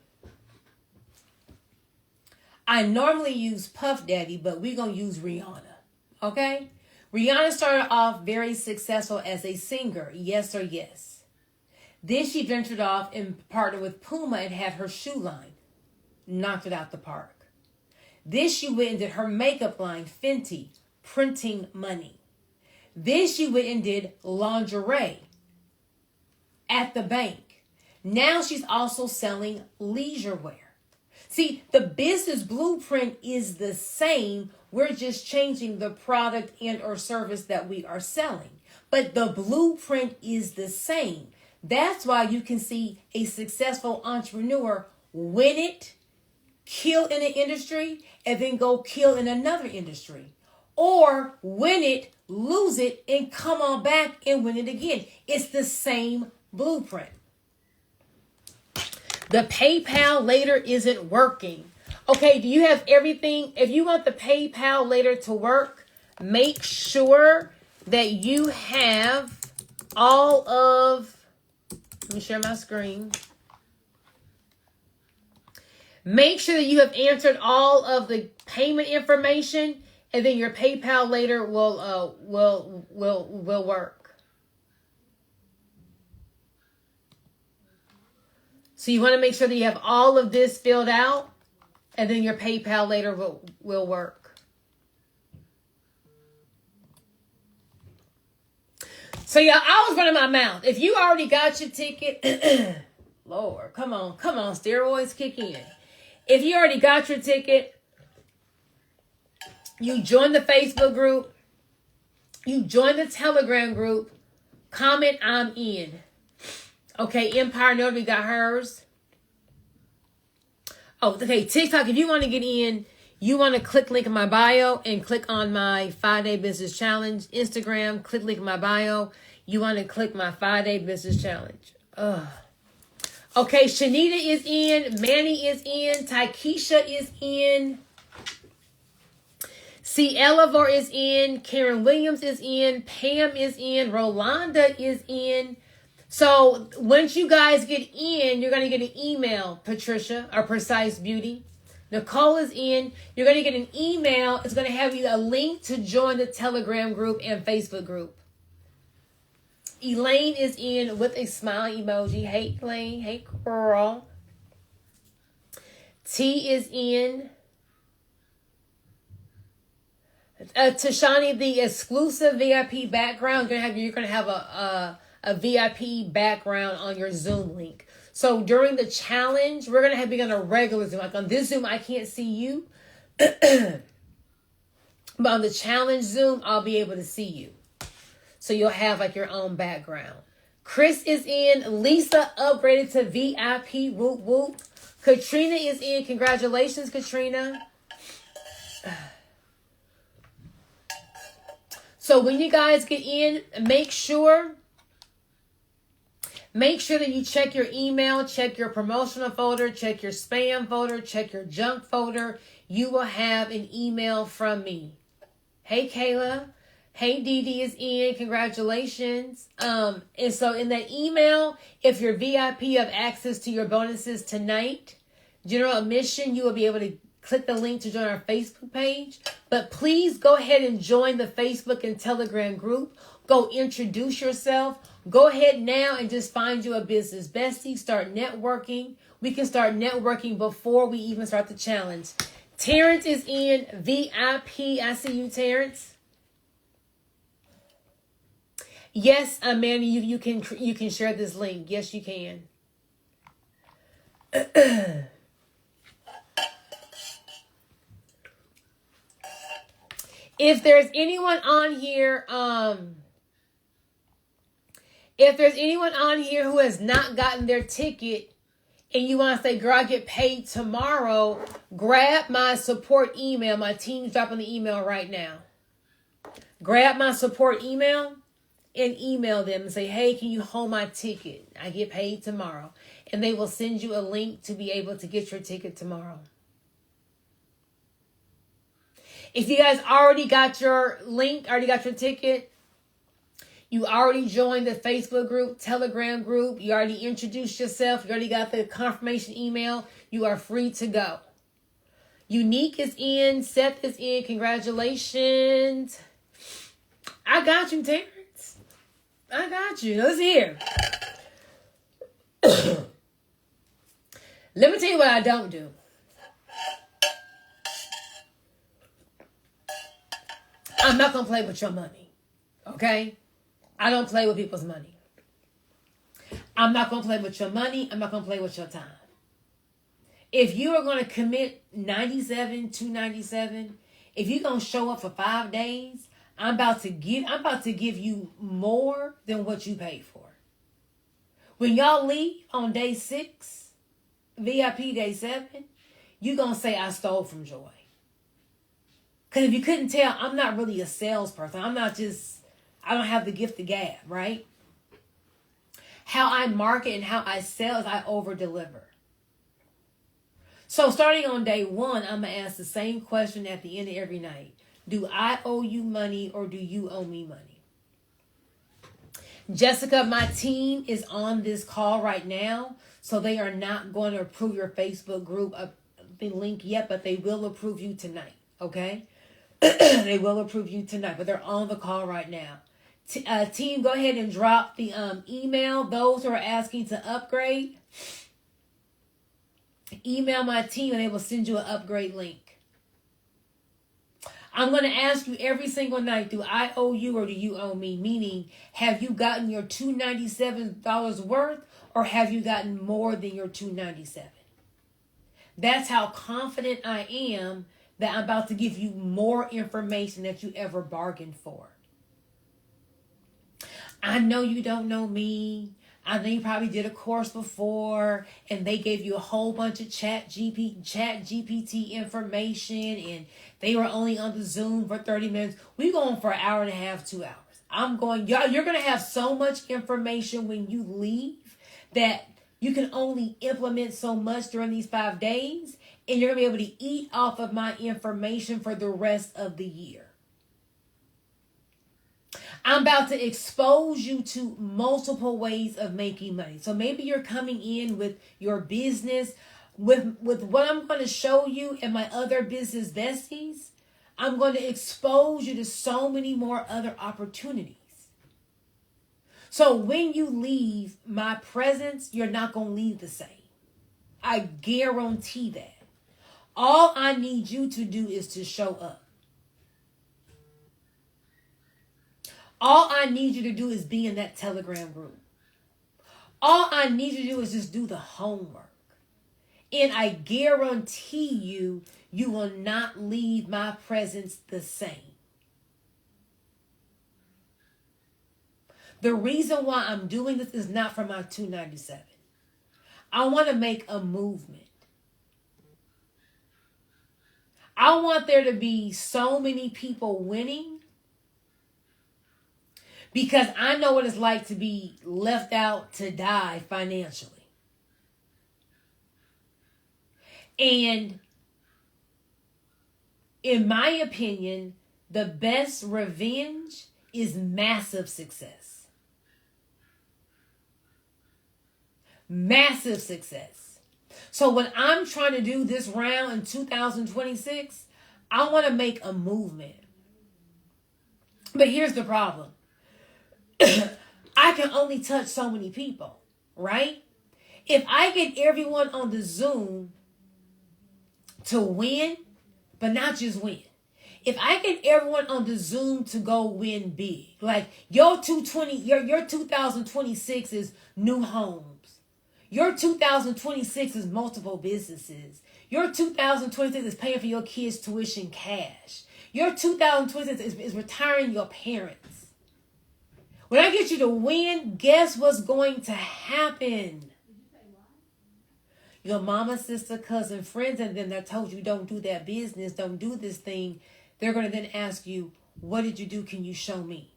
I normally use Puff Daddy, but we're going to use Rihanna. Okay? Rihanna started off very successful as a singer. Yes or yes. Then she ventured off and partnered with Puma and had her shoe line. Knocked it out the park. Then she went and did her makeup line, Fenty, printing money. Then she went and did lingerie at the bank. Now she's also selling leisure wear. See, the business blueprint is the same. We're just changing the product and or service that we are selling. But the blueprint is the same. That's why you can see a successful entrepreneur win it, kill in an industry, and then go kill in another industry. Or win it, lose it, and come on back and win it again. It's the same blueprint. The PayPal later isn't working. Okay, do you have everything? If you want the PayPal later to work, make sure that you have all of, let me share my screen. Make sure that you have answered all of the payment information, and then your PayPal later will work. So you want to make sure that you have all of this filled out, and then your PayPal later will work. So yeah, I was running my mouth. If you already got your ticket, Lord, come on, steroids kick in. If you already got your ticket, you join the Facebook group, you join the Telegram group, comment I'm in. Okay, Empire Notary got hers. Oh, okay, TikTok, if you want to get in, you want to click link in my bio and click on my 5-day business challenge. Instagram, click link in my bio. You want to click my 5-day business challenge. Ugh. Okay, Shanita is in. Manny is in. Taikisha is in. C. Elevor is in. Karen Williams is in. Pam is in. Rolanda is in. So once you guys get in, you're going to get an email, Patricia, or Precise Beauty. Nicole is in. You're going to get an email. It's going to have you a link to join the Telegram group and Facebook group. Elaine is in with a smile emoji. Hey, Elaine. Hey, girl. T is in. Tashani, the exclusive VIP background. You're going to have a VIP background on your Zoom link. So during the challenge, we're going to be on a regular Zoom. Like on this Zoom, I can't see you. But on the challenge Zoom, I'll be able to see you. So you'll have like your own background. Chris is in. Lisa upgraded to VIP. Whoop, whoop. Katrina is in. Congratulations, Katrina. So when you guys get in, make sure that you check your email, check your promotional folder, check your spam folder, check your junk folder. You will have an email from me. Hey, Kayla. Hey, Dee Dee is in. Congratulations. And so in that email, if you're VIP, you have access to your bonuses tonight. General admission, you will be able to click the link to join our Facebook page. But please go ahead and join the Facebook and Telegram group. Go introduce yourself. Go ahead now and just find you a business bestie. Start networking. We can start networking before we even start the challenge. Terrence is in. VIP. I see you, Terrence. Yes, Amanda, you can share this link. Yes, you can. If there's anyone on here, who has not gotten their ticket and you want to say, girl, I get paid tomorrow, grab my support email. My team's dropping the email right now. Grab my support email and email them and say, hey, can you hold my ticket? I get paid tomorrow. and they will send you a link to be able to get your ticket tomorrow. If you guys already got your link, already got your ticket, you already joined the Facebook group, Telegram group, you already introduced yourself, you already got the confirmation email, you are free to go. Unique is in, Seth is in, congratulations. I got you, Terrence. I got you. Let's hear. Let me tell you what I don't do. I'm not going to play with your money. Okay? I don't play with people's money. I'm not going to play with your money. I'm not going to play with your time. If you are going to commit 97 to 97, if you're going to show up for 5 days, I'm about to give you more than what you paid for. When y'all leave on day 6, VIP day 7, you're going to say, I stole from Joy. Because if you couldn't tell, I'm not really a salesperson. I don't have the gift of gab, right? How I market and how I sell is I over-deliver. So starting on day 1, I'm going to ask the same question at the end of every night. Do I owe you money or do you owe me money? Jessica, my team is on this call right now, so they are not going to approve your Facebook group link yet, but they will approve you tonight, okay? They will approve you tonight, but they're on the call right now. Team, go ahead and drop the email. Those who are asking to upgrade, email my team and they will send you an upgrade link. I'm going to ask you every single night, do I owe you or do you owe me? Meaning, have you gotten your $297 worth or have you gotten more than your $297? That's how confident I am that I'm about to give you more information that you ever bargained for. I know you don't know me. I know you probably did a course before and they gave you a whole bunch of chat GPT information and they were only on the Zoom for 30 minutes. We're going for an hour and a half, 2 hours. You're going to have so much information when you leave that you can only implement so much during these 5 days, and you're going to be able to eat off of my information for the rest of the year. I'm about to expose you to multiple ways of making money. So maybe you're coming in with your business, with what I'm going to show you and my other business besties. I'm going to expose you to so many more other opportunities. So when you leave my presence, you're not going to leave the same. I guarantee that. All I need you to do is to show up. All I need you to do is be in that Telegram group. All I need you to do is just do the homework. And I guarantee you, you will not leave my presence the same. The reason why I'm doing this is not for my $297. I want to make a movement. I want there to be so many people winning because I know what it's like to be left out to die financially. And in my opinion, the best revenge is massive success. Massive success. So what I'm trying to do this round in 2026, I want to make a movement. But here's the problem. I can only touch so many people, right? If I get everyone on the Zoom to win, but not just win. If I get everyone on the Zoom to go win big, like your 2026 is new homes. Your 2026 is multiple businesses. Your 2026 is paying for your kids' tuition cash. Your 2026 is retiring your parents. When I get you to win, guess what's going to happen? Your mama, sister, cousin, friends, and them that told you don't do that business, don't do this thing, they're going to then ask you, what did you do? Can you show me?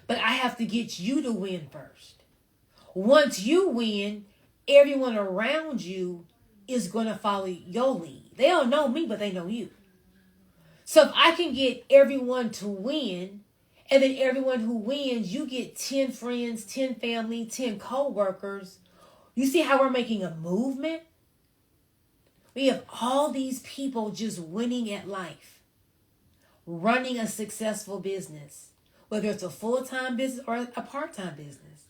But I have to get you to win first. Once you win, everyone around you is going to follow your lead. They don't know me, but they know you. So if I can get everyone to win, and then everyone who wins, you get 10 friends, 10 family, 10 co-workers. You see how we're making a movement? We have all these people just winning at life, running a successful business, whether it's a full-time business or a part-time business.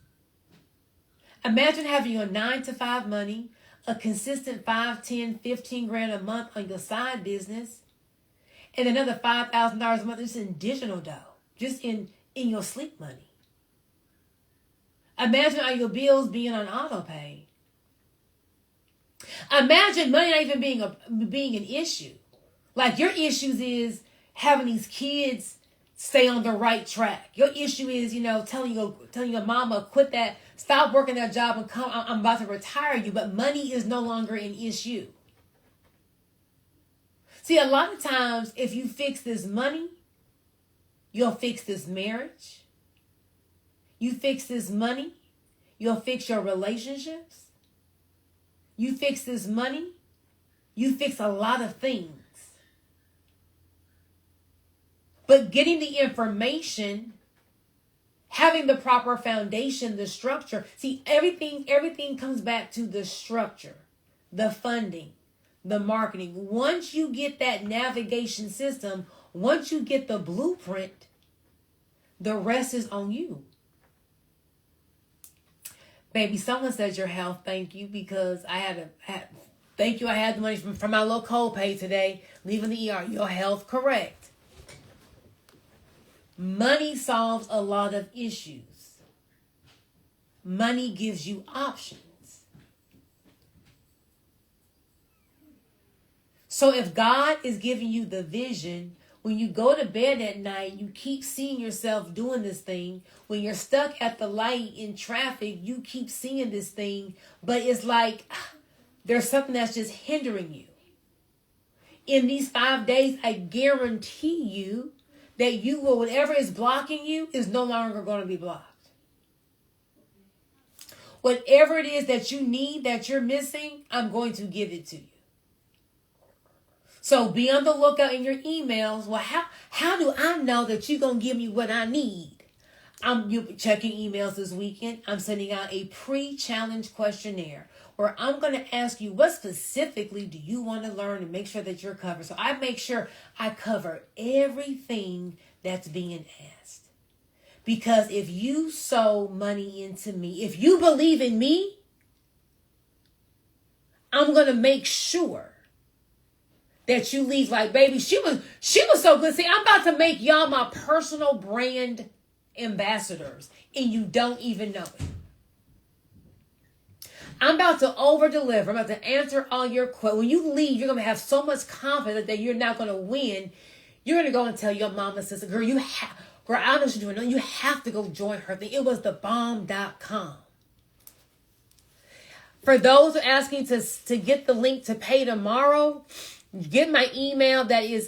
Imagine having your 9-to-5 money, a consistent 5, 10, 15 grand a month on your side business, and another $5,000 a month just in digital dough, just in your sleep money. Imagine all your bills being on auto pay. Imagine money not even being an issue. Like your issues is having these kids stay on the right track. Your issue is, telling your mama quit that, stop working that job and come. I'm about to retire you, but money is no longer an issue. See, a lot of times, if you fix this money, you'll fix this marriage. You fix this money, you'll fix your relationships. You fix this money, you fix a lot of things. But getting the information, having the proper foundation, the structure. See, everything comes back to the structure, the funding, the marketing. Once you get that navigation system, once you get the blueprint, the rest is on you. Baby, someone said your health, thank you, because thank you, I had the money from my little copay today, leaving the ER. Your health, correct. Money solves a lot of issues. Money gives you options. So if God is giving you the vision, when you go to bed at night, you keep seeing yourself doing this thing. When you're stuck at the light in traffic, you keep seeing this thing, but it's like there's something that's just hindering you. In these 5 days, I guarantee you that whatever is blocking you is no longer going to be blocked. Whatever it is that you need, that you're missing, I'm going to give it to you. So be on the lookout in your emails. Well, how do I know that you're going to give me what I need? You'll be checking emails this weekend. I'm sending out a pre-challenge questionnaire where I'm going to ask you, what specifically do you want to learn and make sure that you're covered? So I make sure I cover everything that's being asked. Because if you sow money into me, if you believe in me, I'm going to make sure that you leave like, baby, she was so good. See, I'm about to make y'all my personal brand ambassadors, and you don't even know it. I'm about to over-deliver. I'm about to answer all your questions. When you leave, you're going to have so much confidence that you're not going to win. You're going to go and tell your mama, sister, girl, girl, I don't know what you're doing. You have to go join her thing. It was thebomb.com. For those who are asking to get the link to pay tomorrow, get my email that is,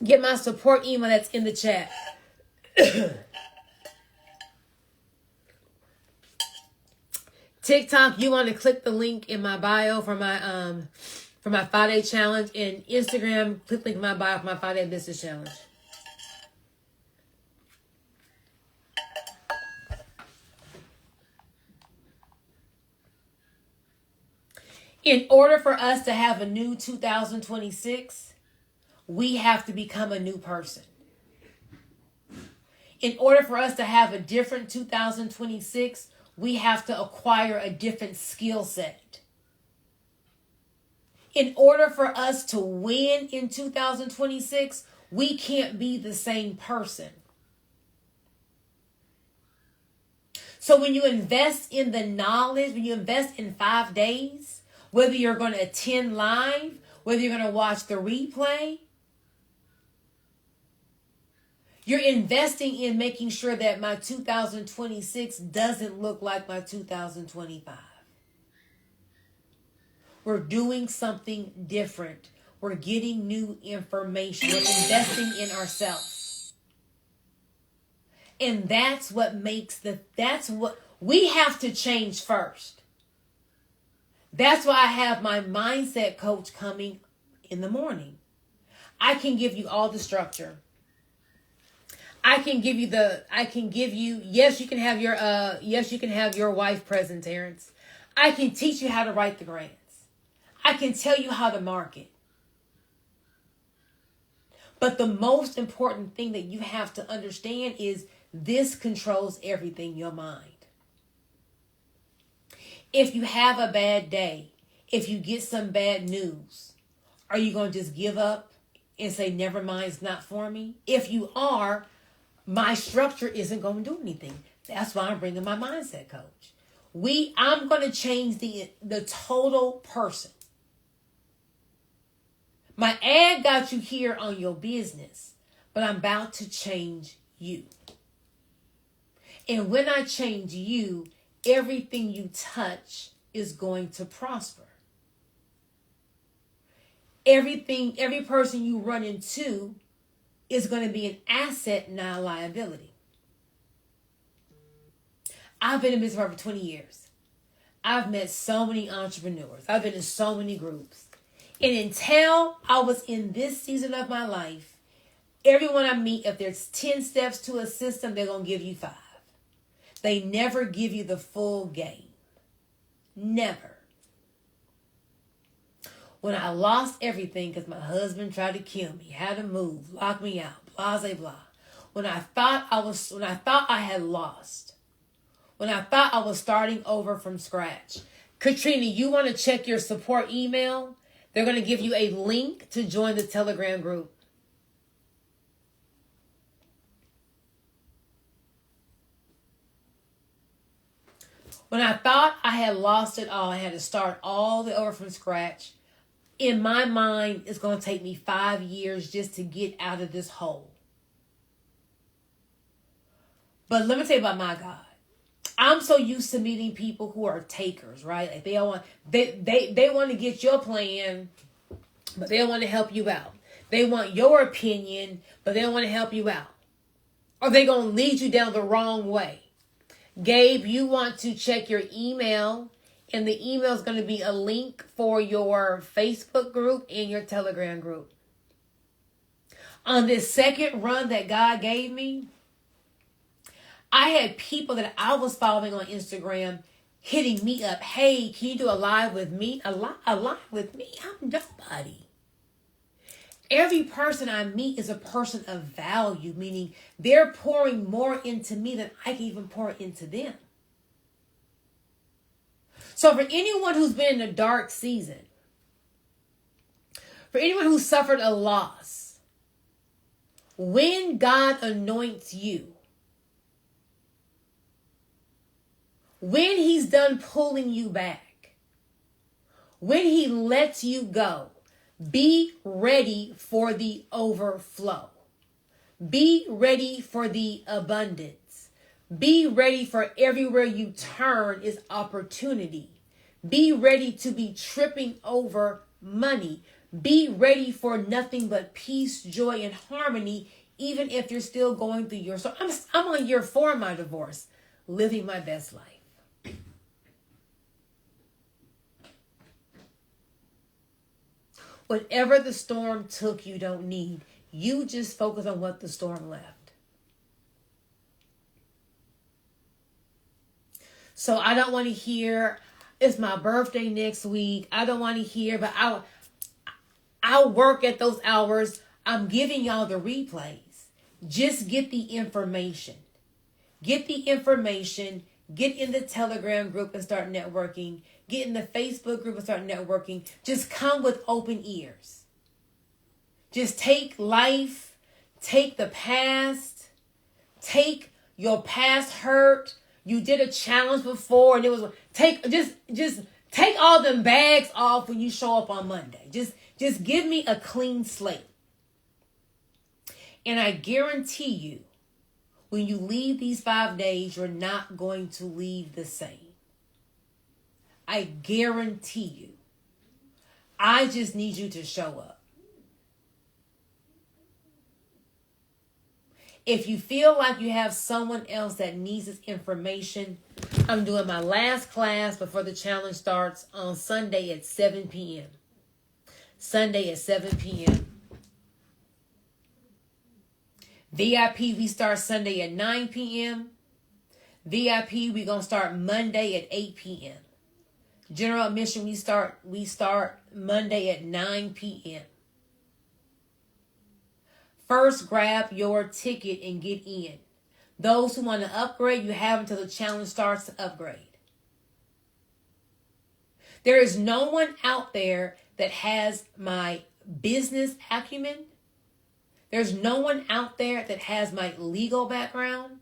get my support email that's in the chat. TikTok, you want to click the link in my bio for my 5-day challenge. And Instagram, click link in my bio for my 5-day business challenge. In order for us to have a new 2026, we have to become a new person. In order for us to have a different 2026, we have to acquire a different skill set. In order for us to win in 2026, we can't be the same person. So when you invest in the knowledge, when you invest in 5 days, whether you're going to attend live, whether you're going to watch the replay, you're investing in making sure that my 2026 doesn't look like my 2025. We're doing something different. We're getting new information. We're investing in ourselves. And that's what we have to change first. That's why I have my mindset coach coming in the morning. I can give you all the structure. Yes, you can have your wife present, Terrence. I can teach you how to write the grants. I can tell you how to market. But the most important thing that you have to understand is this controls everything, your mind. If you have a bad day, if you get some bad news, are you going to just give up and say, never mind, it's not for me? If you are, my structure isn't going to do anything. That's why I'm bringing my mindset coach. I'm going to change the total person. My ad got you here on your business, but I'm about to change you. And when I change you, everything you touch is going to prosper. Every person you run into is going to be an asset, not a liability. I've been in business for over 20 years. I've met so many entrepreneurs. I've been in so many groups. And until I was in this season of my life, everyone I meet, if there's 10 steps to a system, they're going to give you 5. They never give you the full game. Never. When I lost everything because my husband tried to kill me, had to move, lock me out, blah, blah, blah. When I thought I had lost, when I thought I was starting over from scratch. Katrina, you want to check your support email? They're going to give you a link to join the Telegram group. When I thought I had lost it all, I had to start all the over from scratch. In my mind, it's going to take me 5 years just to get out of this hole. But let me tell you about my God. I'm so used to meeting people who are takers, right? Like they want to get your plan, but they don't want to help you out. They want your opinion, but they don't want to help you out. Or they're going to lead you down the wrong way. Gabe, you want to check your email, and the email is going to be a link for your Facebook group and your Telegram group. On this second run that God gave me, I had people that I was following on Instagram hitting me up. Hey, can you do a live with me? A live with me? I'm nobody. Every person I meet is a person of value, meaning they're pouring more into me than I can even pour into them. So for anyone who's been in a dark season, for anyone who suffered a loss, when God anoints you, when he's done pulling you back, when he lets you go, be ready for the overflow. Be ready for the abundance. Be ready for everywhere you turn is opportunity. Be ready to be tripping over money. Be ready for nothing but peace, joy, and harmony, even if you're still going through your story. I'm on year 4 of my divorce, living my best life. Whatever the storm took, you don't need. You just focus on what the storm left. So I don't want to hear, it's my birthday next week. I don't want to hear, but I'll work at those hours. I'm giving y'all the replays. Just get the information. Get the information. Get in the Telegram group and start networking. Get in the Facebook group and start networking. Just come with open ears. Just take life, take the past, take your past hurt. You did a challenge before and it was just take all them bags off when you show up on Monday. Just give me a clean slate. And I guarantee you, when you leave these 5 days, you're not going to leave the same. I guarantee you. I just need you to show up. If you feel like you have someone else that needs this information, I'm doing my last class before the challenge starts on Sunday at 7 p.m. Sunday at 7 p.m. VIP, we start Sunday at 9 p.m. VIP, we going to start Monday at 8 p.m. General admission, we start Monday at 9 p.m. First, grab your ticket and get in. Those who want to upgrade, you have until the challenge starts to upgrade. There is no one out there that has my business acumen. There's no one out there that has my legal background.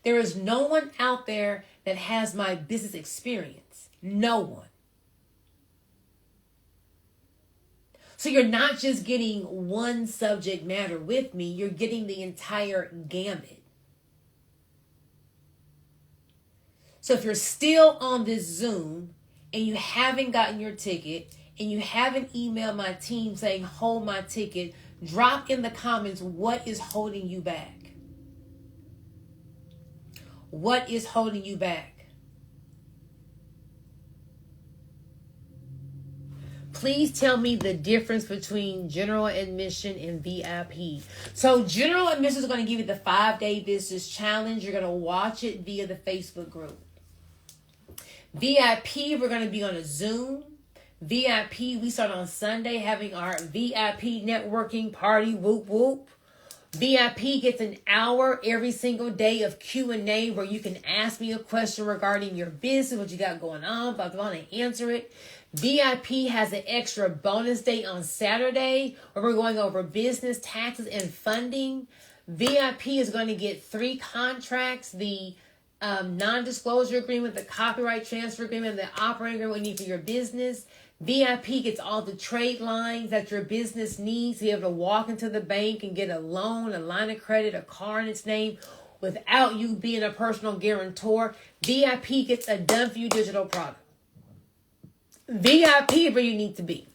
There is no one out there that has my business experience. No one. So you're not just getting one subject matter with me, you're getting the entire gamut. So if you're still on this Zoom and you haven't gotten your ticket and you haven't emailed my team saying, hold my ticket, drop in the comments what is holding you back. What is holding you back? Please tell me the difference between general admission and VIP. So general admission is going to give you the 5-day business challenge. You're going to watch it via the Facebook group. VIP, we're going to be on a Zoom. VIP, we start on Sunday having our VIP networking party. Whoop, whoop. VIP gets an hour every single day of Q&A where you can ask me a question regarding your business, what you got going on, blah, blah, and answer it. VIP has an extra bonus day on Saturday where we're going over business, taxes, and funding. VIP is going to get 3 contracts, the non-disclosure agreement, the copyright transfer agreement, the operating agreement we need for your business. VIP gets all the trade lines that your business needs to be able to walk into the bank and get a loan, a line of credit, a car in its name without you being a personal guarantor. VIP gets a done-for-you digital product. VIP is where you need to be.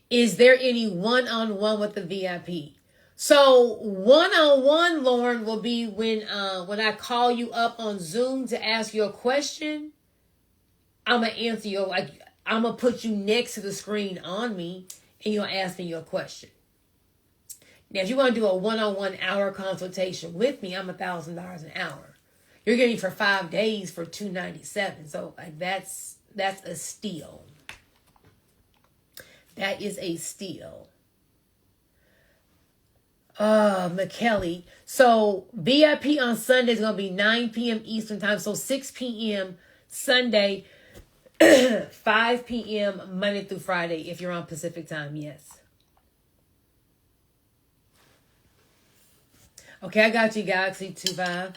Is there any one-on-one with the VIP? So one-on-one, Lauren, will be when I call you up on Zoom to ask you a question. I'm going to answer you. I'm going to put you next to the screen on me and you'll ask me your question. Now, if you want to do a one-on-one hour consultation with me, I'm $1,000 an hour. You're getting me for 5 days for $297. So that's a steal. That is a steal. McKelly. So VIP on Sunday is going to be 9 p.m. Eastern time. So 6 p.m. Sunday, 5 p.m. Monday through Friday if you're on Pacific time. Yes. Okay, I got you, Galaxy 25.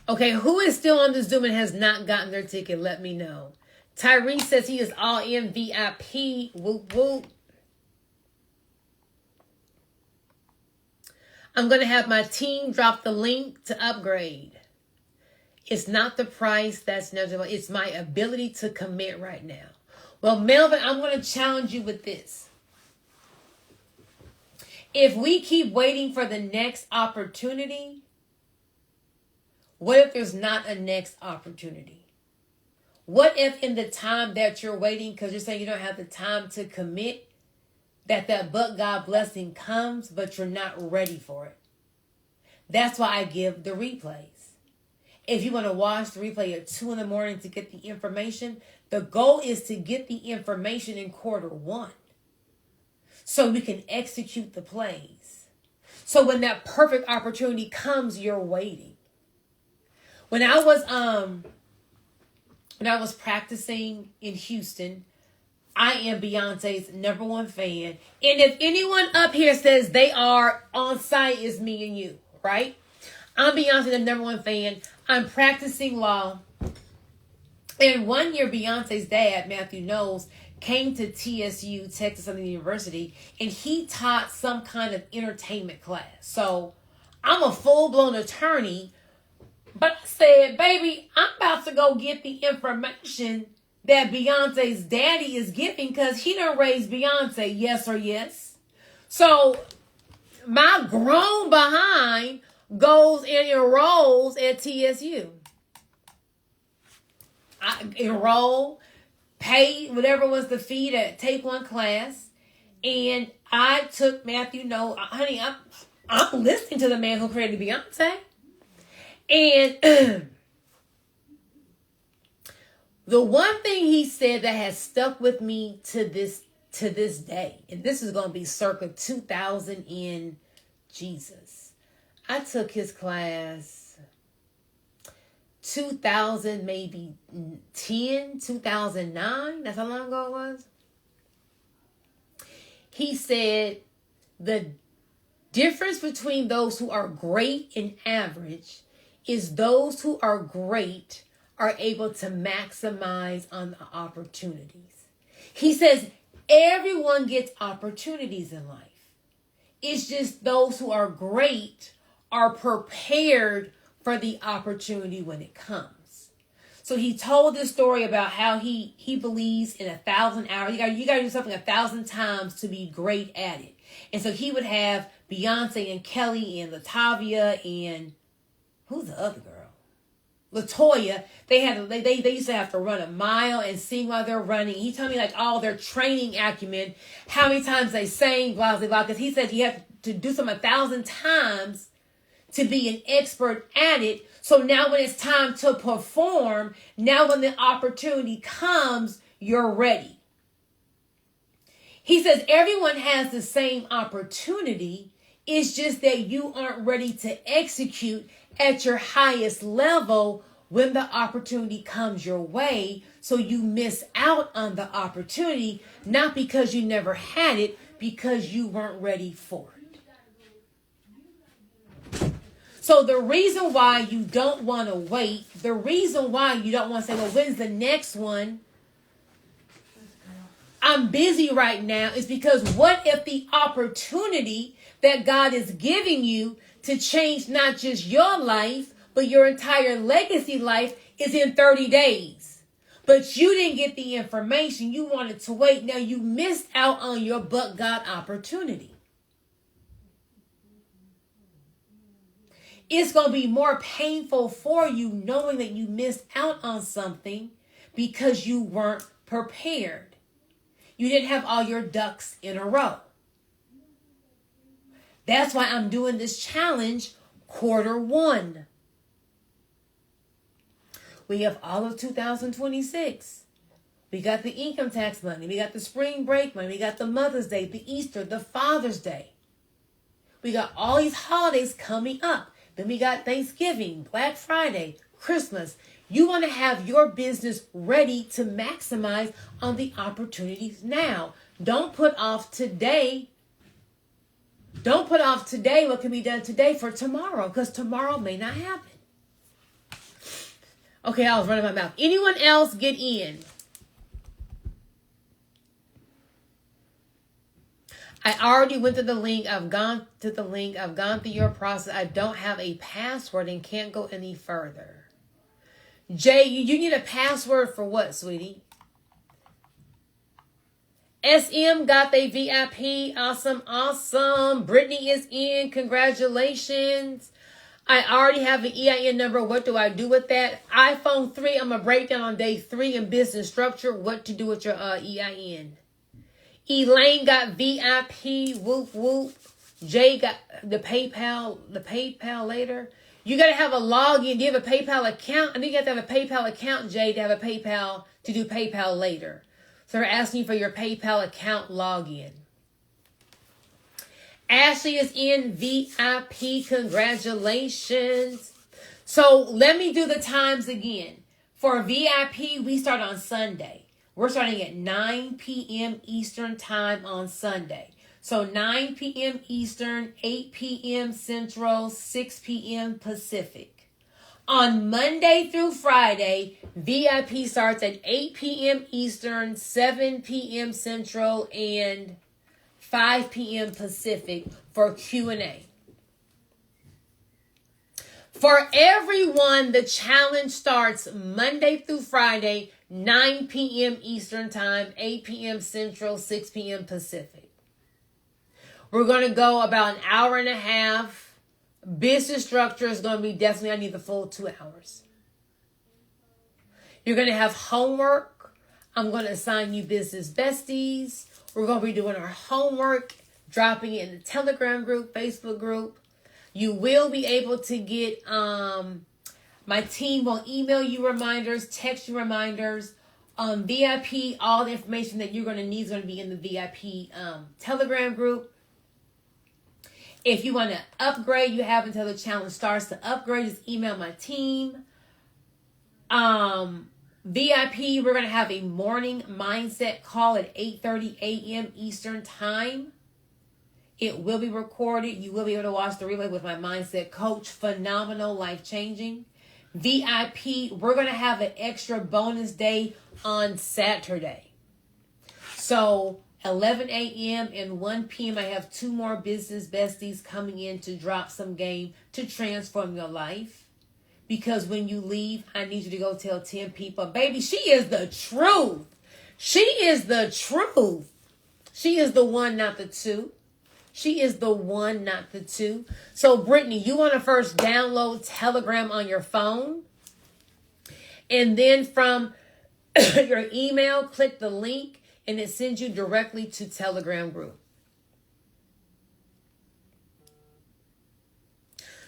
Okay, who is still on the Zoom and has not gotten their ticket? Let me know. Tyree says he is all in VIP. Whoop, whoop. I'm going to have my team drop the link to upgrade. It's not the price that's necessary. It's my ability to commit right now. Well, Melvin, I'm going to challenge you with this. If we keep waiting for the next opportunity, what if there's not a next opportunity? What if in the time that you're waiting, because you're saying you don't have the time to commit, that but God blessing comes, but you're not ready for it? That's why I give the replays. If you want to watch the replay at 2 a.m. to get the information, the goal is to get the information in Q1 so we can execute the plays. So when that perfect opportunity comes, you're waiting. When I was practicing in Houston, I am Beyonce's #1 fan. And if anyone up here says they are on site, it's me and you, right? I'm Beyonce's #1 fan. I'm practicing law. And one year, Beyonce's dad, Matthew Knowles, came to TSU, Texas Southern University, and he taught some kind of entertainment class. So I'm a full-blown attorney, But I said, baby, I'm about to go get the information that Beyonce's daddy is giving because he done raised Beyonce, yes or yes. So my grown behind goes and enrolls at TSU. I enroll, pay whatever was the fee to take one class. And I took Matthew, no, honey, I'm listening to the man who created Beyonce. And the one thing he said that has stuck with me to this day, and this is going to be circa 2000 in Jesus. I took his class 2000, maybe 10, 2009. That's how long ago it was. He said the difference between those who are great and average is those who are great are able to maximize on the opportunities. He says everyone gets opportunities in life. It's just those who are great are prepared for the opportunity when it comes. So he told this story about how he believes in 1,000 hours. You got to do something 1,000 times to be great at it. And so he would have Beyonce and Kelly and Latavia and who's the other girl? Latoya. They used to have to run a mile and sing while they're running. He told me like all their training acumen, how many times they sang, blah, blah, blah. Because he said you have to do something 1,000 times to be an expert at it. So now when it's time to perform, now when the opportunity comes, you're ready. He says everyone has the same opportunity. It's just that you aren't ready to execute at your highest level when the opportunity comes your way. So you miss out on the opportunity, not because you never had it, because you weren't ready for it. So the reason why you don't want to wait, the reason why you don't want to say, well, when's the next one? I'm busy right now is because what if the opportunity that God is giving you to change not just your life, but your entire legacy life is in 30 days. But you didn't get the information. You wanted to wait. Now you missed out on your but God opportunity. It's going to be more painful for you knowing that you missed out on something because you weren't prepared. You didn't have all your ducks in a row. That's why I'm doing this challenge Q1. We have all of 2026. We got the income tax money. We got the spring break money. We got the Mother's Day, the Easter, the Father's Day. We got all these holidays coming up. Then we got Thanksgiving, Black Friday, Christmas. You want to have your business ready to maximize on the opportunities now. Don't put off today. Don't put off today what can be done today for tomorrow, because tomorrow may not happen. Okay, I was running my mouth. Anyone else get in? I already went to the link. I've gone to the link. I've gone through your process. I don't have a password and can't go any further. Jay, you need a password for what, sweetie? SM got their VIP. Awesome, awesome. Brittany is in. Congratulations. I already have an EIN number. What do I do with that? iPhone 3, I'm going to break down on day 3 in business structure what to do with your EIN. Elaine got VIP. Whoop, whoop. Jay got the PayPal later. You got to have a login. Do you have a PayPal account? I think you have to have a PayPal account, Jay, to have a PayPal, to do PayPal later. So they're asking you for your PayPal account login. Ashley is in VIP. Congratulations. So let me do the times again. For VIP, we start on Sunday. We're starting at 9 p.m. Eastern time on Sunday. So 9 p.m. Eastern, 8 p.m. Central, 6 p.m. Pacific. On Monday through Friday, VIP starts at 8 p.m. Eastern, 7 p.m. Central, and 5 p.m. Pacific for Q&A. For everyone, the challenge starts Monday through Friday, 9 p.m. Eastern Time, 8 p.m. Central, 6 p.m. Pacific. We're going to go about an hour and a half. Business structure is going to be definitely, I need the full 2 hours. You're going to have homework. I'm going to assign you business besties. We're going to be doing our homework, dropping it in the Telegram group, Facebook group. You will be able to get, my team will email you reminders, text you reminders. VIP, all the information that you're going to need is going to be in the VIP Telegram group. If you want to upgrade, you have until the challenge starts to upgrade. Just email my team. VIP, we're going to have a morning mindset call at 8:30 a.m. Eastern Time. It will be recorded. You will be able to watch the replay with my mindset coach. Phenomenal, life-changing. VIP, we're going to have an extra bonus day on Saturday. So 11 a.m. and 1 p.m. I have 2 more business besties coming in to drop some game to transform your life. Because when you leave, I need you to go tell 10 people, baby, she is the truth. She is the truth. She is the one, not the two. She is the one, not the two. So, Brittany, you want to first download Telegram on your phone. And then from your email, click the link, and it sends you directly to Telegram group.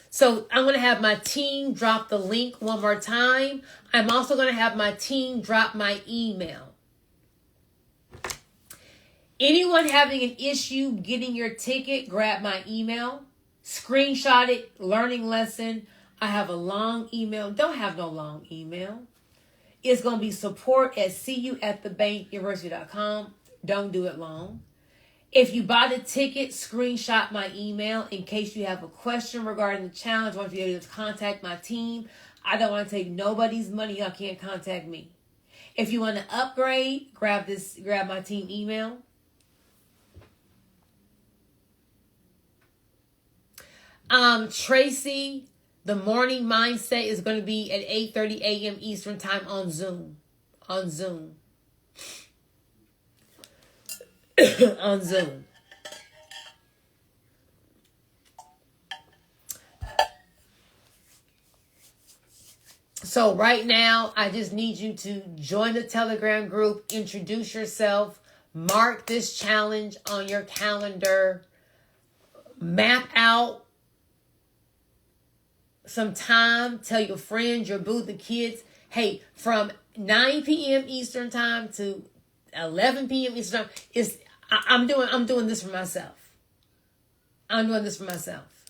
So, I'm going to have my team drop the link one more time. I'm also going to have my team drop my email. Anyone having an issue getting your ticket, grab my email, screenshot it, learning lesson. I have a long email. Don't have no long email. It's going to be support@cuatthebankuniversity.com. Don't do it long. If you buy the ticket, screenshot my email in case you have a question regarding the challenge. I want you to be able to contact my team. I don't want to take nobody's money. Y'all can't contact me. If you want to upgrade, grab my team email. Tracy, the morning mindset is going to be at 8:30 a.m. Eastern Time on Zoom. On Zoom. On Zoom. So right now, I just need you to join the Telegram group, introduce yourself, mark this challenge on your calendar, map out some time, tell your friends, your boo, the kids, hey, from 9 p.m. Eastern Time to 11 p.m. Eastern Time, I'm doing this for myself. I'm doing this for myself.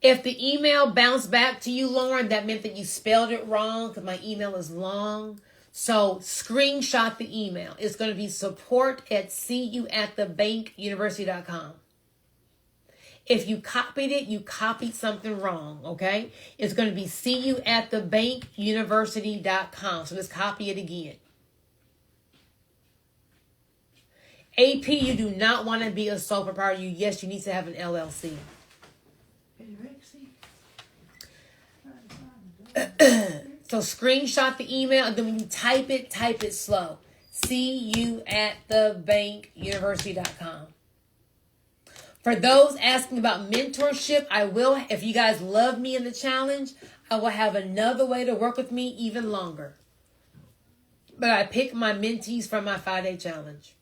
If the email bounced back to you, Lauren, that meant that you spelled it wrong because my email is long. So screenshot the email. It's going to be support@cuatthebankuniversity.com. If you copied it, you copied something wrong, okay? It's going to be cuatthebankuniversity.com. So let's copy it again. AP, you do not want to be a sole proprietor. Yes, you need to have an LLC. So screenshot the email, and then when you type it slow. cuatthebankuniversity.com. For those asking about mentorship, I will, if you guys love me in the challenge, I will have another way to work with me even longer. But I pick my mentees from my 5-day challenge.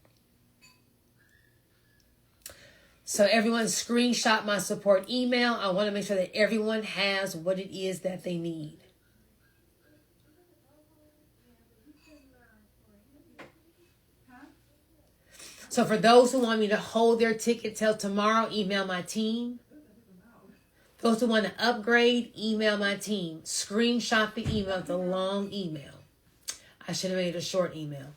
So everyone screenshot my support email. I want to make sure that everyone has what it is that they need. So for those who want me to hold their ticket till tomorrow, email my team. Those who want to upgrade, email my team. Screenshot the email. It's a long email. I should have made it a short email.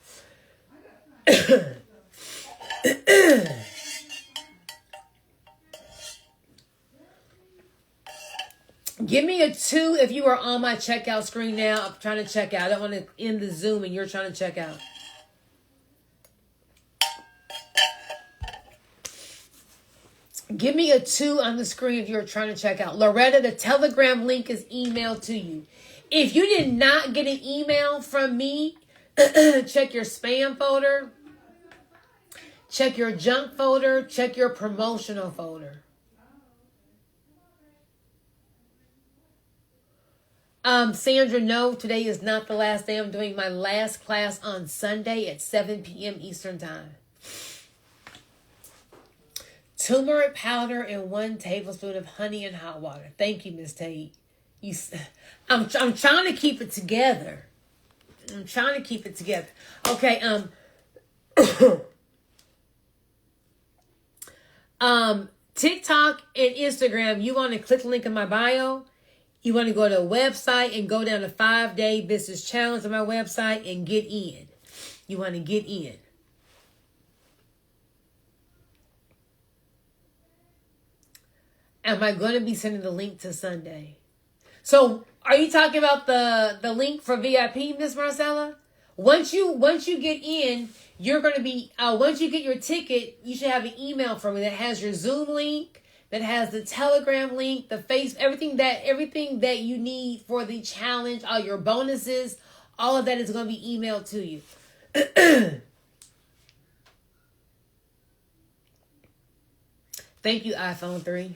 Give me a 2 if you are on my checkout screen now. I'm trying to check out. I don't want to end the Zoom and you're trying to check out. Give me a 2 on the screen if you're trying to check out. Loretta, the Telegram link is emailed to you. If you did not get an email from me, check your spam folder, check your junk folder, check your promotional folder. Sandra, no, today is not the last day. I'm doing my last class on Sunday at 7 p.m. Eastern Time. Turmeric powder and 1 tablespoon of honey and hot water. Thank you, Miss Tate. I'm trying to keep it together. Okay. TikTok and Instagram. You want to click the link in my bio. You want to go to a website and go down to 5-day business challenge on my website and get in. You want to get in. Am I going to be sending the link to Sunday? So, are you talking about the link for VIP, Miss Marcella? Once you get in, you're going to be once you get your ticket, you should have an email from me that has your Zoom link, that has the Telegram link, the everything that you need for the challenge, all your bonuses, all of that is going to be emailed to you. Thank you, iPhone 3.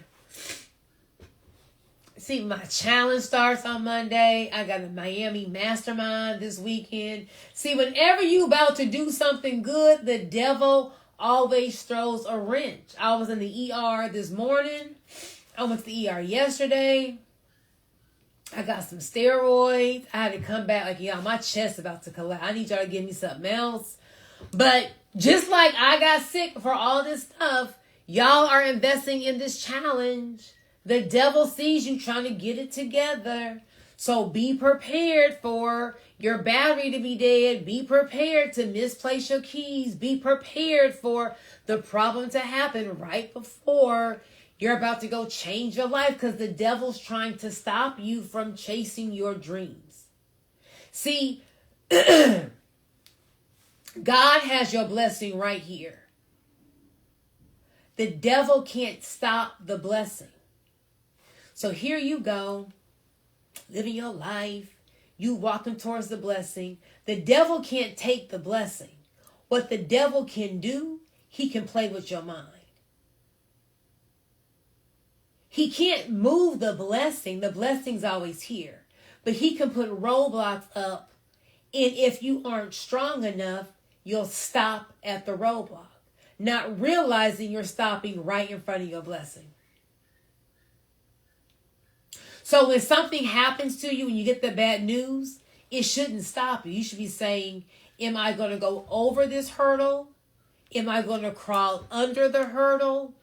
See, my challenge starts on Monday. I got a Miami mastermind this weekend. See, whenever you about to do something good, the devil always throws a wrench. I was in the ER this morning. I went to the ER yesterday. I got some steroids. I had to come back like, my chest about to collapse. I need y'all to give me something else. But just like I got sick for all this stuff, y'all are investing in this challenge. The devil sees you trying to get it together. So be prepared for your battery to be dead. Be prepared to misplace your keys. Be prepared for the problem to happen right before you're about to go change your life, because the devil's trying to stop you from chasing your dreams. See, God has your blessing right here. The devil can't stop the blessing. So here you go, living your life, you walking towards the blessing. The devil can't take the blessing. What the devil can do, he can play with your mind. He can't move the blessing. The blessing's always here. But he can put roadblocks up, and if you aren't strong enough, you'll stop at the roadblock, not realizing you're stopping right in front of your blessing. So when something happens to you and you get the bad news, it shouldn't stop you. You should be saying, am I going to go over this hurdle? Am I going to crawl under the hurdle?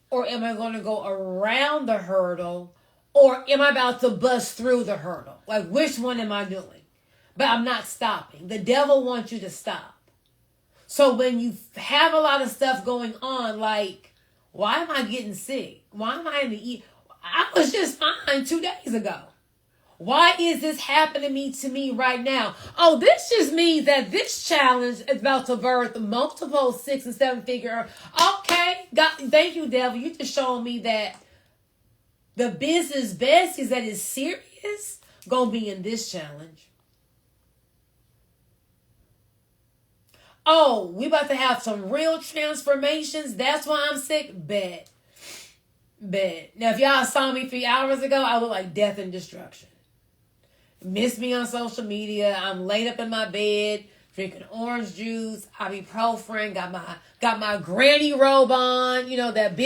Or am I going to go around the hurdle? Or am I about to bust through the hurdle? Like, which one am I doing? But I'm not stopping. The devil wants you to stop. So when you have a lot of stuff going on, like, why am I getting sick? Why am I in the I was just fine 2 days ago. Why is this happening to me right now? Oh, this just means that this challenge is about to birth multiple 6 and 7 figure. Okay, God, thank you, devil. You just showing me that the business besties that is serious gonna be in this challenge. Oh, we about to have some real transformations. That's why I'm sick. Bet. Now, if y'all saw me 3 hours ago, I look like death and destruction. Miss me on social media. I'm laid up in my bed, drinking orange juice, ibuprofen, got my granny robe on, that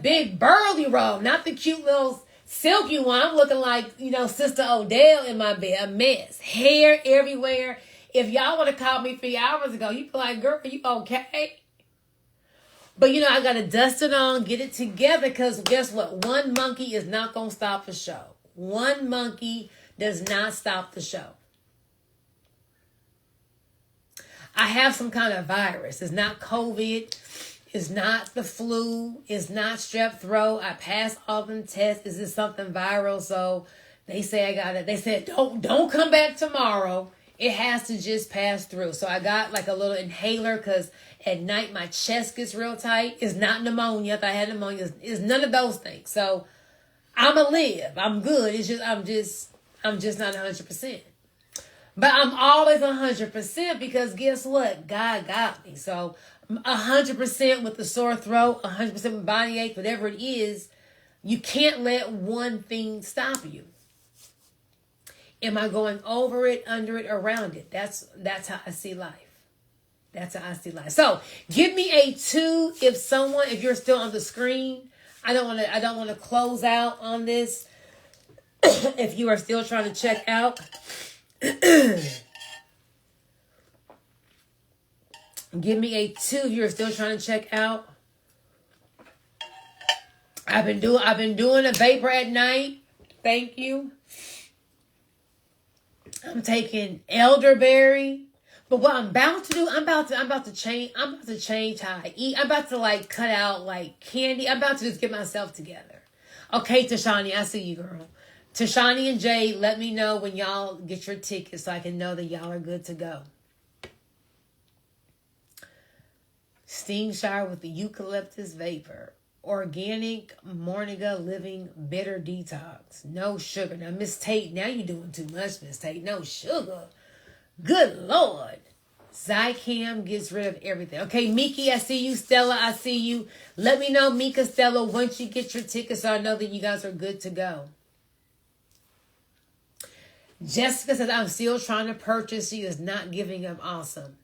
big burly robe, not the cute little silky one. I'm looking like, Sister Odell in my bed, a mess. Hair everywhere. If y'all would have called me 3 hours ago, you'd be like, girl, are you okay? But, I got to dust it on, get it together, because guess what? One monkey is not going to stop the show. One monkey does not stop the show. I have some kind of virus. It's not COVID. It's not the flu. It's not strep throat. I passed all them tests. Is this something viral? So they say they said, don't come back tomorrow It has to just pass through. So I got like a little inhaler because at night my chest gets real tight. It's not pneumonia. If I had pneumonia, it's none of those things. So I'm a live. I'm good. It's just I'm just not 100%. But I'm always 100% because guess what? God got me. So 100% with the sore throat, 100% with body ache, whatever it is. You can't let one thing stop you. Am I going over it, under it, around it? That's how I see life. That's how I see life. So give me a 2 if you're still on the screen. I don't want to close out on this. If you are still trying to check out. Give me a 2 if you're still trying to check out. I've been doing a vapor at night. Thank you. I'm taking elderberry. But what I'm about to do, I'm about to change how I eat. I'm about to like cut out like candy. I'm about to just get myself together. Okay, Tashani, I see you, girl. Tashani and Jay, let me know when y'all get your tickets so I can know that y'all are good to go. Steam shower with the eucalyptus vapor. Organic Morninga Living Bitter Detox. No sugar. Now, Miss Tate, now you're doing too much, Miss Tate. No sugar. Good Lord. Zycam gets rid of everything. Okay, Miki, I see you. Stella, I see you. Let me know, Mika, Stella, once you get your tickets so I know that you guys are good to go. Jessica says, I'm still trying to purchase. She is not giving up. Awesome.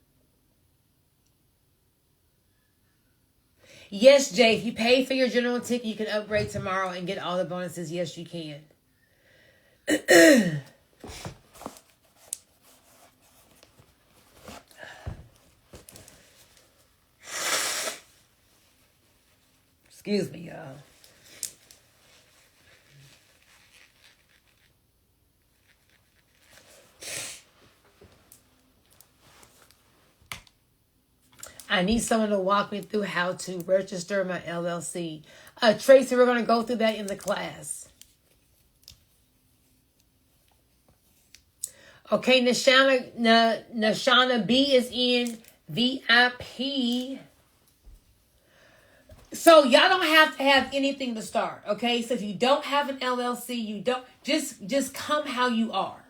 Yes, Jay, if you pay for your general ticket, you can upgrade tomorrow and get all the bonuses. Yes, you can. Excuse me, y'all. I need someone to walk me through how to register my LLC. Tracy, we're going to go through that in the class. Okay, Nashana B is in VIP. So y'all don't have to have anything to start, okay? So if you don't have an LLC, you don't just come how you are.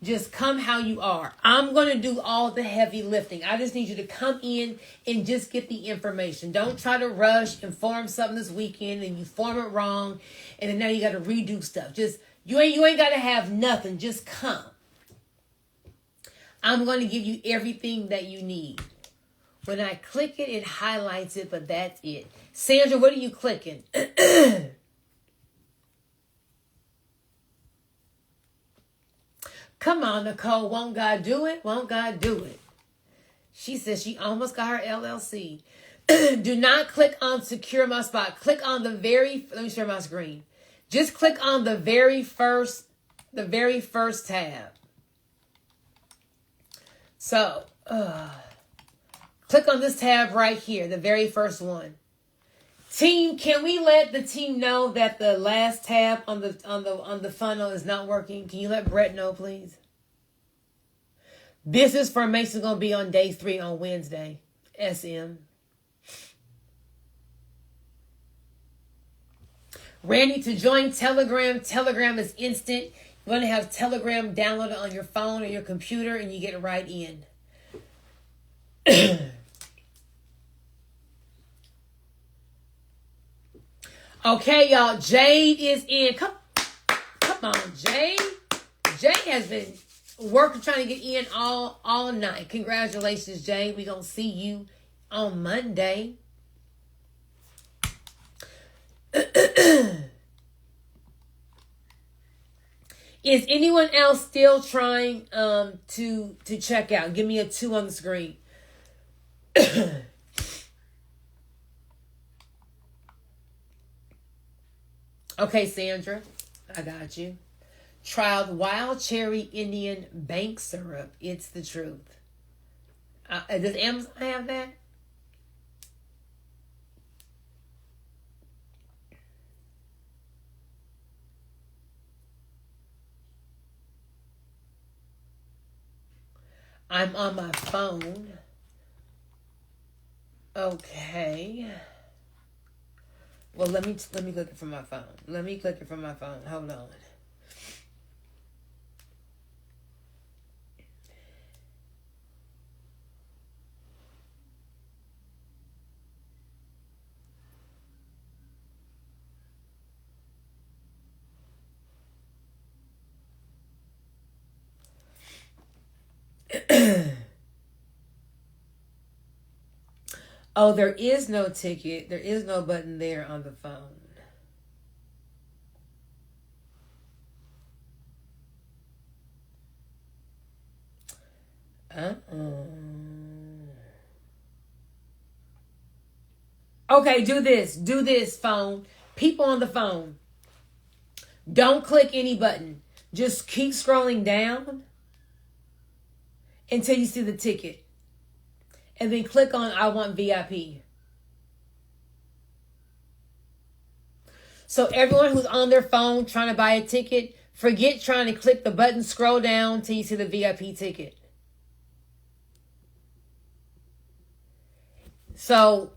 Just come how you are. I'm going to do all the heavy lifting. I just need you to come in and just get the information. Don't try to rush and form something this weekend and you form it wrong and then now you got to redo stuff. Just you ain't got to have nothing. Just come. I'm going to give you everything that you need. When I click it, it highlights it, but that's it. Sandra, what are you clicking? Come on, Nicole. Won't God do it? Won't God do it? She says she almost got her LLC. Do not click on Secure My Spot. Click on the let me share my screen. Just click on the very first tab. So, click on this tab right here, the very first one. Team, can we let the team know that the last tab on the funnel is not working? Can you let Brett know, please? Business formation is going to be on day 3 on Wednesday. SM. Randy, to join Telegram. Telegram is instant. You're going to have Telegram downloaded on your phone or your computer, and you get right in. Okay, y'all. Jade is in. Come on, Jade. Jade has been working, trying to get in all night. Congratulations, Jade. We're going to see you on Monday. Is anyone else still trying to check out? Give me a 2 on the screen. Okay, Sandra, I got you. Tried wild cherry Indian bank syrup. It's the truth. Does Amazon have that? I'm on my phone. Okay. Well, let me click it from my phone. Let me click it from my phone. Hold on. Oh, there is no ticket. There is no button there on the phone. Okay, do this. Do this, phone. People on the phone. Don't click any button. Just keep scrolling down until you see the ticket. And then click on I want VIP. So everyone who's on their phone trying to buy a ticket, forget trying to click the button, scroll down till you see the VIP ticket. So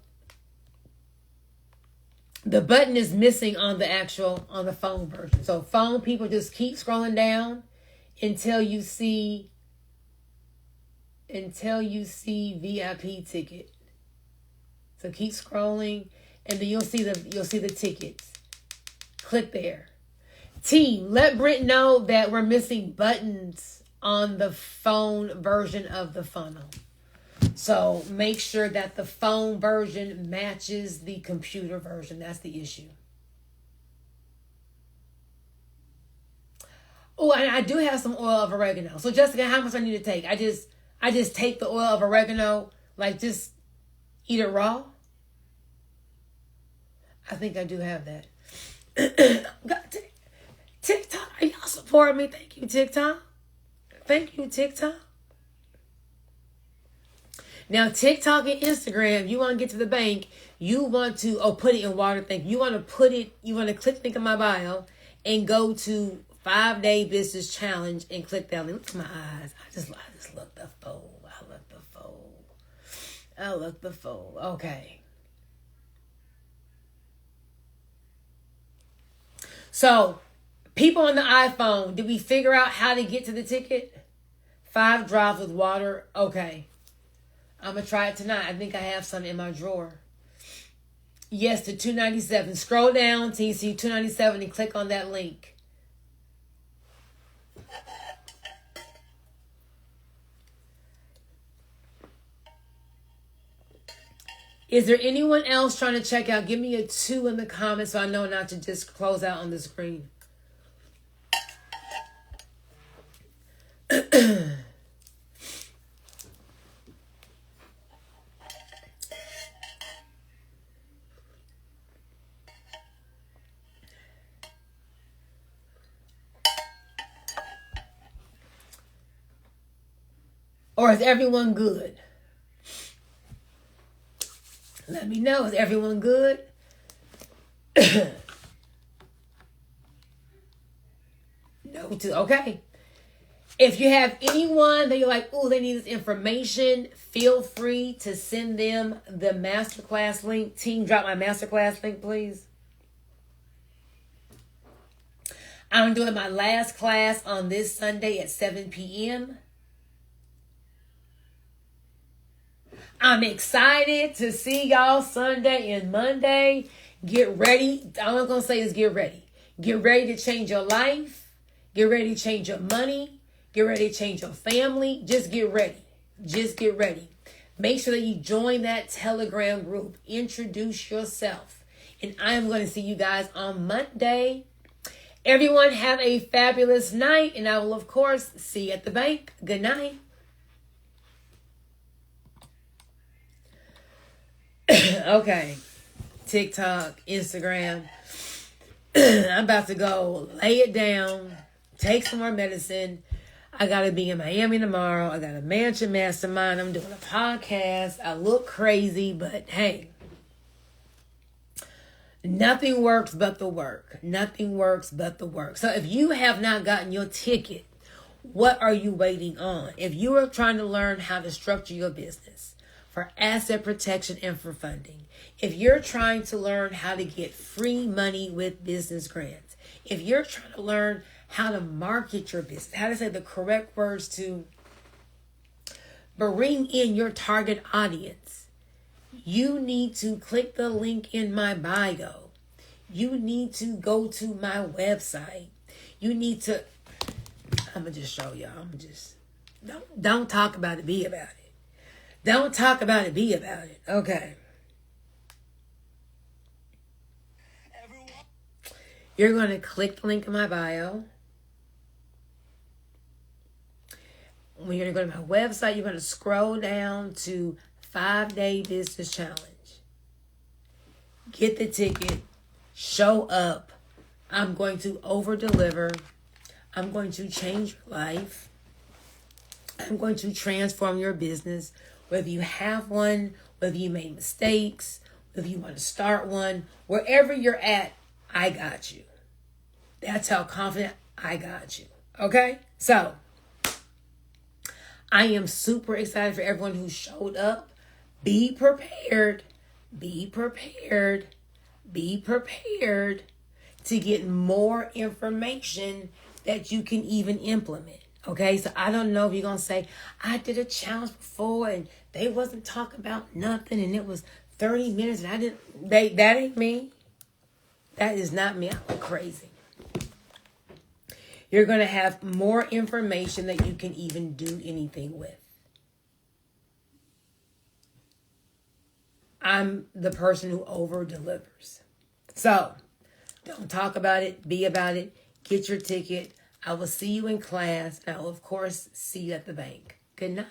the button is missing on the phone version. So phone people, just keep scrolling down until you see VIP ticket. So keep scrolling and then you'll see the tickets. Click there. Team, let Brent know that we're missing buttons on the phone version of the funnel. So make sure that the phone version matches the computer version. That's the issue. Oh, and I do have some oil of oregano. So Jessica, how much I need to take? I just take the oil of oregano, like just eat it raw. I think I do have that. TikTok, are y'all supporting me? Thank you, TikTok. Thank you, TikTok. Now, TikTok and Instagram, you want to get to the bank, you want to, put it in water. You want to click link in my bio and go to 5-day business challenge and click that link. Look at my eyes. I just look the fold. I look the fold. Okay. So, people on the iPhone, did we figure out how to get to the ticket? 5 drops with water. Okay. I'm going to try it tonight. I think I have some in my drawer. Yes, to $2.97. Scroll down till you see $2.97 and click on that link. Is there anyone else trying to check out? Give me a 2 in the comments so I know not to just close out on the screen. Or is everyone good? Let me know. Is everyone good? No, okay. If you have anyone that you're like, oh, they need this information, feel free to send them the masterclass link. Team, drop my masterclass link, please. I'm doing my last class on this Sunday at 7 p.m. I'm excited to see y'all Sunday and Monday. Get ready. All I'm going to say is get ready. Get ready to change your life. Get ready to change your money. Get ready to change your family. Just get ready. Just get ready. Make sure that you join that Telegram group. Introduce yourself. And I am going to see you guys on Monday. Everyone have a fabulous night. And I will, of course, see you at the bank. Good night. Okay, TikTok, Instagram. I'm about to go lay it down, take some more medicine. I got to be in Miami tomorrow. I got a mansion mastermind. I'm doing a podcast. I look crazy, but hey, nothing works but the work. Nothing works but the work. So if you have not gotten your ticket What are you waiting on? If you are trying to learn how to structure your business for asset protection and for funding, if you're trying to learn how to get free money with business grants, if you're trying to learn how to market your business, how to say the correct words to bring in your target audience, you need to click the link in my bio. You need to go to my website. You need to, I'm going to just show y'all. Don't talk about it, be about it. Don't talk about it, be about it. Okay. You're going to click the link in my bio. When you're going to go to my website, you're going to scroll down to 5-Day Business Challenge. Get the ticket. Show up. I'm going to over deliver. I'm going to change your life. I'm going to transform your business. Whether you have one, whether you made mistakes, whether you want to start one, wherever you're at, I got you. That's how confident I got you. Okay? So, I am super excited for everyone who showed up. Be prepared. Be prepared. Be prepared to get more information that you can even implement. Okay, so I don't know if you're going to say, I did a challenge before and they wasn't talking about nothing and it was 30 minutes and I didn't, that ain't me. That is not me. I'm crazy. You're going to have more information that you can even do anything with. I'm the person who over delivers. So don't talk about it. Be about it. Get your ticket. I will see you in class. And I will, of course, see you at the bank. Good night.